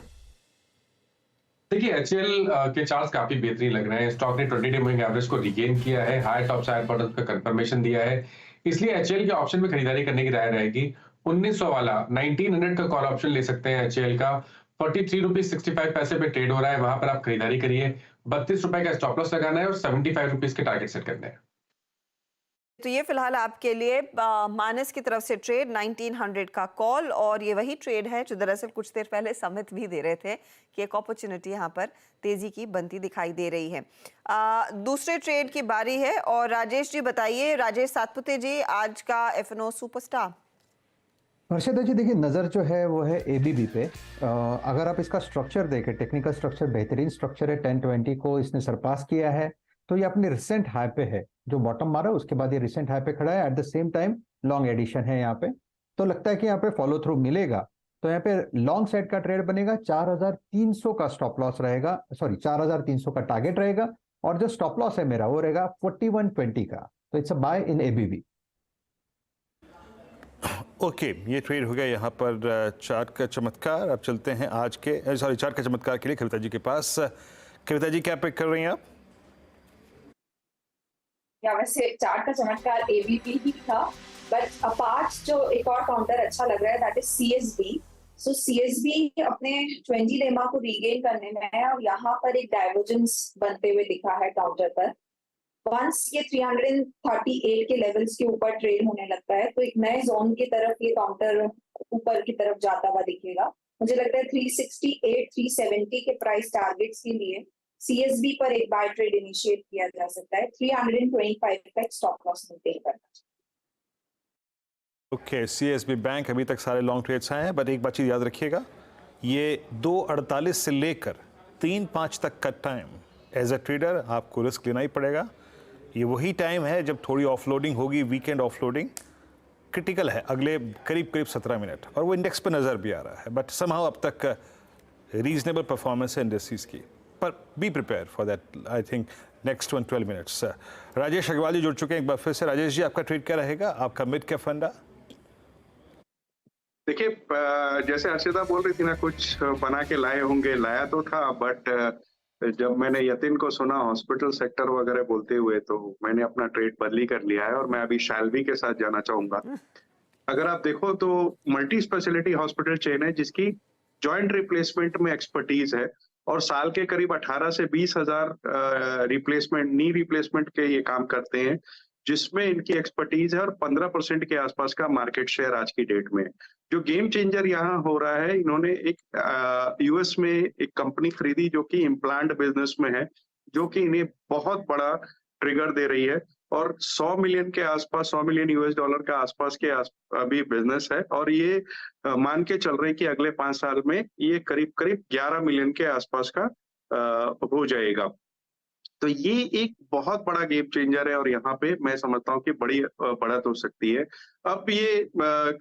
देखिए एचएल के चार्ट्स काफी बेहतरीन लग रहे हैं। स्टॉक ने 20 डे मूविंग एवरेज को रिगेन किया है, हायर टॉप साइड बॉटम का कंफर्मेशन दिया है, इसलिए एचएल के ऑप्शन में खरीदारी करने की राय रहेगी। 1900 वाला 1900 का कॉल ऑप्शन ले सकते हैं एचएल का, 43 रुपीज 65 पैसे पे ट्रेड हो रहा है, वहां पर आप खरीदारी करिए। 32 रुपए का स्टॉप लॉस लगाना है और 75 रुपीज के टारगेट सेट करने हैं। तो ये फिलहाल आपके लिए मानस की तरफ से ट्रेड 1900 का कॉल, और ये वही ट्रेड है जो दरअसल कुछ देर पहले समित भी दे रहे थे कि एक अपॉर्चुनिटी यहाँ पर तेजी की बनती दिखाई दे रही है। दूसरे ट्रेड की बारी है, और राजेश जी बताइए, राजेश सातपुते जी, आज का एफएनओ सुपरस्टार। हर्षदा जी देखिए, नज़र जो है वो है एबीबी पे। अगर आप इसका स्ट्रक्चर देखें, टेक्निकल स्ट्रक्चर बेहतरीन स्ट्रक्चर है, 1020 को इसने सरपास किया है, तो ये अपने रिसेंट हाई पे है, जो बॉटम मारा उसके बाद ये रिसेंट हाई पे खड़ा है। At the same time long addition है यहाँ पे, तो लगता है कि यहाँ पे फॉलो थ्रू मिलेगा। तो यहाँ पे लॉन्ग साइड का ट्रेड बनेगा, 4300 का स्टॉप लॉस रहेगा, सॉरी 4300 का टारगेट रहेगा, और जो स्टॉप लॉस है मेरा वो रहेगा 4120 का। तो it's a buy in ABB. Okay, ये ट्रेड हो गया यहाँ पर चार्ट का चमत्कार। अब चलते हैं आज के चार्ट का चमत्कार के लिए कविता जी के पास। कविता जी क्या पिक कर रही हैं आप? या वैसे चार्ट का चमत्कार एबीपी ही था, बट अपार्ट जो एक और काउंटर अच्छा लग रहा है that is CSB. So CSB अपने 20 लेमा को रीगेन करने में है और यहाँ पर एक डाइवर्जेंस बनते हुए दिखा है काउंटर पर। वंस ये 338 के लेवल्स के ऊपर ट्रेड होने लगता है तो एक नए जोन की तरफ ये काउंटर ऊपर की तरफ जाता हुआ दिखेगा। मुझे लगता है 368 370 के प्राइस टारगेट्स के लिए सीएसबी पर एक बाय ट्रेड इनिशिएट किया जा सकता है। 325 तक स्टॉप लॉस मेंटेन करना चाहिए। ओके, सीएसबी बैंक अभी तक सारे लॉन्ग ट्रेड्स आए हैं, बट एक बात चीज़ याद रखिएगा, ये 2:48 से लेकर 3:05 तक का टाइम एज अ ट्रेडर आपको रिस्क लेना ही पड़ेगा। ये वही टाइम है जब थोड़ी ऑफलोडिंग होगी, वीकेंड ऑफलोडिंग क्रिटिकल है अगले करीब 17 मिनट, और वो इंडेक्स पर नज़र भी आ रहा है, बट समहाउ अब तक रीजनेबल परफॉर्मेंस है इंडस्ट्रीज की, पर be prepare for that. I think next 12 minutes. Rajesh Agarwal ji जुड़ चुके हैं एक बार फिर से। राजेश जी, आपका ट्रेड क्या रहेगा, आपका मिड कैप फंडा? देखिए, जैसे अर्शिता बोल रही थी ना, कुछ बना के लाए होंगे, लाया तो था, बट जब मैंने यतिन को सुना हॉस्पिटल सेक्टर वगैरह बोलते हुए तो मैंने अपना ट्रेड बदली कर लिया है और मैं अभी शाल्वी के साथ जाना चाहूंगा। अगर आप देखो तो मल्टी स्पेशलिटी हॉस्पिटल चेन है जिसकी जॉइंट रिप्लेसमेंट में एक्सपर्टीज है और साल के करीब 18 से 20 हजार रिप्लेसमेंट, नी रिप्लेसमेंट के ये काम करते हैं, जिसमें इनकी एक्सपर्टीज है और 15% के आसपास का मार्केट शेयर आज की डेट में। जो गेम चेंजर यहाँ हो रहा है, इन्होंने एक यूएस में एक कंपनी खरीदी जो कि इम्प्लांट बिजनेस में है, जो कि इन्हें बहुत बड़ा ट्रिगर दे रही है और 100 मिलियन के आसपास, 100 मिलियन यूएस डॉलर का आसपास के अभी बिजनेस है और ये मान के चल रहे हैं कि अगले 5 साल में ये करीब 11 मिलियन के आसपास का हो जाएगा। तो ये एक बहुत बड़ा गेम चेंजर है और यहाँ पे मैं समझता हूँ कि बड़ी बढ़त हो सकती है। अब ये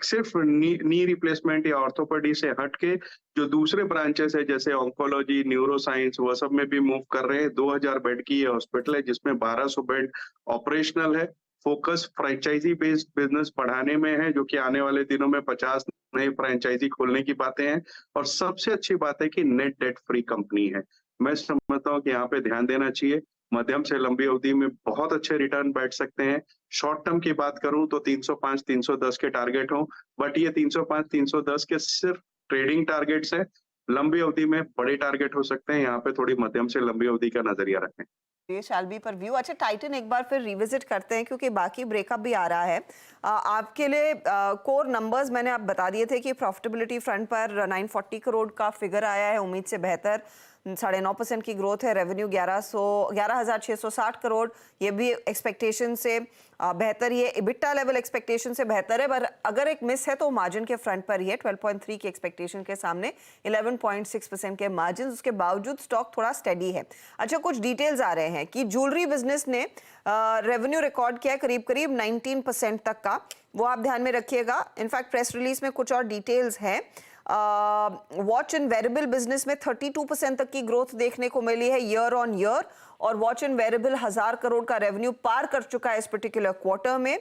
सिर्फ नी रिप्लेसमेंट या ऑर्थोपेडी से हट के जो दूसरे ब्रांचेस है जैसे ऑन्कोलॉजी, न्यूरो साइंस, वो सब में भी मूव कर रहे हैं। 2000 बेड की ये हॉस्पिटल है जिसमें 1200 बेड ऑपरेशनल है। फोकस फ्रेंचाइजी बेस्ड बिजनेस बढ़ाने में है, जो कि आने वाले दिनों में 50 नए फ्रेंचाइजी खोलने की बातें हैं और सबसे अच्छी बात है कि नेट डेट फ्री कंपनी है। मैं समझता हूँ कि यहाँ पे ध्यान देना चाहिए। मध्यम से लंबी अवधि में बहुत अच्छे रिटर्न बैठ सकते हैं। शॉर्ट टर्म की बात करूं तो 305 310 के टारगेट हो, बट ये 305 310 के सिर्फ ट्रेडिंग टारगेट्स हैं। लंबी अवधि में बड़े टारगेट हो सकते हैं। यहाँ पे थोड़ी मध्यम से लंबी अवधि का नजरिया रखें। ये शाल्वी पर व्यू। अच्छा, टाइटन एक बार फिर रिविजिट करते हैं क्योंकि बाकी ब्रेकअप भी आ रहा है। आपके लिए कोर नंबर्स मैंने आप बता दिए थे कि प्रॉफिटेबिलिटी फ्रंट पर 940 करोड़ का फिगर आया है, उम्मीद से बेहतर 9.5% की ग्रोथ है। रेवेन्यू 11,660 करोड़, ये भी एक्सपेक्टेशन से बेहतर, ये इबिटा लेवल एक्सपेक्टेशन से बेहतर है, पर अगर एक मिस है तो मार्जिन के फ्रंट पर ही है। 12.3 की एक्सपेक्टेशन के सामने 11.6% के मार्जिन, उसके बावजूद स्टॉक थोड़ा स्टेडी है। अच्छा, कुछ डिटेल्स आ रहे हैं कि ज्वेलरी बिजनेस ने रेवेन्यू रिकॉर्ड किया करीब 19% तक का, वो आप ध्यान में रखिएगा। इनफैक्ट प्रेस रिलीज में कुछ और डिटेल्स हैं। वॉच एंड वेरेबल बिजनेस में 32% तक की ग्रोथ देखने को मिली है ईयर ऑन ईयर, और वॉच एंड वेरेबल 1000 करोड़ का रेवेन्यू पार कर चुका है इस पर्टिकुलर क्वार्टर में।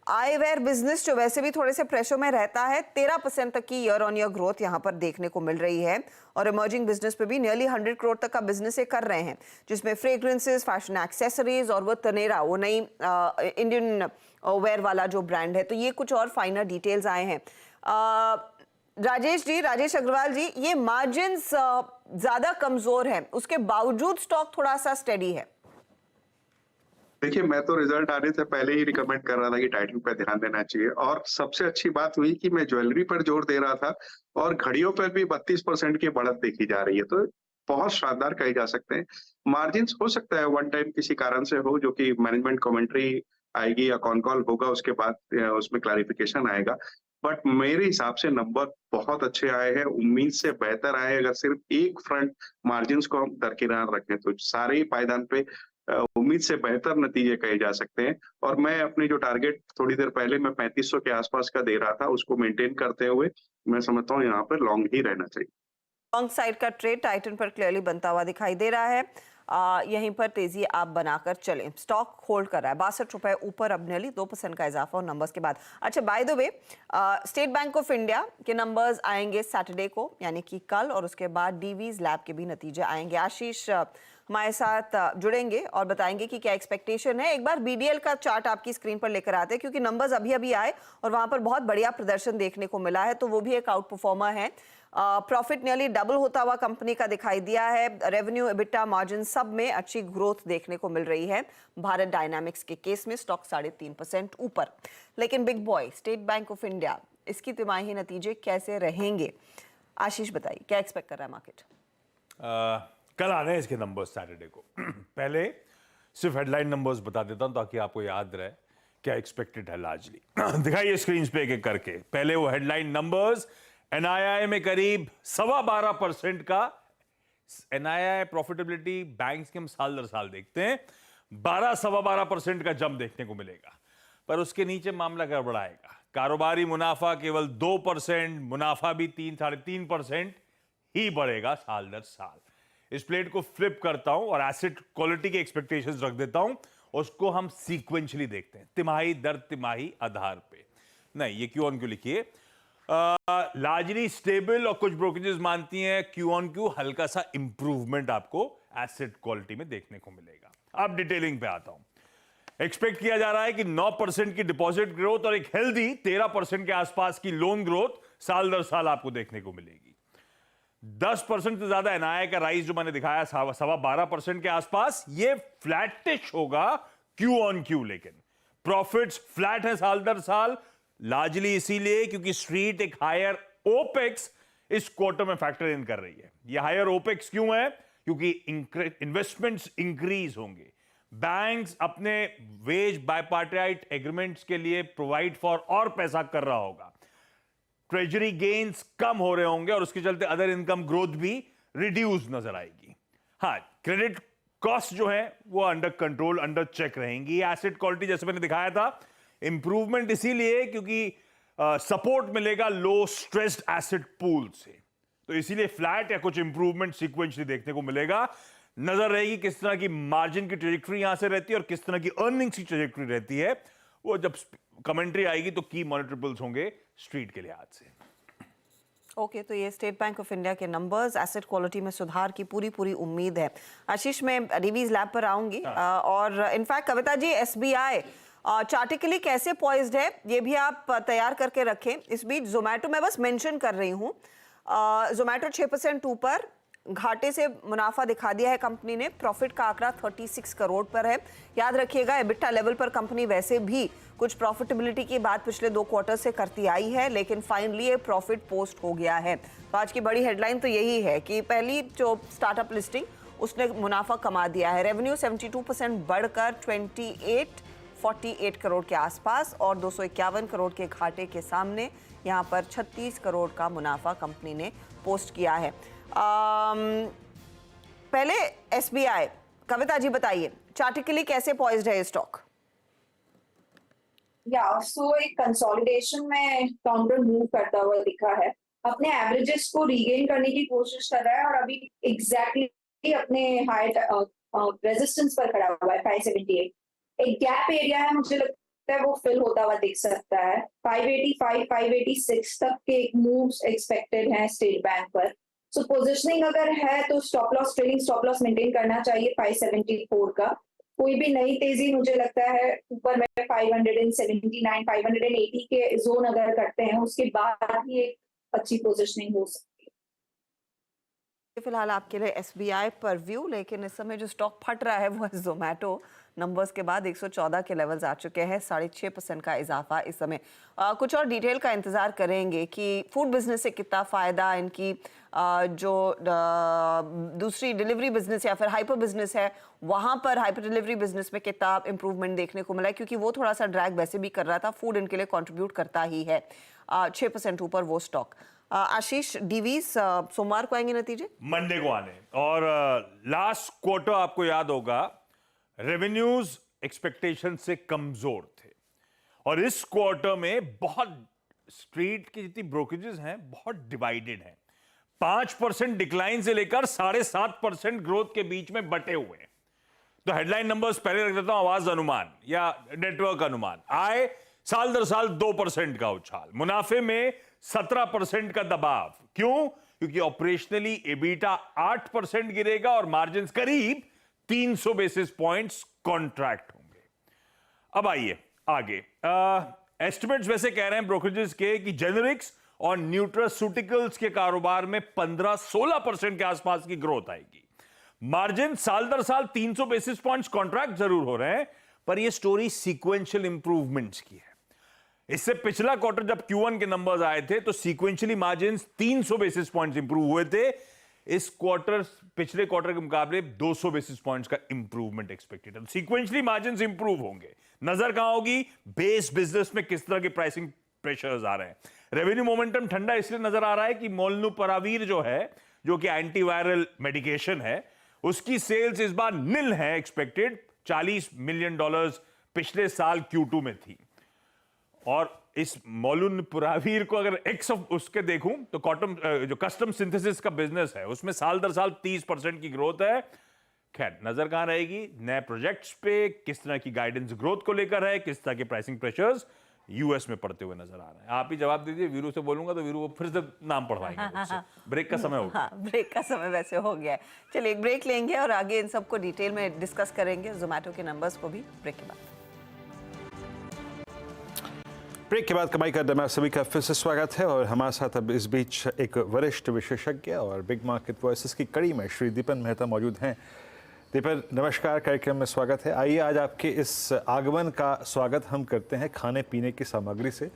आईवेयर बिजनेस जो वैसे भी थोड़े से प्रेशर में रहता है, 13% तक की ईयर ऑन ईयर ग्रोथ यहाँ पर देखने को मिल रही है, और इमर्जिंग बिजनेस पे भी नियरली 100 करोड़ तक का बिजनेस कर रहे हैं, जिसमें फ्रेग्रेंसेस, फैशन एक्सेसरीज और वो तनेरा, वो नई इंडियन वेयर वाला जो ब्रांड है। तो ये कुछ और फाइनर डिटेल्स आए हैं। राजेश जी, राजेश अग्रवाल जी, ये मार्जिन्स ज्यादा कमजोर है, उसके बावजूद स्टॉक थोड़ा सा स्टेडी है। देखिए, मैं तो रिजल्ट आने से पहले ही रिकमेंड कर रहा था कि टाइटन पे ध्यान देना चाहिए, और सबसे अच्छी बात हुई कि मैं ज्वेलरी पर जोर दे रहा था और घड़ियों पर भी 32% की बढ़त देखी जा रही है, तो बहुत शानदार कहे जा सकते हैं। मार्जिन हो सकता है वन टाइम किसी कारण से हो, जो कि मैनेजमेंट कमेंट्री आएगी या कॉन कॉल होगा, उसके बाद उसमें क्लैरिफिकेशन आएगा, बट मेरे हिसाब से नंबर बहुत अच्छे आए हैं, उम्मीद से बेहतर आए। अगर सिर्फ एक फ्रंट मार्जिन्स को हम दरकिनार रखें तो सारे ही पायदान पे उम्मीद से बेहतर नतीजे कहे जा सकते हैं। और मैं अपनी जो टारगेट थोड़ी देर पहले मैं 3500 के आसपास का दे रहा था, उसको मेंटेन करते हुए मैं समझता हूँ यहाँ पर लॉन्ग ही रहना चाहिए। लॉन्ग साइड का ट्रेड टाइटन पर क्लियरली बनता हुआ दिखाई दे रहा है। यहीं पर तेजी आप बनाकर चलें। स्टॉक होल्ड कर रहा है 62 रुपए ऊपर, अब नेली 2% का इजाफा और नंबर्स के बाद। अच्छा, by the way, state bank of India के नंबर्स आएंगे सैटरडे को, यानी कि कल, और उसके बाद डीवीज लैब के भी नतीजे आएंगे। आशीष हमारे साथ जुड़ेंगे और बताएंगे कि क्या एक्सपेक्टेशन है। एक बार बीडीएल का चार्ट आपकी स्क्रीन पर लेकर आते हैं, क्योंकि नंबर्स अभी अभी आए और वहां पर बहुत बढ़िया प्रदर्शन देखने को मिला है, तो वो भी एक आउट परफॉर्मर है। प्रॉफिट नियरली डबल होता हुआ कंपनी का दिखाई दिया है। रेवेन्यू, एबिटा, मार्जिन सब में अच्छी ग्रोथ देखने को मिल रही है। भारत डायनामिक्स के केस में स्टॉक 3.5% ऊपर। लेकिन big boy state bank of India, इसकी तिमाही नतीजे कैसे रहेंगे? आशीष बताइए, क्या एक्सपेक्ट कर रहा है मार्केट? कल आ रहे हैं इसके नंबर्स सैटरडे को। पहले सिर्फ हेडलाइन नंबर्स बता देता हूं ताकि आपको याद रहे क्या एक्सपेक्टेड है लार्जली। दिखाइए स्क्रीन पे एक एक करके। पहले वो हेडलाइन नंबर्स, एनआईआई में करीब 12.25% का एनआईआई प्रॉफिटेबिलिटी बैंक्स के हम साल दर साल देखते हैं, 12-12.25% का जंप देखने को मिलेगा। पर उसके नीचे मामला गड़बड़ाएगा। कारोबारी मुनाफा केवल 2%, मुनाफा भी 3-3.5% ही बढ़ेगा साल दर साल। इस प्लेट को फ्लिप करता हूं और एसेट क्वालिटी के एक्सपेक्टेशंस रख देता हूं, उसको हम सीक्वेंशियली देखते हैं, तिमाही दर तिमाही आधार पे। नहीं, ये क्यू ऑन क्यू लिखिए। लार्जली स्टेबल, और कुछ ब्रोकरेजेस मानती हैं क्यू ऑन क्यू हल्का सा इंप्रूवमेंट आपको एसेट क्वालिटी में देखने को मिलेगा। अब डिटेलिंग पे आता हूं। एक्सपेक्ट किया जा रहा है कि 9% की डिपॉजिट ग्रोथ और एक हेल्दी 13% के आसपास की लोन ग्रोथ साल दर साल आपको देखने को मिलेगी। 10% से ज्यादा एनआईआई का राइज जो मैंने दिखाया 12.25% के आसपास, ये फ्लैटिश होगा क्यू ऑन क्यू। लेकिन प्रॉफिट्स फ्लैट है साल दर साल, लार्जली इसीलिए क्योंकि स्ट्रीट एक हायर ओपेक्स इस क्वार्टर में फैक्टर इन कर रही है। ये हायर ओपेक्स क्यों है? क्योंकि इन्वेस्टमेंट्स इंक्रीज होंगे। बैंक्स अपने वेज बायपार्टाइट एग्रीमेंट्स के लिए प्रोवाइड फॉर और पैसा कर रहा होगा। ट्रेजरी गेन्स कम हो रहे होंगे और उसके चलते अदर इनकम ग्रोथ भी रिड्यूस नजर आएगी। हाँ, क्रेडिट कॉस्ट जो है वो अंडर कंट्रोल, अंडर चेक रहेंगी। एसेट क्वालिटी जैसे मैंने दिखाया था, इंप्रूवमेंट इसीलिए क्योंकि सपोर्ट मिलेगा लो स्ट्रेस्ड एसेट पूल से, तो इसीलिए फ्लैट या कुछ इंप्रूवमेंट सीक्वेंशली देखने को मिलेगा। नजर रहेगी किस तरह की मार्जिन की ट्रेजेक्टरी यहां से रहती है और किस तरह की अर्निंग्स की ट्रेजेक्टरी रहती है। वो जब कमेंट्री आएगी तो की मॉनिटरेबल्स होंगे स्ट्रीट के लिहाज से। ओके, तो ये स्टेट बैंक ऑफ इंडिया के नंबर्स, एसेट क्वालिटी में सुधार की पूरी उम्मीद है। आशीष, मैं डीवीज लैब पर आऊंगी और इनफैक्ट कविता जी, एसबीआई चार्टिकली कैसे पॉइज्ड है ये भी आप तैयार करके रखें। इस बीच जोमेटो मैं बस मेंशन कर रही हूँ, जोमेटो 6% ऊपर, घाटे से मुनाफा दिखा दिया है कंपनी ने। प्रॉफिट का आंकड़ा 36 करोड़ पर है। याद रखिएगा, एबिटा लेवल पर कंपनी वैसे भी कुछ प्रॉफिटेबिलिटी की बात पिछले 2 क्वार्टर से करती आई है, लेकिन फाइनली ये प्रॉफिट पोस्ट हो गया है। तो आज की बड़ी हेडलाइन तो यही है कि पहली जो स्टार्टअप लिस्टिंग उसने मुनाफा कमा दिया है। रेवेन्यू 72% बढ़कर 48 करोड़ के आसपास और 251 करोड़ के घाटे के सामने यहाँ पर 36 करोड़ का मुनाफा कंपनी ने पोस्ट किया है। पहले एसबीआई, कविता जी बताइए चार्टिकली कैसे पॉइज्ड है ये स्टॉक? सो एक कंसोलिडेशन में काउंटर मूव करता हुआ दिखा है, अपने एवरेजेस को रीगेन करने की कोशिश कर रहा है और अभी एग्जैक्टली अपने हाई रेजिस्टेंस पर खड़ा हुआ है 578। एक गैप एरिया है, मुझे लगता है वो फिल होता हुआ दिख सकता है। 585, 586 तक के मूव्स एक्सपेक्टेड हैं स्टेट बैंक पर। सो पोजिशनिंग अगर है तो stop loss, trailing stop loss maintain करना चाहिए 574 का। कोई भी नई तेजी मुझे लगता है ऊपर में 579, 580 के जोन अगर करते हैं उसके बाद ही एक अच्छी पोजिशनिंग हो सकती है। फिलहाल आपके लिए एसबीआई पर व्यू, लेकिन इस समय जो स्टॉक फट रहा है वो है जोमेटो। नंबर्स के बाद 114 के लेवल्स आ चुके हैं, 6.5% का इजाफा इस समय। कुछ और डिटेल का इंतजार करेंगे कि फूड बिजनेस से कितना फायदा इनकी जो दूसरी डिलीवरी बिजनेस या फिर हाइपर बिजनेस है वहां पर हाइपर डिलीवरी बिजनेस में कितना इंप्रूवमेंट देखने को मिला है, क्योंकि वो थोड़ा सा ड्रैग वैसे भी कर रहा था। फूड इनके लिए कंट्रीब्यूट करता ही है, 6% ऊपर वो स्टॉक। आशीष, डीवीज सोमवार को आएंगे नतीजे, मंडे को आने। और लास्ट क्वार्टर आपको याद होगा रेवेन्यूज एक्सपेक्टेशन से कमजोर थे, और इस क्वार्टर में बहुत स्ट्रीट की जितनी ब्रोकरेजेस हैं बहुत डिवाइडेड हैं। 5% डिक्लाइन से लेकर 7.5% ग्रोथ के बीच में बटे हुए हैं। तो हेडलाइन नंबर्स पहले रख देता हूं, आवाज अनुमान या नेटवर्क अनुमान। आय साल दर साल 2% का उछाल, मुनाफे में 17% का दबाव। क्यों? क्योंकि ऑपरेशनली एबिटा 8% गिरेगा और मार्जिन करीब 300 बेसिस पॉइंट्स कॉन्ट्रैक्ट होंगे। अब आइए आगे। एस्टिमेट्स वैसे कह रहे हैं ब्रोकरेजेस के कि जेनरिक्स और न्यूट्रास्यूटिकल्स के कारोबार में 15-16% के आसपास की ग्रोथ आएगी। मार्जिन साल दर साल 300 बेसिस पॉइंट्स कॉन्ट्रैक्ट जरूर हो रहे हैं, पर यह स्टोरी सीक्वेंशियल इंप्रूवमेंट्स की है। इससे पिछला क्वार्टर जब Q1 के नंबर्स आए थे तो sequentially margin 300 basis points improve हुए थे। इस क्वार्टर पिछले क्वार्टर के मुकाबले 200 बेसिस पॉइंट्स का इंप्रूवमेंट एक्सपेक्टेड है। सीक्वेंशियली मार्जिन इंप्रूव होंगे। नजर कहां होगी? बेस बिजनेस में किस तरह के प्राइसिंग प्रेशर्स आ रहे हैं। रेवेन्यू मोमेंटम ठंडा इसलिए नजर आ रहा है कि मोलनुपिराविर जो है, जो कि एंटीवायरल मेडिकेशन है, उसकी सेल्स इस बार निल है एक्सपेक्टेड। $40 मिलियन पिछले साल Q2 में थी। और इस मोलनुपिराविर को अगर एक्स ऑफ उसके देखूं तो कॉटन जो कस्टम सिंथेसिस का बिजनेस है उसमें साल दर साल 30% की ग्रोथ है। खैर, नजर कहां रहेगी? नए प्रोजेक्ट्स पे, किस तरह की गाइडेंस ग्रोथ को लेकर है, किस तरह के प्राइसिंग प्रेशर्स यूएस में पड़ते हुए नजर आ रहे हैं। आप ही जवाब दीजिए। वीरू से बोलूंगा तो वीरू वो फिर से नाम पढ़वाएंगे मुझसे। ब्रेक का समय हो गया। हाँ, ब्रेक का समय वैसे हो गया है। चलिए एक ब्रेक लेंगे और आगे इन सबको डिटेल में डिस्कस करेंगे, जोमेटो के नंबर्स को भी ब्रेक के बाद। ब्रेक के बाद कमाई का अड्डा में सभी का फिर से स्वागत है, और हमारे साथ अब इस बीच एक वरिष्ठ विशेषज्ञ और बिग मार्केट वॉइसेस की कड़ी में श्री दीपन मेहता मौजूद हैं। दीपन, नमस्कार, कार्यक्रम में स्वागत है। आइए आज आपके इस आगमन का स्वागत हम करते हैं खाने पीने की सामग्री से,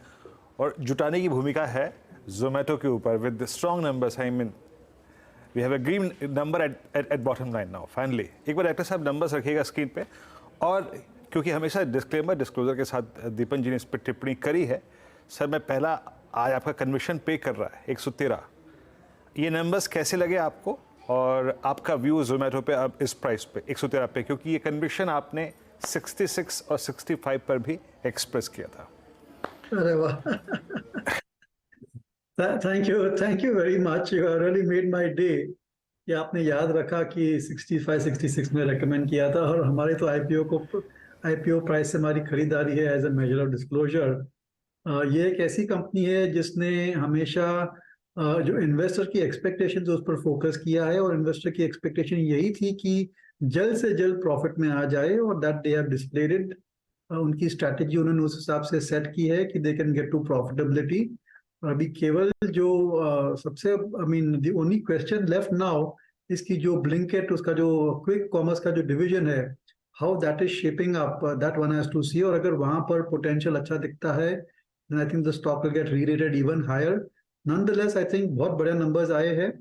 और जुटाने की भूमिका है जोमेटो के ऊपर with strong numbers. I mean we have a green number at bottom line now finally. एक बार डायरेक्टर साहब नंबर्स रखिएगा स्क्रीन पे, और क्योंकि हमेशा डिस्क्लोजर के साथ दीपन जी ने इस पर टिप्पणी करी है। सर, मैं पहला आज आपका कन्विक्शन पे कर रहा है 113। ये नंबर्स कैसे लगे आपको, और आपका व्यू जोमेटो पे अब इस प्राइस पे 113 पे, क्योंकि ये कन्विक्शन आपने 66 और 65 पर भी एक्सप्रेस किया था। अरे वाह, thank you very much. You really made my day कि आपने याद रखा कि 65-66 में रेकमेंड किया था, और हमारे तो आईपीओ प्राइस से हमारी खरीदारी है as a major of disclosure. ये एक ऐसी कंपनी है जिसने हमेशा जो इन्वेस्टर की एक्सपेक्टेशंस उस पर फोकस किया है, और इन्वेस्टर की एक्सपेक्टेशन यही थी कि जल्द से जल्द प्रॉफिट में आ जाए, और that they have displayed it. उनकी स्ट्रैटेजी उन्होंने उस हिसाब से सेट की है कि they can get to profitability. अभी केवल जो सबसे the only question left now इसकी जो ब्लिंकेट, उसका जो क्विक कॉमर्स का जो डिवीजन है, how that is shaping up, that one has to see. और अगर वहां पर पोटेंशियल अच्छा दिखता है, then I think the stock will get re-rated even higher. Nonetheless I think बहुत बड़े नंबर्स आए हैं,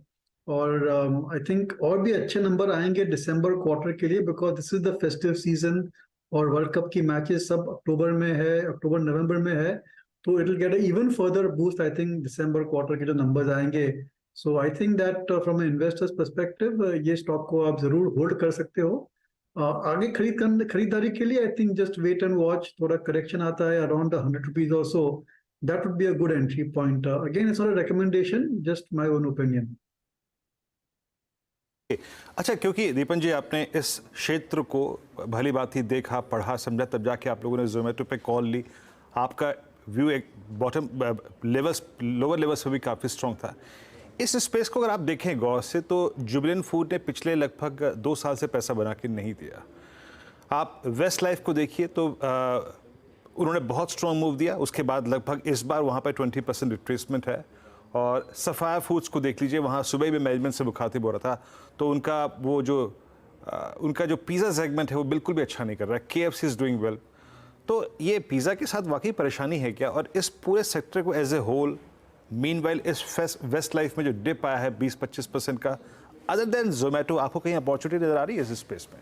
और आई थिंक और भी अच्छे नंबर आएंगे दिसंबर क्वार्टर के लिए, because this is the festive season, और वर्ल्ड कप की मैचेस सब अक्टूबर में है, अक्टूबर नवंबर में है, तो it will get even further boost. I think दिसंबर क्वार्टर के जो नंबर्स आएंगे, so I think that from investors perspective ये स्टॉक को आप जरूर होल्ड कर सकते हो। आगे खरीदारी के लिए I think just wait and watch. थोड़ा करेक्शन आता है अराउंड ₹100 और so, that would be a good entry point. Again it's not a recommendation, just my own opinion. अच्छा, क्योंकि दीपन जी आपने इस क्षेत्र को भली बात ही देखा, पढ़ा, समझा, तब जाके आप लोगों ने जोमेटो पे कॉल ली। आपका व्यू एक बॉटम लेवल्स, लोअर लेवल्स पे भी काफ़ी स्ट्रॉन्ग था। इस स्पेस को अगर आप देखें गौर से, तो जुबिलेंट फूड ने पिछले लगभग 2 साल से पैसा बना के नहीं दिया। आप वेस्ट लाइफ को देखिए तो उन्होंने बहुत स्ट्रॉन्ग मूव दिया, उसके बाद लगभग इस बार वहाँ पर 20% रिट्रेसमेंट है। और सफाया फूड्स को देख लीजिए, वहाँ सुबह भी मैनेजमेंट से मुखातिब हो रहा था, तो उनका वो जो उनका जो पिज़्ज़ा सेगमेंट है वो बिल्कुल भी अच्छा नहीं कर रहा है। KFC is doing well. तो ये पिज़्ज़ा के साथ वाकई परेशानी है क्या? और इस पूरे सेक्टर को एज ए होल मीनवाइल इस वेस्ट लाइफ में जो डिप आया है 20-25% का, अदर देन जोमेटो, आपको कहीं अपॉर्चुनिटी नजर आ रही है इस स्पेस में?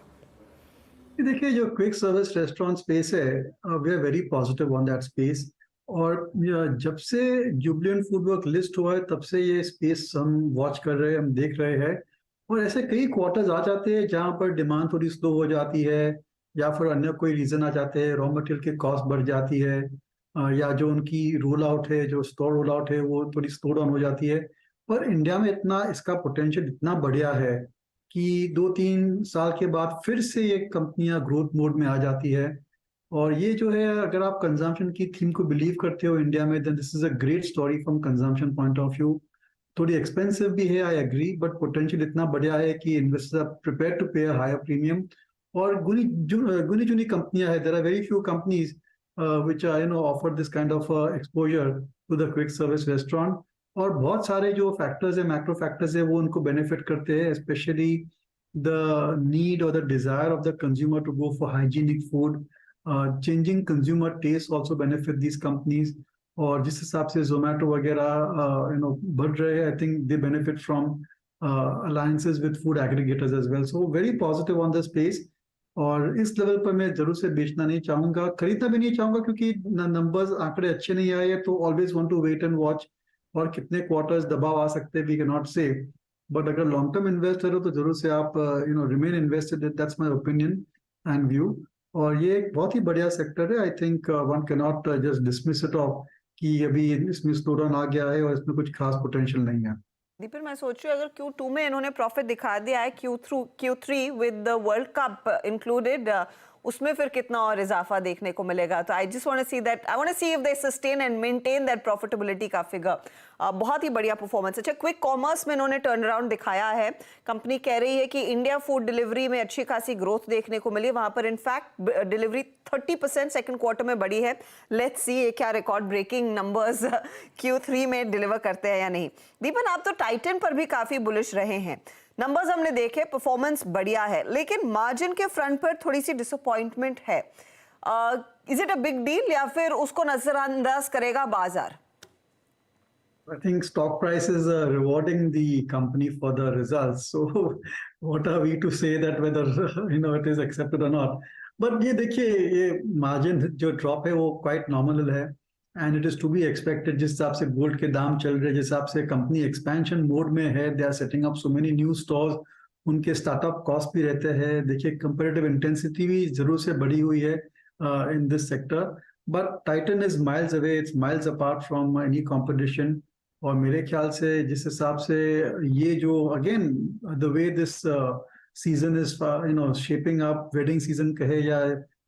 देखिए, जो क्विक सर्विस रेस्टोरेंट स्पेस है, we are very positive on that space. और जब से जुबलिएंट फूडवर्क लिस्ट हुआ है तब से ये स्पेस हम वॉच कर रहे हैं, हम देख रहे हैं। और ऐसे कई क्वार्टर्स आ जाते हैं जहां पर डिमांड थोड़ी स्लो हो जाती है, या फिर अन्य कोई रीजन आ जाते हैं, रॉ मटेरियल की कॉस्ट बढ़ जाती है, या जो उनकी रोल आउट है, जो स्टोर रोल आउट है, वो थोड़ी स्लो डाउन हो जाती है। पर इंडिया में इतना इसका पोटेंशियल इतना बढ़िया है कि 2-3 साल के बाद फिर से ये कंपनियां ग्रोथ मोड में आ जाती है। और ये जो है, अगर आप कंजम्पशन की थीम को बिलीव करते हो इंडिया में, then this is a great story from consumption point of view. थोड़ी एक्सपेंसिव भी है, आई एग्री, बट पोटेंशियल इतना बढ़िया है कि investors are prepare to pay higher premium. और गुनी चुनी कंपनियां है, there are very few companies which offer this kind of exposure to the quick service restaurant। और बहुत सारे जो फैक्टर्स है, मैक्रो फैक्टर्स है, वो उनको बेनिफिट करते हैं, स्पेशली द नीड और the desire of the consumer to go for hygienic food. Changing consumer taste also benefit these companies. और जिस हिसाब से जोमेटो वगैरह बढ़ रहे हैं, I think they benefit from alliances with food aggregators as well. So very positive on the space. और इस लेवल पर मैं जरूर से बेचना नहीं चाहूंगा, खरीदना भी नहीं चाहूंगा, क्योंकि नंबर्स आंकड़े अच्छे नहीं आए तो always want to wait and watch. और कितने क्वार्टर्स दबाव आ सकते हैं, we can not say. But अगर लॉन्ग टर्म इन्वेस्टर हो तो जरूर से आप remain invested, that's my opinion and view. और ये एक बहुत ही बढ़िया सेक्टर है। I think one can not just dismiss it off कि अभी इसमें स्लोडाउन आ गया है और इसमें कुछ खास पोटेंशियल नहीं है। दीपन, मैं सोच रही हूँ अगर Q2 में इन्होंने प्रॉफिट दिखा दिया है, Q3 with the world cup included, उसमें फिर कितना और इजाफा देखने को मिलेगा? तो I just want to see that, I want to see if they sustain and maintain that profitability का फिगर। बहुत ही बढ़िया परफॉर्मेंस। अच्छा, क्विक कॉमर्स में इन्होंने टर्न अराउंड दिखाया है। कंपनी कह रही है कि इंडिया फूड डिलीवरी में अच्छी खासी ग्रोथ देखने को मिली, वहां पर इनफैक्ट डिलीवरी 30% सेकंड क्वार्टर में बढ़ी है। लेट्स सी ये क्या रिकॉर्ड ब्रेकिंग नंबर्स Q3 में डिलीवर करते हैं या नहीं। दीपन, आप तो टाइटन पर भी काफी बुलिश रहे हैं। नंबर्स हमने देखे, परफॉर्मेंस बढ़िया है, लेकिन मार्जिन के फ्रंट पर थोड़ी सी डिसअपॉइंटमेंट है। Is it a big deal या फिर उसको नजरअंदाज करेगा बाजार? I think stock prices are rewarding the company for the results. So what are we to say that whether it is accepted or not? But ये देखिए, ये margin जो drop है वो quite nominal है, and it is to be expected। जिस हिसाब से गोल्ड के दाम चल रहे हैं, जिस हिसाब से कंपनी एक्सपेंशन मोड में है, they are setting up so many new stores, उनके स्टार्टअप कॉस्ट भी रहते हैं। देखिए, कंपेरेटिव इंटेंसिटी भी जरूर से बढ़ी हुई है in this sector. But Titan is miles away, it's miles apart from any competition. और मेरे ख्याल से जिस हिसाब से ये जो again the way this season is shaping up, wedding season कहे या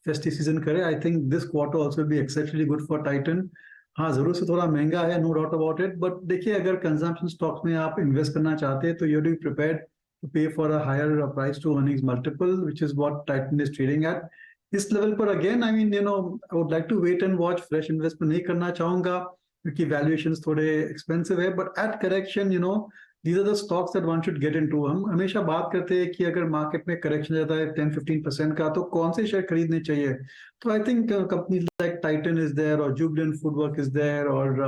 फेस्टिव सीजन करे, I think this quarter also be exceptionally good for Titan. हाँ, जरूर से थोड़ा महंगा है, no doubt about it. But देखिए, अगर कंजम्पशन स्टॉक्स में आप इन्वेस्ट करना चाहते हैं तो you be prepared to pay for a higher price to earnings multiple, which is what Titan is trading at. इस लेवल पर again I mean I would like to wait and watch, fresh investment नहीं करना चाहूंगा क्योंकि वैल्यूएशंस थोड़े एक्सपेंसिव है। But at correction these are the stocks that one should get into. हम हमेशा बात करते हैं कि अगर मार्केट में करेक्शन जाता है 10-15% का, तो कौन से शेयर खरीदने चाहिए। तो I think companies like Titan is there, और जुबलिएंट फूडवर्क इज देयर, और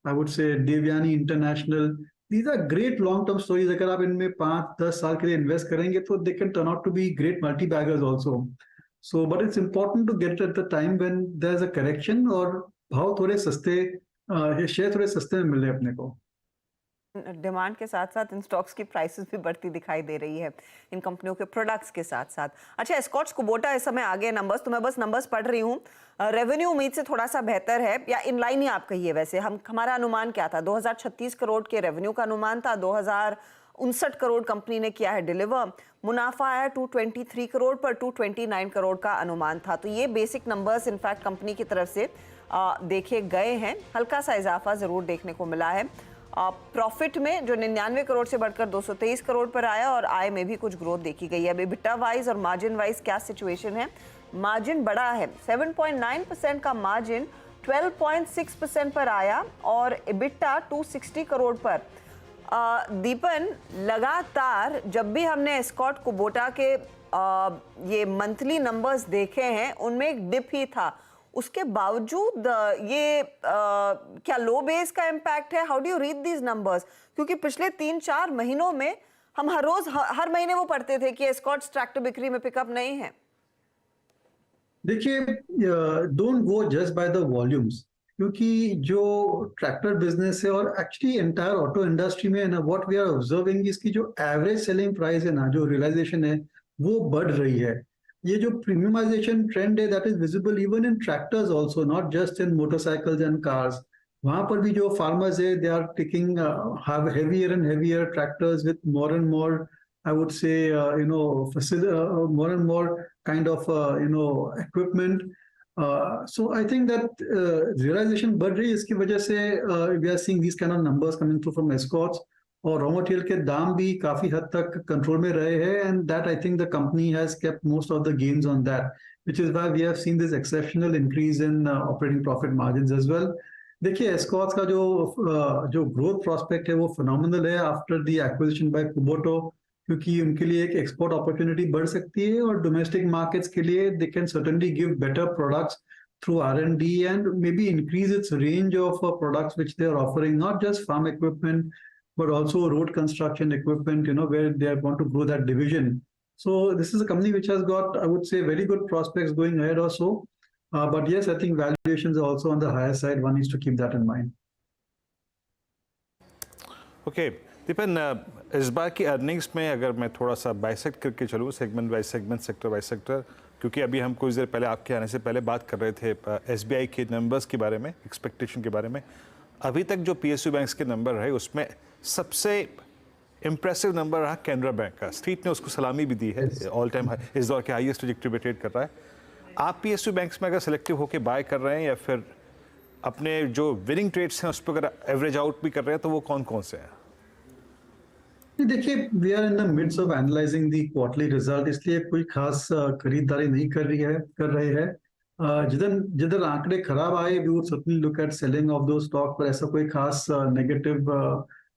I would say Devyani international. These are great long term stories. अगर आप इनमें 5-10 साल के लिए इन्वेस्ट करेंगे तो they can turn out to be great multi baggers also. So but it's important to get at the time when there is a correction, और भाव थोड़े सस्ते, ये शेयर थोड़े सस्ते में मिले अपने को। डिमांड के साथ साथ इन स्टॉक्स की प्राइसेस भी बढ़ती दिखाई दे रही है, इन कंपनियों के प्रोडक्ट्स के साथ साथ। अच्छा, एस्कॉर्ट्स कुबोटा इस समय आगे नंबर्स, तो मैं बस नंबर्स पढ़ रही हूँ। रेवेन्यू उम्मीद से थोड़ा सा बेहतर है, या इनलाइन ही आप कहिए। वैसे हमारा अनुमान क्या था? 2036 करोड़ के रेवेन्यू का अनुमान था, 2059 करोड़ कंपनी ने किया है डिलीवर। मुनाफा आया 223 करोड़ पर 229 करोड़ का अनुमान था। तो ये बेसिक नंबर्स इनफैक्ट कंपनी की तरफ से देखे गए हैं। हल्का सा इजाफा जरूर देखने को मिला है। प्रॉफिट में जो 99 करोड़ से बढ़कर 223 करोड़ पर आया, और आय में भी कुछ ग्रोथ देखी गई है। अभी EBITDA वाइज और मार्जिन वाइज क्या सिचुएशन है? मार्जिन बढ़ा है, 7.9% का मार्जिन 12.6% पर आया, और EBITDA 260 करोड़ पर। दीपन, लगातार जब भी हमने एस्कॉर्ट कुबोटा के ये मंथली नंबर्स देखे हैं उनमें एक डिप ही था, उसके बावजूद ये क्या लो बेस का इम्पैक्ट है? How do you read these numbers? क्योंकि पिछले 3-4 महीनों में हम हर रोज हर महीने वो पढ़ते थे कि एस्कॉर्ट्स ट्रैक्टर बिक्री में पिकअप नहीं है। देखिए, don't go just by the volumes, क्योंकि जो ट्रैक्टर बिजनेस है और एक्चुअली एंटायर ऑटो इंडस्ट्री में है ना, व्हाट वी आर ऑब्जर्विंग इसकी जो एवरेज सेलिंग प्राइस है ना, जो रियलाइजेशन है वो बढ़ रही है। ये जो प्रीमियमाइजेशन ट्रेंड है that is visible even in tractors also, not just in motorcycles and cars. वहां पर भी जो फार्मर्स है they are taking heavier and heavier tractors with more and more, I would say, more and more kind of, equipment. So I think that realization बढ़ रही है, इसकी वजह से we are seeing these kind of numbers coming through from Escorts, और raw material के दाम भी काफी हद तक कंट्रोल में रहे हैं, and that I think the company has kept most of the gains on that, which is why we have seen this exceptional increase in operating profit margins as well. देखिए, Escorts का जो growth prospect है वो phenomenal है after the acquisition by Kubota, क्योंकि उनके लिए एक एक्सपोर्ट अपॉर्चुनिटी बढ़ सकती है, और डोमेस्टिक मार्केट्स के लिए they can certainly give better products through R&D and may be increase its range of products which they are offering, not just farm equipment but also road construction equipment, where they want to grow that division. So this is a company which has got, I would say, very good prospects going ahead or so. But yes, I think valuations are also on the higher side. One needs to keep that in mind. Okay. दीपन, इस बार की अर्निंग्स में अगर मैं थोड़ा सा बाइसेक्ट करके चलूँ, segment by segment, sector by sector, क्योंकि अभी हम कुछ देर पहले आपके आने से पहले बात कर रहे थे SBI के नंबर्स के बारे में, एक्सपेक्टेशन के बारे में। अभी तक जो PSU बैंक्स के नंबर रहे उसमें सबसे इम्प्रेसिव नंबर रहा कैनरा बैंक का। स्ट्रीट ने उसको सलामी भी दी है, ऑल टाइम इस दौर के हाईएस्ट ट्रैजेक्टरी पे ट्रेड कर रहा है। आप PSU बैंक्स में अगर सिलेक्टिव होकर बाय कर रहे हैं या फिर अपने जो विनिंग ट्रेड्स हैं उस पर अगर एवरेज आउट भी कर रहे हैं, तो वो कौन कौन से हैं? देखिए, we are in the midst of analysing the quarterly result, इसलिए कोई खास खरीदारी नहीं कर रहे हैं। जिधर आंकड़े खराब आए we would certainly look at selling off those stock, पर ऐसा कोई खास नेगेटिव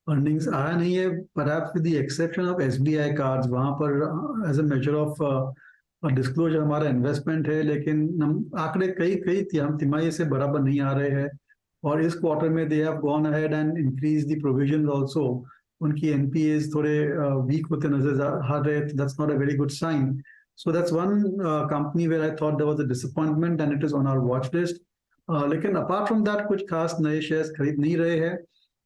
अर्निंग्स आया नहीं है, perhaps with the exception of SBI cards. वहां पर as a major of disclosure हमारा इन्वेस्टमेंट है, लेकिन आंकड़े कई तिमाही से बराबर नहीं आ रहे हैं, और इस क्वार्टर में they have gone ahead and increase the provision also. उनकी NPAs थोड़े वीक होते नजर आ रहे थे, that's not a very good sign. So that's one company where I thought there was a disappointment and it is on our watch list. लेकिन अपार्ट फ्रॉम दैट कुछ खास नए शेयर्स खरीद नहीं रहे हैं।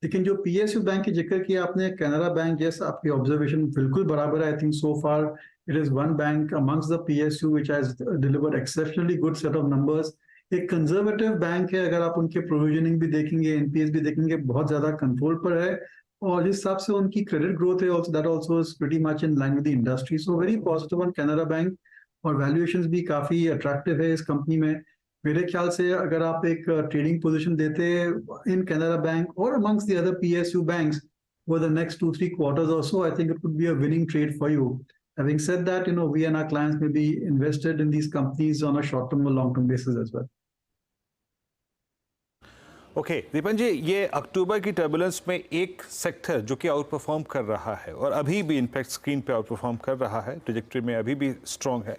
लेकिन जो PSU बैंक की जिक्र किया आपने, कैनरा बैंक, जैसा आपकी ऑब्जर्वेशन बिल्कुल बराबर है। I think so far it is one bank amongst the PSU which has delivered exceptionally good set of numbers. एक कंजर्वेटिव बैंक है, अगर आप उनके प्रोविजनिंग भी देखेंगे, NPAs भी देखेंगे, बहुत ज्यादा कंट्रोल पर है, और जिस हिसाब से उनकी क्रेडिट ग्रोथ है also that also is pretty much in line with the industry, so very positive on Canara Bank, और वैल्यूएशंस भी काफी अट्रैक्टिव है इस कंपनी में। मेरे ख्याल से अगर आप एक ट्रेडिंग पोजीशन देते इन कैनरा बैंक और amongst the other PSU banks for the next 2-3 quarters or so, I think it could be a winning trade for you. Having said that, we and our clients may be invested in these companies on a short-term or long-term basis as well. Okay Deepan ji, ये अक्टूबर की टर्बुलेंस में एक सेक्टर जो कि आउट परफॉर्म कर रहा है और अभी भी इनफैक्ट स्क्रीन पे आउट परफॉर्म कर रहा है, ट्रैजेक्टरी में अभी भी स्ट्रॉन्ग है,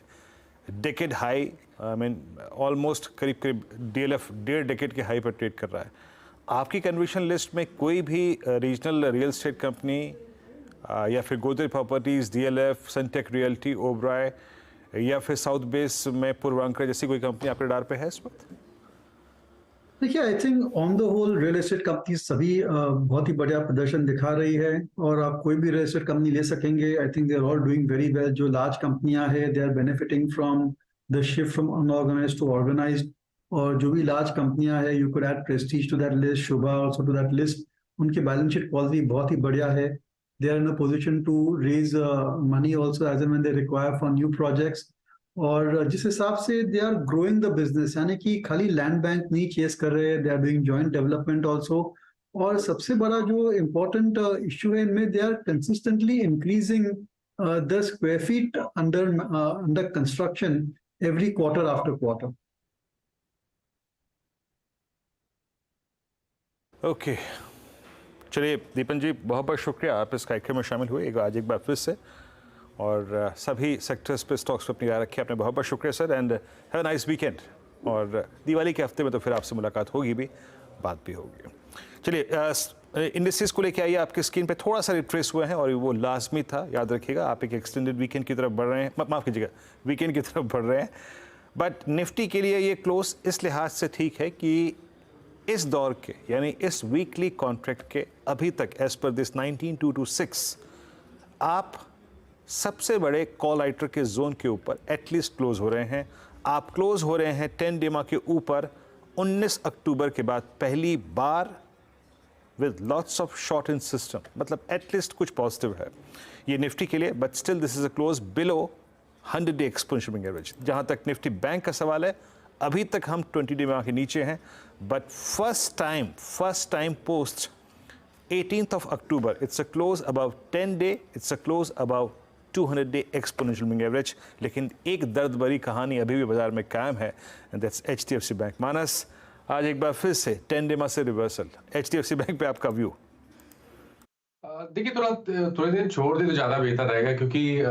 decade high, I mean almost करीब DLF 1.5 डेकेड के हाई पर ट्रेड कर रहा है। आपकी कन्विक्शन लिस्ट में कोई भी रीजनल रियल एस्टेट कंपनी या फिर Godrej properties, DLF, Sunteck Realty, Oberoi या फिर साउथ बेस में पूर्वांकर जैसी कोई कंपनी आपके रडार पे है इस वक्त? देखिए, I think on the whole real estate companies सभी बहुत ही बढ़िया प्रदर्शन दिखा रही है, और आप कोई भी रियल एस्टेट कंपनी ले सकेंगे। I think they are all doing very well. जो लार्ज कंपनियां हैं they are benefiting from the shift from unorganised to organised, और जो भी लार्ज कंपनियां हैं you could add Prestige to that list, Sobha also to that list. उनकी बैलेंस शीट क्वालिटी बहुत ही बढ़िया है। They are in a position to raise money also as and when they require for new projects, और जिस हिसाब से they are growing the business, यानी कि खाली लैंड बैंक नहीं चेस कर रहे हैं, they are doing joint development also. और सबसे बड़ा जो इम्पोर्टेंट इश्यू है इनमें, they are consistently increasing the square feet under construction every quarter after quarter. Okay, चलिए दीपन जी, बहुत बहुत शुक्रिया आप इस कार्यक्रम में शामिल हुए आज एक बार फिर से, और सभी सेक्टर्स पे स्टॉक्स पे अपनी राय रखी। आपने बहुत बहुत शुक्रिया sir, and have a nice weekend. और दिवाली के हफ्ते में तो फिर आपसे मुलाकात होगी भी, बात भी होगी। चलिए इंडस्ट्रीज को लेके आइए। आपकी स्क्रीन पे थोड़ा सा रिट्रेस हुए हैं और वो लाजमी था, याद रखिएगा। आप एक एक्सटेंडेड वीकेंड की तरफ बढ़ रहे हैं, माफ़ कीजिएगा, वीकेंड की तरफ बढ़ रहे हैं। बट निफ्टी के लिए ये क्लोज इस लिहाज से ठीक है कि इस दौर के, यानी इस वीकली कॉन्ट्रैक्ट के अभी तक एज पर दिस 19226 आप सबसे बड़े कॉल राइटर के जोन के ऊपर एटलीस्ट क्लोज हो रहे हैं। आप क्लोज हो रहे हैं 10 डेमा के ऊपर 19 अक्टूबर के बाद पहली बार with lots of short in system, मतलब एटलीस्ट कुछ पॉजिटिव है ये निफ्टी के लिए। But still this is a close below 100 day exponential moving average. जहां तक निफ्टी बैंक का सवाल है, अभी तक हम 20 डेमा के नीचे हैं, but first time post 18th of October, it's a close above 10-day, it's a close above 200-day exponential moving average। लेकिन एक दर्द भरी कहानी अभी भी बाजार में कायम है, and that's HDFC बैंक। मानस, आज एक बार फिर से 10 डेमा से रिवर्सल, HDFC बैंक पे आपका व्यू? देखिए थोड़े दिन छोड़ दे तो ज्यादा बेहतर रहेगा, क्योंकि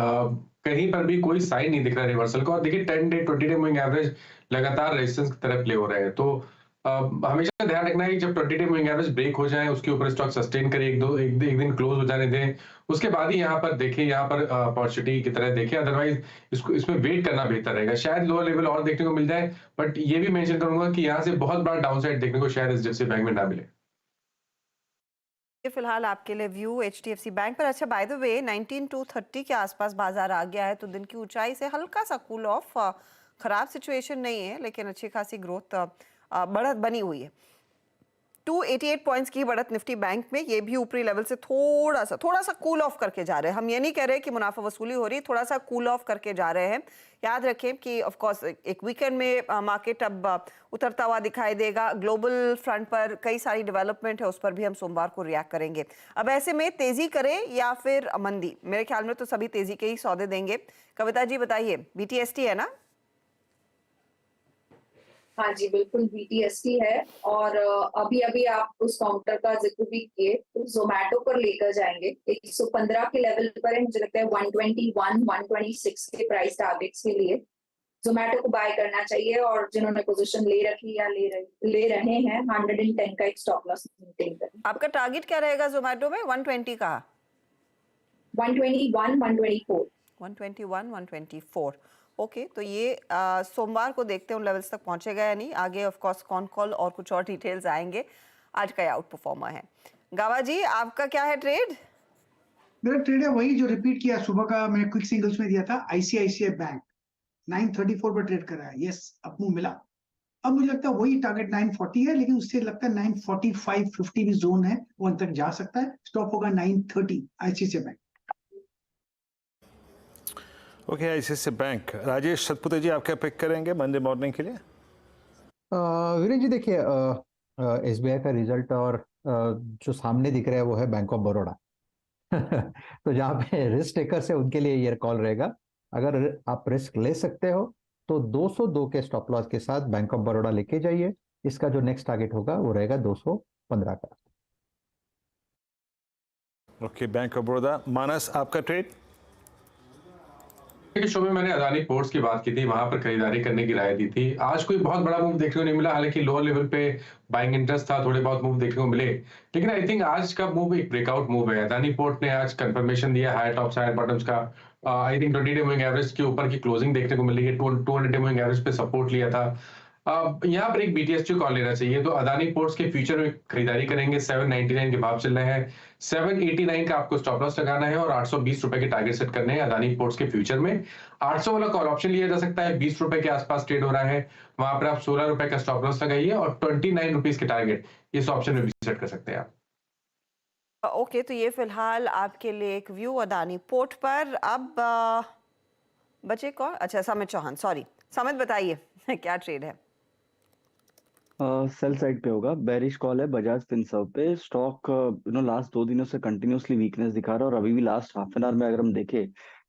कहीं पर भी कोई साइन नहीं दिख रहा रिवर्सल का। और देखिए 10 डे 20 डे मूविंग एवरेज लगातार रेजिस्टेंस की तरफ प्ले हो रहे हैं, तो हमेशा ध्यान रखना है कि जब 20 डे मूविंग एवरेज ब्रेक हो जाए, उसके ऊपर स्टॉक सस्टेन करे, एक दिन क्लोज हो जाने दें, उसके बाद ही यहाँ पर देखें, यहाँ पर अपॉर्चुनिटी की तरह देखें। अदरवाइज इसमें वेट करना बेहतर रहेगा। शायद लोअर लेवल और देखने को मिल जाए, बट ये भी मेंशन करूंगा कि यहाँ से बहुत बड़ा डाउनसाइड देखने को शायद एचडीएफसी बैंक में ना मिले। फिलहाल आपके लिए व्यू एचडीएफसी बैंक पर। अच्छा, बाय द वे 19230 के आसपास बाजार आ गया है, तो दिन की ऊंचाई से हल्का सा कूल ऑफ, खराब सिचुएशन नहीं है, लेकिन अच्छी खासी ग्रोथ बढ़त बनी हुई है। 288 पॉइंट्स की बढ़त निफ्टी बैंक में, ये भी ऊपरी लेवल से थोड़ा सा कूल ऑफ करके जा रहे हैं। हम ये नहीं कह रहे कि मुनाफा वसूली हो रही, थोड़ा सा कूल ऑफ करके जा रहे हैं। याद रखें कि ऑफ कोर्स एक वीकेंड में मार्केट अब उतरता हुआ दिखाई देगा। ग्लोबल फ्रंट पर कई सारी डेवलपमेंट है, उस पर भी हम सोमवार को रिएक्ट करेंगे। अब ऐसे में तेजी करें या फिर मंदी? मेरे ख्याल में तो सभी तेजी के ही सौदे देंगे। कविता जी बताइए, BTST है ना? हाँ जी, बिल्कुल BTST है। और अभी आप उस काउंटर का जिक्र भी किए, तो जोमेटो पर लेकर जाएंगे। 115 के लेवल पर है, मुझे लगता है 121, 126 के प्राइस टारगेट्स के लिए जोमेटो को बाय करना चाहिए। और जिन्होंने पोजीशन ले रखी या ले रहे हैं, 110 का एक स्टॉप लॉस मेंटेन करें। आपका टारगेट क्या रहेगा जोमेटो में? 120 का? 121, 124। 121, 124। ओके, तो ये सोमवार को देखते हैं उन लेवल्स तक पहुंचेगा या नहीं। आगे ऑफ कोर्स कॉन कॉल और कुछ और डिटेल्स आएंगे। आज का आउट परफॉर्मर है गावा जी, आपका क्या है ट्रेड? मेरा ट्रेड है वही जो रिपीट किया सुबह का, मैंने क्विक सिंगल्स में दिया था। ICICI बैंक 934 पर ट्रेड कर रहा है। यस, अपमूव मिला। अब मुझे लगता है वही टारगेट 940 है, लेकिन उससे लगता है 945, 50 भी जोन है, वहां तक जा सकता है। स्टॉप होगा 930 ICICI bank. Okay, ICICI bank. Rajesh Satpute ji, आप क्या पिक करेंगे मंडे मॉर्निंग के लिए? वीरेंद्र जी देखिए, SBI का रिजल्ट और जो सामने दिख रहा है वो है बैंक ऑफ बड़ौदा। तो जहाँ पे रिस्क टेकर्स है उनके लिए ये कॉल रहेगा। अगर आप रिस्क ले सकते हो तो 202 के स्टॉप लॉस के साथ बैंक ऑफ बड़ौदा लेके जाइए। इसका जो नेक्स्ट टारगेट होगा वो रहेगा 215 का। Okay, bank of Baroda. Manas, आपका ट्रेड? के शो में मैंने अदानी पोर्ट्स की बात की थी, वहां पर खरीदारी करने की राय दी थी। आज कोई बहुत बड़ा मूव देखने को नहीं मिला, हालांकि लोअर लेवल पे बाइंग इंटरेस्ट था, थोड़े बहुत मूव देखने को मिले। लेकिन आई थिंक आज का मूव एक ब्रेकआउट मूव है। अदानी पोर्ट ने आज कंफर्मेशन दिया हायर टॉप्स हायर बॉटम्स का। I think 20 day moving average के ऊपर की क्लोजिंग देखने को मिल रही है। 200 डे मूविंग एवरेज पे सपोर्ट लिया था। यहाँ पर एक BTST कॉल लेना चाहिए, तो अदानी पोर्ट्स के फ्यूचर में खरीदारी करेंगे। 799 के भाव चल रहे हैं। 789 का आपको स्टॉप लॉस लगाना है और 820 रुपए के टारगेट सेट करने हैं अदानी पोर्ट्स के फ्यूचर में। 800 वाला कॉल ऑप्शन लिया जा सकता है, 20 रुपए के आसपास ट्रेड हो रहा है, वहां पर आप 16 रुपए का स्टॉप लॉस लगाइए और 29 रुपीज के टारगेट इस ऑप्शन में भी सेट कर सकते हैं आप। ओके, तो ये फिलहाल आपके लिए एक व्यू अदानी पोर्ट पर। अब बचे कौन? अच्छा, समित चौहान। सॉरी समित, बताइए क्या ट्रेड है? सेल साइड पे होगा, बेरिश कॉल है बजाज फिनसर्व पे। स्टॉक लास्ट 2 दिनों से कंटिन्यूसली वीकनेस दिखा रहा है और अभी भी लास्ट हाफ एन आवर में अगर हम देखें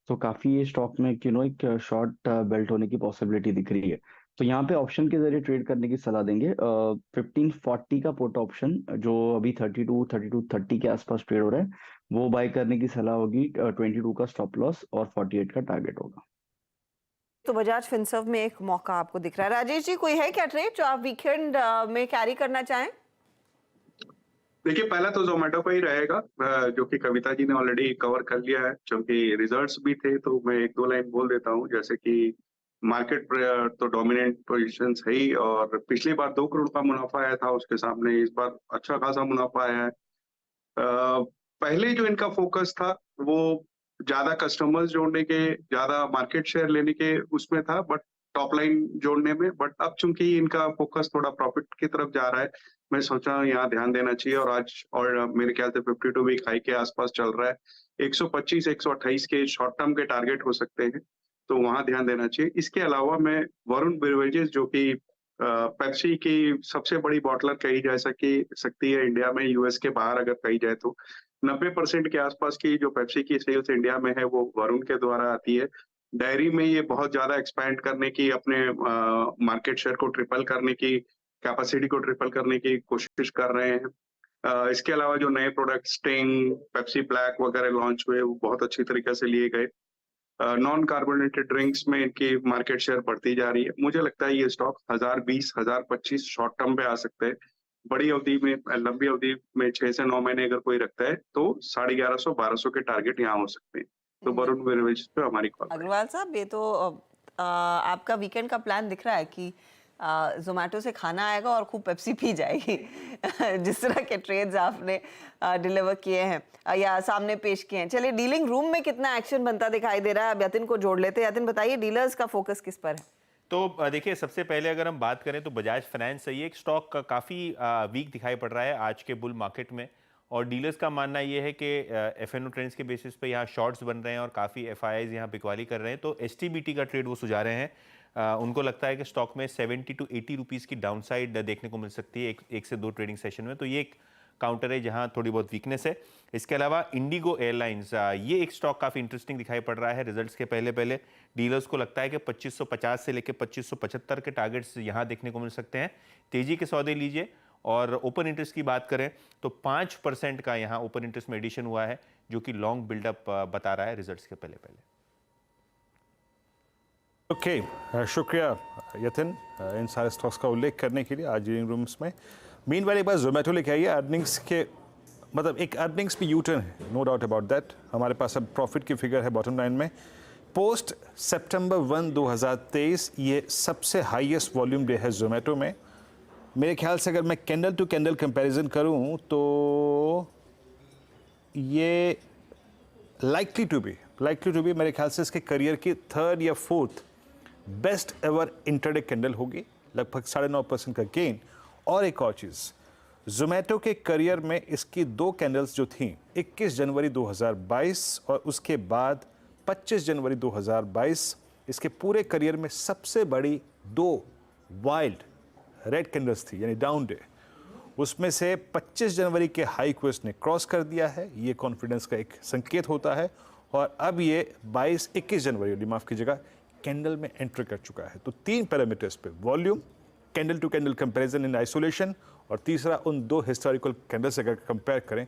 तो काफी ये स्टॉक में एक शॉर्ट बेल्ट होने की पॉसिबिलिटी दिख रही है। तो यहाँ पे ऑप्शन के जरिए ट्रेड करने की सलाह देंगे। 1540 का पुट ऑप्शन जो अभी 32-30 के आसपास ट्रेड हो रहा है, वो बाय करने की सलाह होगी। 22 का स्टॉप लॉस और 48 का टारगेट होगा। तो बजाज फिनसर्व में एक मौका आपको दिख रहा है। राजेश जी, कोई है क्या ट्रेड जो आप वीकेंड में कैरी करना चाहें? देखिए, पहला तो जोमेटो का ही रहेगा, जो कि कविता जी ने ऑलरेडी कवर कर लिया है। क्योंकि रिजल्ट्स भी थे तो मैं एक दो लाइन बोल देता हूँ। जैसे कि मार्केट तो डोमिनेंट पोजीशन है ही, और पिछली बार 2 करोड़ का मुनाफा आया था उसके सामने, इस बार अच्छा खासा मुनाफा आया है। पहले जो इनका फोकस था वो ज्यादा कस्टमर्स जोड़ने के, ज्यादा मार्केट शेयर लेने के उसमें था, बट टॉप लाइन जोड़ने में। बट अब चूंकि इनका फोकस थोड़ा प्रॉफिट की तरफ जा रहा है, मैं सोचा यहाँ ध्यान देना चाहिए। और आज और मेरे ख्याल से 52 वीक हाई के आसपास चल रहा है। 125 128 के शॉर्ट टर्म के टारगेट हो सकते हैं, तो वहां ध्यान देना चाहिए। इसके अलावा मैं वरुण बेवरेजेस, जो कि पेप्सी की सबसे बड़ी बॉटलर कही जा सकती है इंडिया में, यूएस के बाहर अगर कही जाए तो 90% के आसपास की जो पेप्सी की सेल्स इंडिया में है वो वरुण के द्वारा आती है। डेयरी में ये बहुत ज्यादा एक्सपैंड करने की, अपने मार्केट शेयर को ट्रिपल करने की, कैपेसिटी को ट्रिपल करने की कोशिश कर रहे हैं। इसके अलावा जो नए प्रोडक्ट स्टिंग, पेप्सी ब्लैक वगैरह लॉन्च हुए वो बहुत अच्छी तरीके से लिए गए। नॉन कार्बोनेटेड ड्रिंक्स में इनकी मार्केट शेयर बढ़ती जा रही है। मुझे लगता है ये स्टॉक 1020 1025 शॉर्ट टर्म पे आ सकते हैं। बड़ी अवधि में, लंबी अवधि में 6 से 9 महीने अगर कोई रखता है तो 1150 1200 के टारगेट यहाँ हो सकते हैं। तो वरुण बेवरेजेस पे हमारी कॉल। अग्रवाल साहब, ये तो आपका वीकेंड का प्लान दिख रहा है कि जोमेटो से खाना आएगा और खूब पेप्सी पी जाएगी। जिस तरह के ट्रेड्स आपने डिलीवर किए हैं या सामने पेश किए हैं। चलिए, डीलिंग रूम में कितना एक्शन बनता दिखाई दे रहा है? अब यतिन को जोड़ लेते हैं। यतिन, बताइए डीलर्स का फोकस किस पर है? तो देखिए, सबसे पहले अगर हम बात करें तो बजाज फाइनेंस सही है। एक स्टॉक काफ़ी वीक दिखाई पड़ रहा है आज के बुल मार्केट में, और डीलर्स का मानना ये है कि एफएनओ ट्रेंड्स के बेसिस पे यहाँ शॉर्ट्स बन रहे हैं और काफ़ी एफआईआईज यहाँ बिकवाली कर रहे हैं। तो एसटीबीटी का ट्रेड वो सुझा रहे हैं। उनको लगता है कि स्टॉक में 70 to 80 रुपीज़ की डाउनसाइड देखने को मिल सकती है एक से दो ट्रेडिंग सेशन में। तो ये एक काउंटर है जहां थोड़ी बहुत वीकनेस है। इसके अलावा इंडिगो एयरलाइंस, ये एक स्टॉक काफ़ी इंटरेस्टिंग दिखाई पड़ रहा है। रिजल्ट्स के पहले डीलर्स को लगता है कि 2550 से लेकर 2575 के टारगेट्स यहाँ देखने को मिल सकते हैं। तेजी के सौदे लीजिए। और ओपन इंटरेस्ट की बात करें तो 5% का यहाँ ओपन इंटरेस्ट में एडिशन हुआ है, जो कि लॉन्ग बिल्डअप बता रहा है रिजल्ट्स के पहले। ओके, शुक्रिया यतिन इन सारे स्टॉक्स का उल्लेख करने के लिए आज डीलिंग रूम्स में। मीनवाइल एक बार जोमेटो लेके आइए। अर्निंग्स के मतलब एक अर्निंग्स भी यू टर्न है, नो डाउट अबाउट दैट। हमारे पास अब प्रॉफिट की फिगर है बॉटम लाइन में। पोस्ट सितंबर 1 2023 ये सबसे हाईएस्ट वॉल्यूम डे है जोमेटो में। मेरे ख्याल से अगर मैं कैंडल टू कैंडल कंपैरिजन करूं तो ये लाइकली टू बी मेरे ख्याल से इसके करियर की 3rd या 4th best ever intraday candle होगी, लगभग 9.5% का गेन। और एक और चीज़, जोमेटो के करियर में इसकी 2 कैंडल्स जो थी 21 जनवरी 2022 और उसके बाद 25 जनवरी 2022, इसके पूरे करियर में सबसे बड़ी 2 वाइल्ड रेड कैंडल्स थी, यानी डाउन डे। उसमें से 25 जनवरी के हाई को इसने क्रॉस कर दिया है, ये कॉन्फिडेंस का एक संकेत होता है। और अब ये 21 जनवरी माफ़ कीजिएगा कैंडल में एंटर कर चुका है। तो 3 पैरामीटर्स पे, volume, candle to candle comparison in isolation, और तीसरा उन 2 हिस्टोरिकल कैंडल से अगर कंपेयर करें,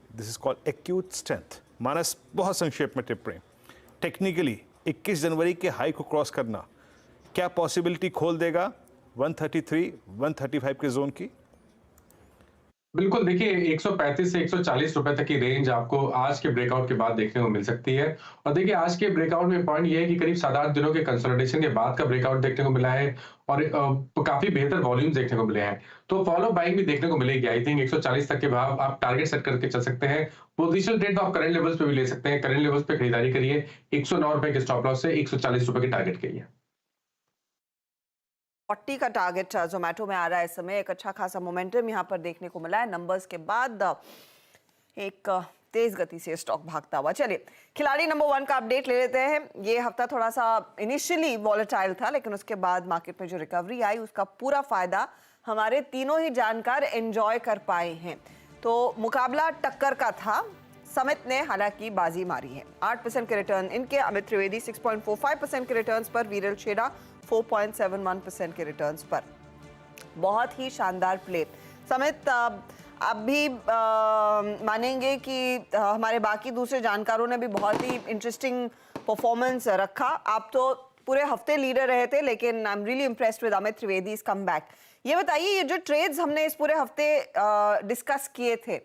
this is called acute strength. Manas बहुत संक्षेप में टिप्पणी, टेक्निकली 21 जनवरी के हाई को क्रॉस करना क्या पॉसिबिलिटी खोल देगा 133 135 के जोन की? बिल्कुल, देखिए 135 से 140 रुपए तक की रेंज आपको आज के ब्रेकआउट के बाद देखने को मिल सकती है। और देखिए आज के ब्रेकआउट में पॉइंट ये है कि करीब 7-8 दिनों के कंसोलिडेशन के बाद का ब्रेकआउट देखने को मिला है और काफी बेहतर वॉल्यूम्स देखने को मिले हैं। तो फॉलो बाइंग भी देखने को मिलेगी। आई थिंक 140 तक के भाव आप टारगेट सेट करके चल सकते हैं। पोजिशनल ट्रेड तो आप करंट लेवल्स पे भी ले सकते हैं। करंट लेवल्स पे खरीदारी करिए 109 रुपए के स्टॉप लॉस से 140 रुपए के टारगेट के लिए। 40 का टारगेट जोमेटो में आ रहा है इस समय। एक अच्छा खासा मोमेंटम यहाँ पर देखने को मिला है। नंबर्स के बाद एक तेज गति से स्टॉक भागता हुआ। चलिए, खिलाड़ी नंबर 1 का अपडेट ले लेते हैं। ये हफ्ता थोड़ा सा इनिशियली वॉलेटाइल था, लेकिन उसके बाद मार्केट में जो रिकवरी आई उसका पूरा फायदा हमारे तीनों ही जानकार एंजॉय कर पाए हैं। तो मुकाबला टक्कर का था। समित ने हालांकि बाजी मारी है। 8% के रिटर्न इनके, अमित त्रिवेदी 6.45% के रिटर्न्स पर, वीरल छेड़ा 4.71% के रिटर्न्स पर। बहुत ही शानदार प्ले। समित, आप भी मानेंगे कि हमारे बाकी दूसरे जानकारों ने भी बहुत ही इंटरेस्टिंग परफॉर्मेंस रखा। आप तो पूरे हफ्ते लीडर रहे थे, लेकिन I am really impressed with Amit Trivedi's come back. ये बताइए, ये जो ट्रेड्स हमने इस पूरे हफ्ते डिस्कस किए थे,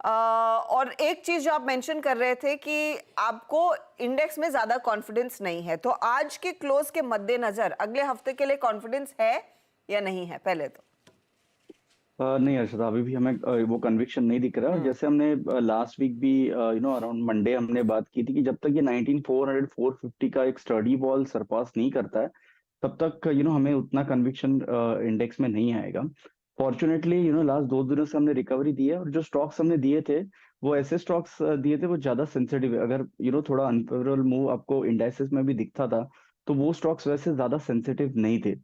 और एक चीज जो आप मेंशन कर रहे थे कि आपको इंडेक्स में ज्यादा कॉन्फिडेंस नहीं है, तो आज के क्लोज के मद्देनजर अगले हफ्ते के लिए कॉन्फिडेंस है या नहीं है? पहले तो नहीं हर्षद, अभी भी हमें वो कन्विक्शन नहीं दिख रहा। और जैसे हमने लास्ट वीक भी अराउंड मंडे हमने बात की थी कि जब तक ये 19400 450 का एक स्टडी वॉल सरपास नहीं करता है, तब तक हमें उतना कन्विक्शन इंडेक्स में नहीं आएगा। फॉर्चुनेटली लास्ट 2 दिनों से हमने रिकवरी दी है, और जो स्टॉक्स हमने दिए थे वो ऐसे स्टॉक्स दिए थे वो ज्यादा सेंसिटिव है। अगर थोड़ा अनफेवरेबल मूव आपको इंडाइसेस में भी दिखता था, तो वो स्टॉक्स वैसे ज्यादा सेंसिटिव नहीं थे।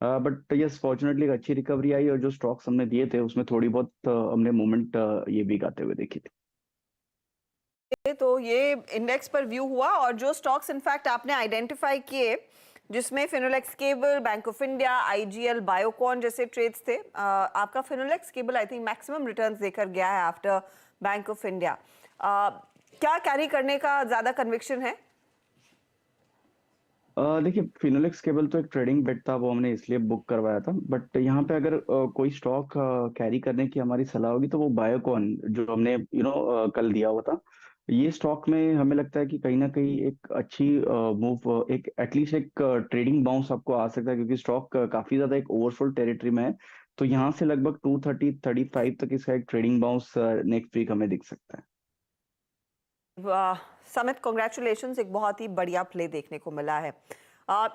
बट यस, फॉर्चुनेटली एक अच्छी रिकवरी आई, और जो स्टॉक्स हमने दिए थे उसमें थोड़ी बहुत हमने मूवमेंट ये भी आते हुए देखी थी। तो ये इंडेक्स पर व्यू हुआ, और जो स्टॉक्स इनफैक्ट आपने आइडेंटिफाई किए, जिसमें Finolex cable, bank of India, IGL, Biocon जैसे ट्रेड्स थे, आपका Finolex cable I think maximum returns देकर गया है आफ्टर बैंक ऑफ इंडिया। क्या कैरी करने का ज्यादा कन्विक्शन है? देखिए, फिनोलेक्स केबल तो एक ट्रेडिंग बेट था, वो हमने इसलिए बुक करवाया था। बट यहाँ पे अगर कोई स्टॉक कैरी करने की हमारी सलाह होगी तो वो बायोकॉन, जो हमने कल दिया हुआ था, ये स्टॉक में हमें लगता है कि कहीं ना कहीं एक अच्छी मूव, एक एटलीस्ट एक ट्रेडिंग बाउंस आपको आ सकता है, क्योंकि स्टॉक काफी ज्यादा एक ओवरसोल्ड टेरिटरी में है। तो यहाँ से लगभग 230-35 तक इसका एक ट्रेडिंग बाउंस नेक्स्ट वीक हमें दिख सकता है। वाह समित, कॉन्ग्रेचुलेशंस, एक बहुत ही बढ़िया प्ले देखने को मिला है।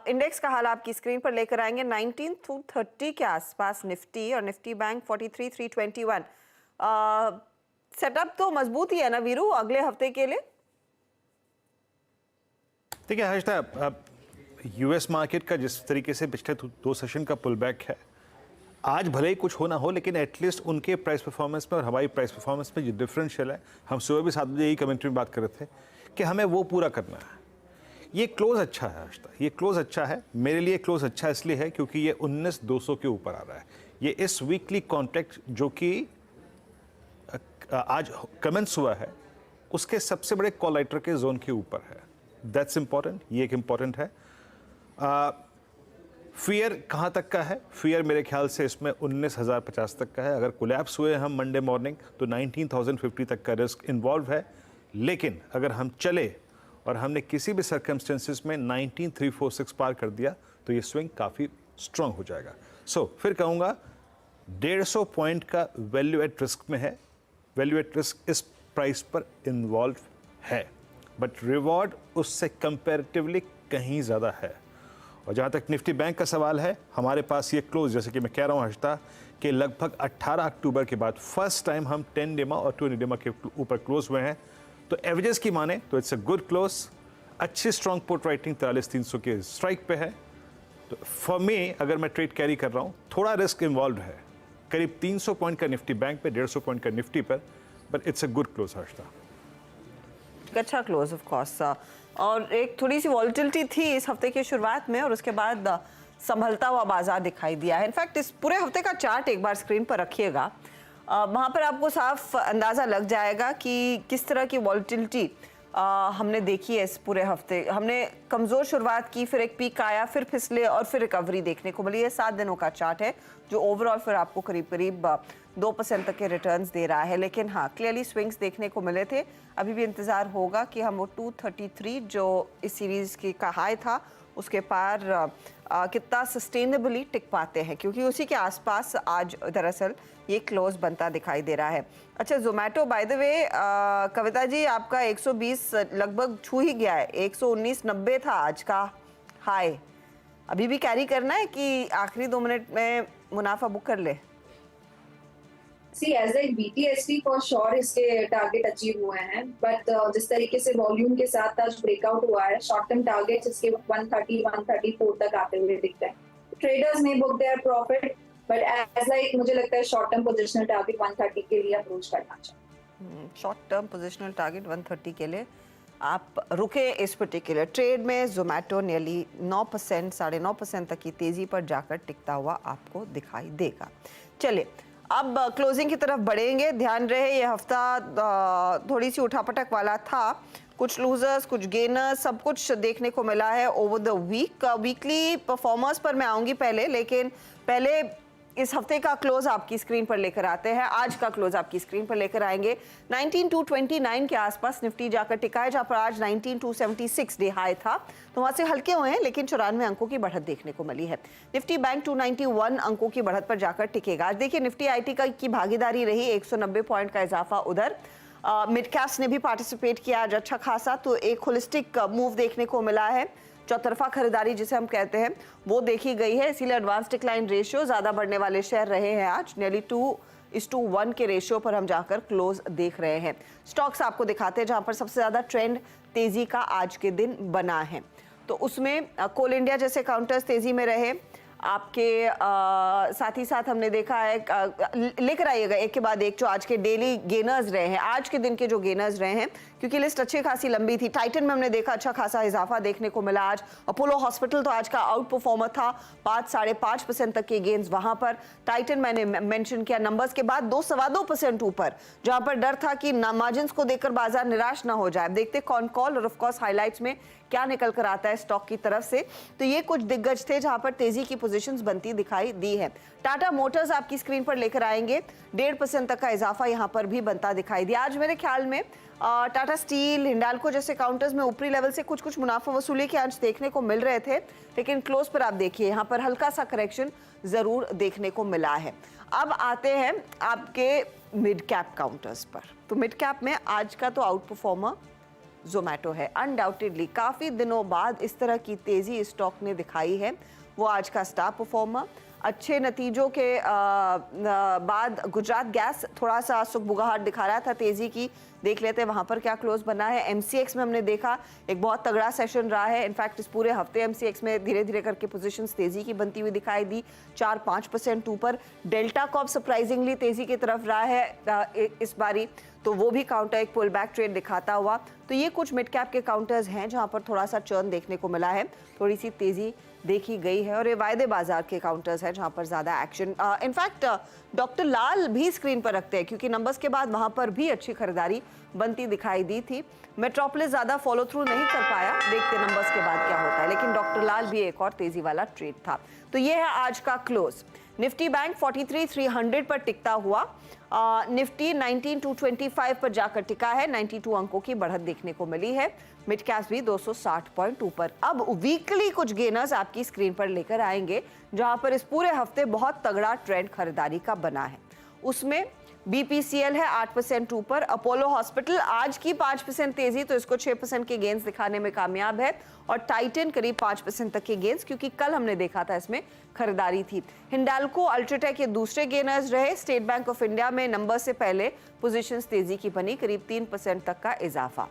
इंडेक्स का हाल आपकी स्क्रीन पर लेकर आएंगे। 1930 के आसपास निफ्टी, और निफ्टी बैंक 43,321। सेटअप तो मजबूत ही है ना वीरू अगले हफ्ते के लिए? देखिए हर्षदा, यूएस मार्केट का जिस तरीके से पिछले 2 सेशन का पुल बैक है, आज भले ही कुछ हो ना हो, लेकिन एटलीस्ट उनके प्राइस परफॉर्मेंस में और हमारी प्राइस परफॉर्मेंस में जो डिफरेंशियल है, हम सुबह भी 7 बजे यही कमेंट्री में बात कर रहे थे कि हमें वो पूरा करना है। ये क्लोज अच्छा है हर्षदा, ये क्लोज अच्छा है। मेरे लिए क्लोज अच्छा इसलिए है क्योंकि ये 19,200 के ऊपर आ रहा है। ये इस वीकली कॉन्ट्रैक्ट जो कि आज कमेंट्स हुआ है, उसके सबसे बड़े कॉलाइटर के जोन के ऊपर है। दैट्स इंपॉर्टेंट, ये एक इंपॉर्टेंट है। फियर कहाँ तक का है? फियर मेरे ख्याल से इसमें 19,050 तक का है। अगर कोलैप्स हुए हम मंडे मॉर्निंग तो 19,050 तक का रिस्क इन्वॉल्व है। लेकिन अगर हम चले और हमने किसी भी सर्कमस्टेंसेस में 19,346 पार कर दिया तो ये स्विंग काफ़ी स्ट्रांग हो जाएगा। फिर कहूँगा 150 पॉइंट का वैल्यू एट रिस्क में है। वैल्यू एट रिस्क इस प्राइस पर इन्वॉल्व है, बट रिवॉर्ड उससे कंपैरेटिवली कहीं ज़्यादा है। और जहाँ तक निफ्टी बैंक का सवाल है, हमारे पास ये क्लोज, जैसे कि मैं कह रहा हूँ हर्षदा, कि लगभग 18 अक्टूबर के बाद फर्स्ट टाइम हम 10 डेमा और 20 डेमा के ऊपर क्लोज हुए हैं। तो एवरेजेस की माने तो इट्स अ गुड क्लोज। अच्छी स्ट्रॉन्ग पुट राइटिंग 43,300 के स्ट्राइक पे है। तो फॉर मी, अगर मैं ट्रेड कैरी कर रहा हूँ, थोड़ा रिस्क इन्वॉल्व है, करीब 300 पॉइंट का निफ्टी बैंक पे, 150 पॉइंट का निफ्टी पर, but it's a good close Harshada. अच्छा क्लोज ऑफ कोर्स। और एक थोड़ी सी वॉलिटिलिटी थी इस हफ्ते की शुरुआत में, और उसके बाद संभलता हुआ बाजार दिखाई दिया है। इनफैक्ट इस पूरे हफ्ते का चार्ट एक बार स्क्रीन पर रखिएगा, वहाँ पर आपको साफ अंदाज़ा लग जाएगा कि किस तरह की वॉलिटिलिटी हमने देखी है इस पूरे हफ्ते। हमने कमज़ोर शुरुआत की, फिर एक पीक आया, फिर फिसले, और फिर रिकवरी देखने को मिली। ये 7 दिनों का चार्ट है जो ओवरऑल फिर आपको करीब करीब 2% तक के रिटर्न्स दे रहा है। लेकिन हाँ, क्लियरली स्विंग्स देखने को मिले थे। अभी भी इंतज़ार होगा कि हम वो 233 जो इस सीरीज़ की का हाई था, उसके पार कितना सस्टेनेबली टिक पाते हैं, क्योंकि उसी के आसपास आज दरअसल ये क्लोज बनता दिखाई दे रहा है। अच्छा, Zomato by the way, Kavita ji, आपका 120 लगभग छू ही गया है। 119.90 था आज का हाई। अभी भी कैरी करना है कि आखिरी 2 मिनट में मुनाफा बुक कर ले? See, as like BTST for sure इसके टारगेट अचीव हुए हैं, बट जिस तरीके से वॉल्यूम के साथ आज ब्रेकआउट हुआ है, शॉर्ट टर्म टारगेट्स इसके 130-134 तक आते हुए दिखते हैं। ट्रेडर्स ने book their profit, but as like मुझे लगता है शॉर्ट टर्म पोजिशनल टारगेट 130 के लिए अप्रोच करना चाहिए। शॉर्ट टर्म पोजिशनल टारगेट 130 के लिए आप रुके इस पर्टिकुलर ट्रेड में। जोमेटो नियरली 9%, 9.5% तक की तेजी पर जाकर टिकता हुआ आपको दिखाई देगा। चलिए, अब क्लोजिंग की तरफ बढ़ेंगे। ध्यान रहे ये हफ्ता थोड़ी सी उठापटक वाला था, कुछ लूजर्स कुछ गेनर्स सब कुछ देखने को मिला है over the week. Weekly performers पर मैं आऊंगी पहले, लेकिन पहले इस हफ्ते का क्लोज आपकी स्क्रीन पर लेकर आते हैं। आज का क्लोज आपकी स्क्रीन पर लेकर आएंगे 19229 के आसपास निफ्टी जाकर टिका है, जहां पर आज 19276 डे हाई था, तो वहां से हल्के हुए हैं लेकिन 94 अंकों की बढ़त देखने को मिली है। निफ्टी बैंक 291 अंकों की बढ़त पर जाकर टिकेगा। आज देखिए निफ्टी आईटी की भागीदारी रही, 190 पॉइंट का इजाफा उधर। मिड कैप्स ने भी पार्टिसिपेट किया आज अच्छा खासा, तो एक होलिस्टिक मूव देखने को मिला है। चौतरफा खरीदारी जिसे हम कहते हैं वो देखी गई है, इसीलिए एडवांस डिक्लाइन रेशियो ज्यादा बढ़ने वाले शेयर रहे हैं आज। नियरली 2:1 के रेशियो पर हम जाकर क्लोज देख रहे हैं। स्टॉक्स आपको दिखाते हैं जहां पर सबसे ज्यादा ट्रेंड तेजी का आज के दिन बना है, तो उसमें कोल इंडिया जैसे काउंटर्स तेजी में रहे। आपके साथ ही साथ हमने देखा है, लेकर आइएगा एक के बाद एक जो आज के डेली गेनर्स रहे हैं, आज के दिन के जो गेनर्स रहे हैं, क्योंकि लिस्ट अच्छी खासी लंबी थी। टाइटन में हमने देखा अच्छा खासा इजाफा देखने को मिला आज। अपोलो हॉस्पिटल तो आज का आउट परफॉर्मर था, 5-5.5% तक के गेन्स वहां पर। टाइटन मैंने मेंशन किया नंबर्स के बाद 2-2.25% ऊपर, जहां पर डर था कि मार्जिन को देखकर बाजार निराश ना हो जाए। देखते कौन कॉल और ऑफकोर्स हाईलाइट्स में क्या निकल कर आता है स्टॉक की तरफ से। तो ये कुछ दिग्गज थे जहां पर तेजी की पोजीशंस बनती दिखाई दी है। टाटा मोटर्स आपकी स्क्रीन पर लेकर आएंगे, 1.5% तक का इजाफा यहां पर भी बनता दिखाई दिया। आज मेरे ख्याल में टाटा स्टील, हिंडाल्को जैसे काउंटर्स में ऊपरी लेवल से कुछ मुनाफा वसूली के अंश देखने को मिल रहे थे, लेकिन क्लोज पर आप देखिए यहाँ पर हल्का सा करेक्शन जरूर देखने को मिला है। अब आते हैं आपके मिड कैप काउंटर्स पर, तो मिड कैप में आज का तो आउट परफॉर्मर जोमैटो है। अनडाउटेडली काफी दिनों बाद इस तरह की तेजी स्टॉक ने दिखाई है, वो आज का स्टार परफॉर्मर। अच्छे नतीजों के बाद गुजरात गैस थोड़ा सा सुगबुगाहट दिखा रहा था तेजी की, देख लेते हैं वहां पर क्या क्लोज बना है। एमसीएक्स में हमने देखा एक बहुत तगड़ा सेशन रहा है। इनफैक्ट इस पूरे हफ्ते एमसीएक्स में धीरे धीरे करके पोजीशंस तेजी की बनती हुई दिखाई दी, 4-5% ऊपर। डेल्टा कॉर्प सरप्राइजिंगली तेजी की तरफ रहा है इस बारी, तो वो भी काउंटर एक पुल बैक ट्रेड दिखाता हुआ। तो ये कुछ मिड कैप के काउंटर्स हैं जहां पर थोड़ा सा चर्न देखने को मिला है, थोड़ी सी तेजी देखी गई है। और ये वायदे बाजार के काउंटर्स हैं जहां पर ज्यादा एक्शन, इनफैक्ट डॉक्टर लाल भी स्क्रीन पर रखते हैं क्योंकि नंबर्स के बाद वहां पर भी अच्छी खरीदारी बनती दिखाई दी थी। मेट्रोपोलिस ज्यादा फॉलो थ्रू नहीं कर पाया, देखते नंबर्स के बाद क्या होता है, लेकिन डॉक्टर लाल भी एक और तेजी वाला ट्रेड था। तो ये है आज का क्लोज। निफ्टी बैंक 43,300 पर टिकता हुआ, निफ्टी 19,225 पर जाकर टिका है, 92 अंकों की बढ़त देखने को मिली है। मिड कैप्स भी 260 पॉइंट ऊपर। अब वीकली कुछ गेनर्स आपकी स्क्रीन पर लेकर आएंगे जहां पर इस पूरे हफ्ते बहुत तगड़ा ट्रेंड खरीदारी का बना है। उसमें बीपीसीएल है 8% ऊपर, अपोलो हॉस्पिटल आज की 5% तेजी, तो इसको 6% के गेंस दिखाने में कामयाब है, और टाइटन करीब 5% तक के गेंस, क्योंकि कल हमने देखा था इसमें खरीदारी थी। हिंडाल्को, अल्ट्राटेक ये दूसरे गेनर्स रहे। स्टेट बैंक ऑफ इंडिया में नंबर से पहले पोजीशंस तेजी की बनी, करीब 3% तक का इजाफा।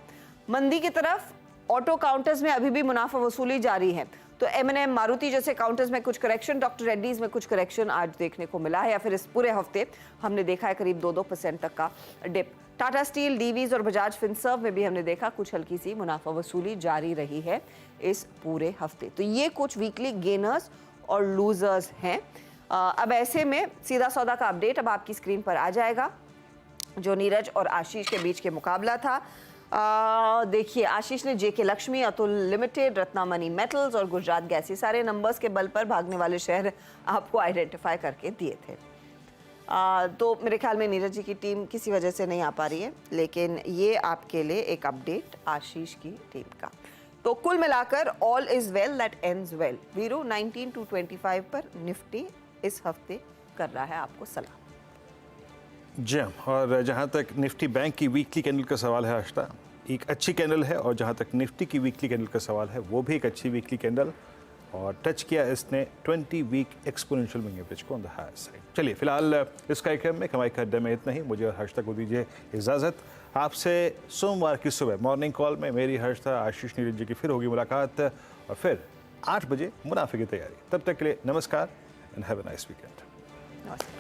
मंदी की तरफ ऑटो काउंटर्स में अभी भी मुनाफा वसूली जारी है, तो M&M, मारुति जैसे काउंटर्स में कुछ करेक्शन, डॉक्टर रेड्डीज में कुछ करेक्शन आज देखने को मिला है, या फिर इस पूरे हफ्ते हमने देखा है करीब 2-2% तक का डिप। टाटा स्टील, डीवीज और बजाज फिनसर्व में भी हमने देखा कुछ हल्की सी मुनाफा वसूली जारी रही है इस पूरे हफ्ते। तो ये कुछ वीकली गेनर्स और लूजर्स हैं। अब ऐसे में सीधा सौदा का अपडेट अब आपकी स्क्रीन पर आ जाएगा, जो नीरज और आशीष के बीच के मुकाबला था। देखिए आशीष ने जेके लक्ष्मी, अतुल लिमिटेड, रत्नामणि मेटल्स और गुजरात गैस, ये सारे नंबर्स के बल पर भागने वाले शहर आपको आइडेंटिफाई करके दिए थे। तो मेरे ख्याल में नीरज जी की टीम किसी वजह से नहीं आ पा रही है, लेकिन ये आपके लिए एक अपडेट आशीष की टीम का। तो कुल मिलाकर all is well that ends well. Veeru 19,225 पर निफ्टी इस हफ्ते कर रहा है आपको सलाह। जी, और जहाँ तक निफ्टी बैंक की वीकली कैंडल का सवाल है आश्ता, एक अच्छी कैंडल है, और जहाँ तक निफ्टी की वीकली कैंडल का सवाल है वो भी एक अच्छी वीकली कैंडल, और टच किया इसने 20 वीक एक्सपोनेंशियल मूविंग एवरेज को ऑन द हायर साइड। चलिए फिलहाल इस कार्यक्रम में कमाई का अड्डा में इतना ही। मुझे और हर्षता को दीजिए इजाज़त। आपसे सोमवार की सुबह मॉर्निंग कॉल में मेरी, हर्षता, आशीष, नीरज जी की फिर होगी मुलाकात, और फिर 8 बजे मुनाफे की तैयारी। तब तक के लिए नमस्कार and have a nice weekend. नमस्कार।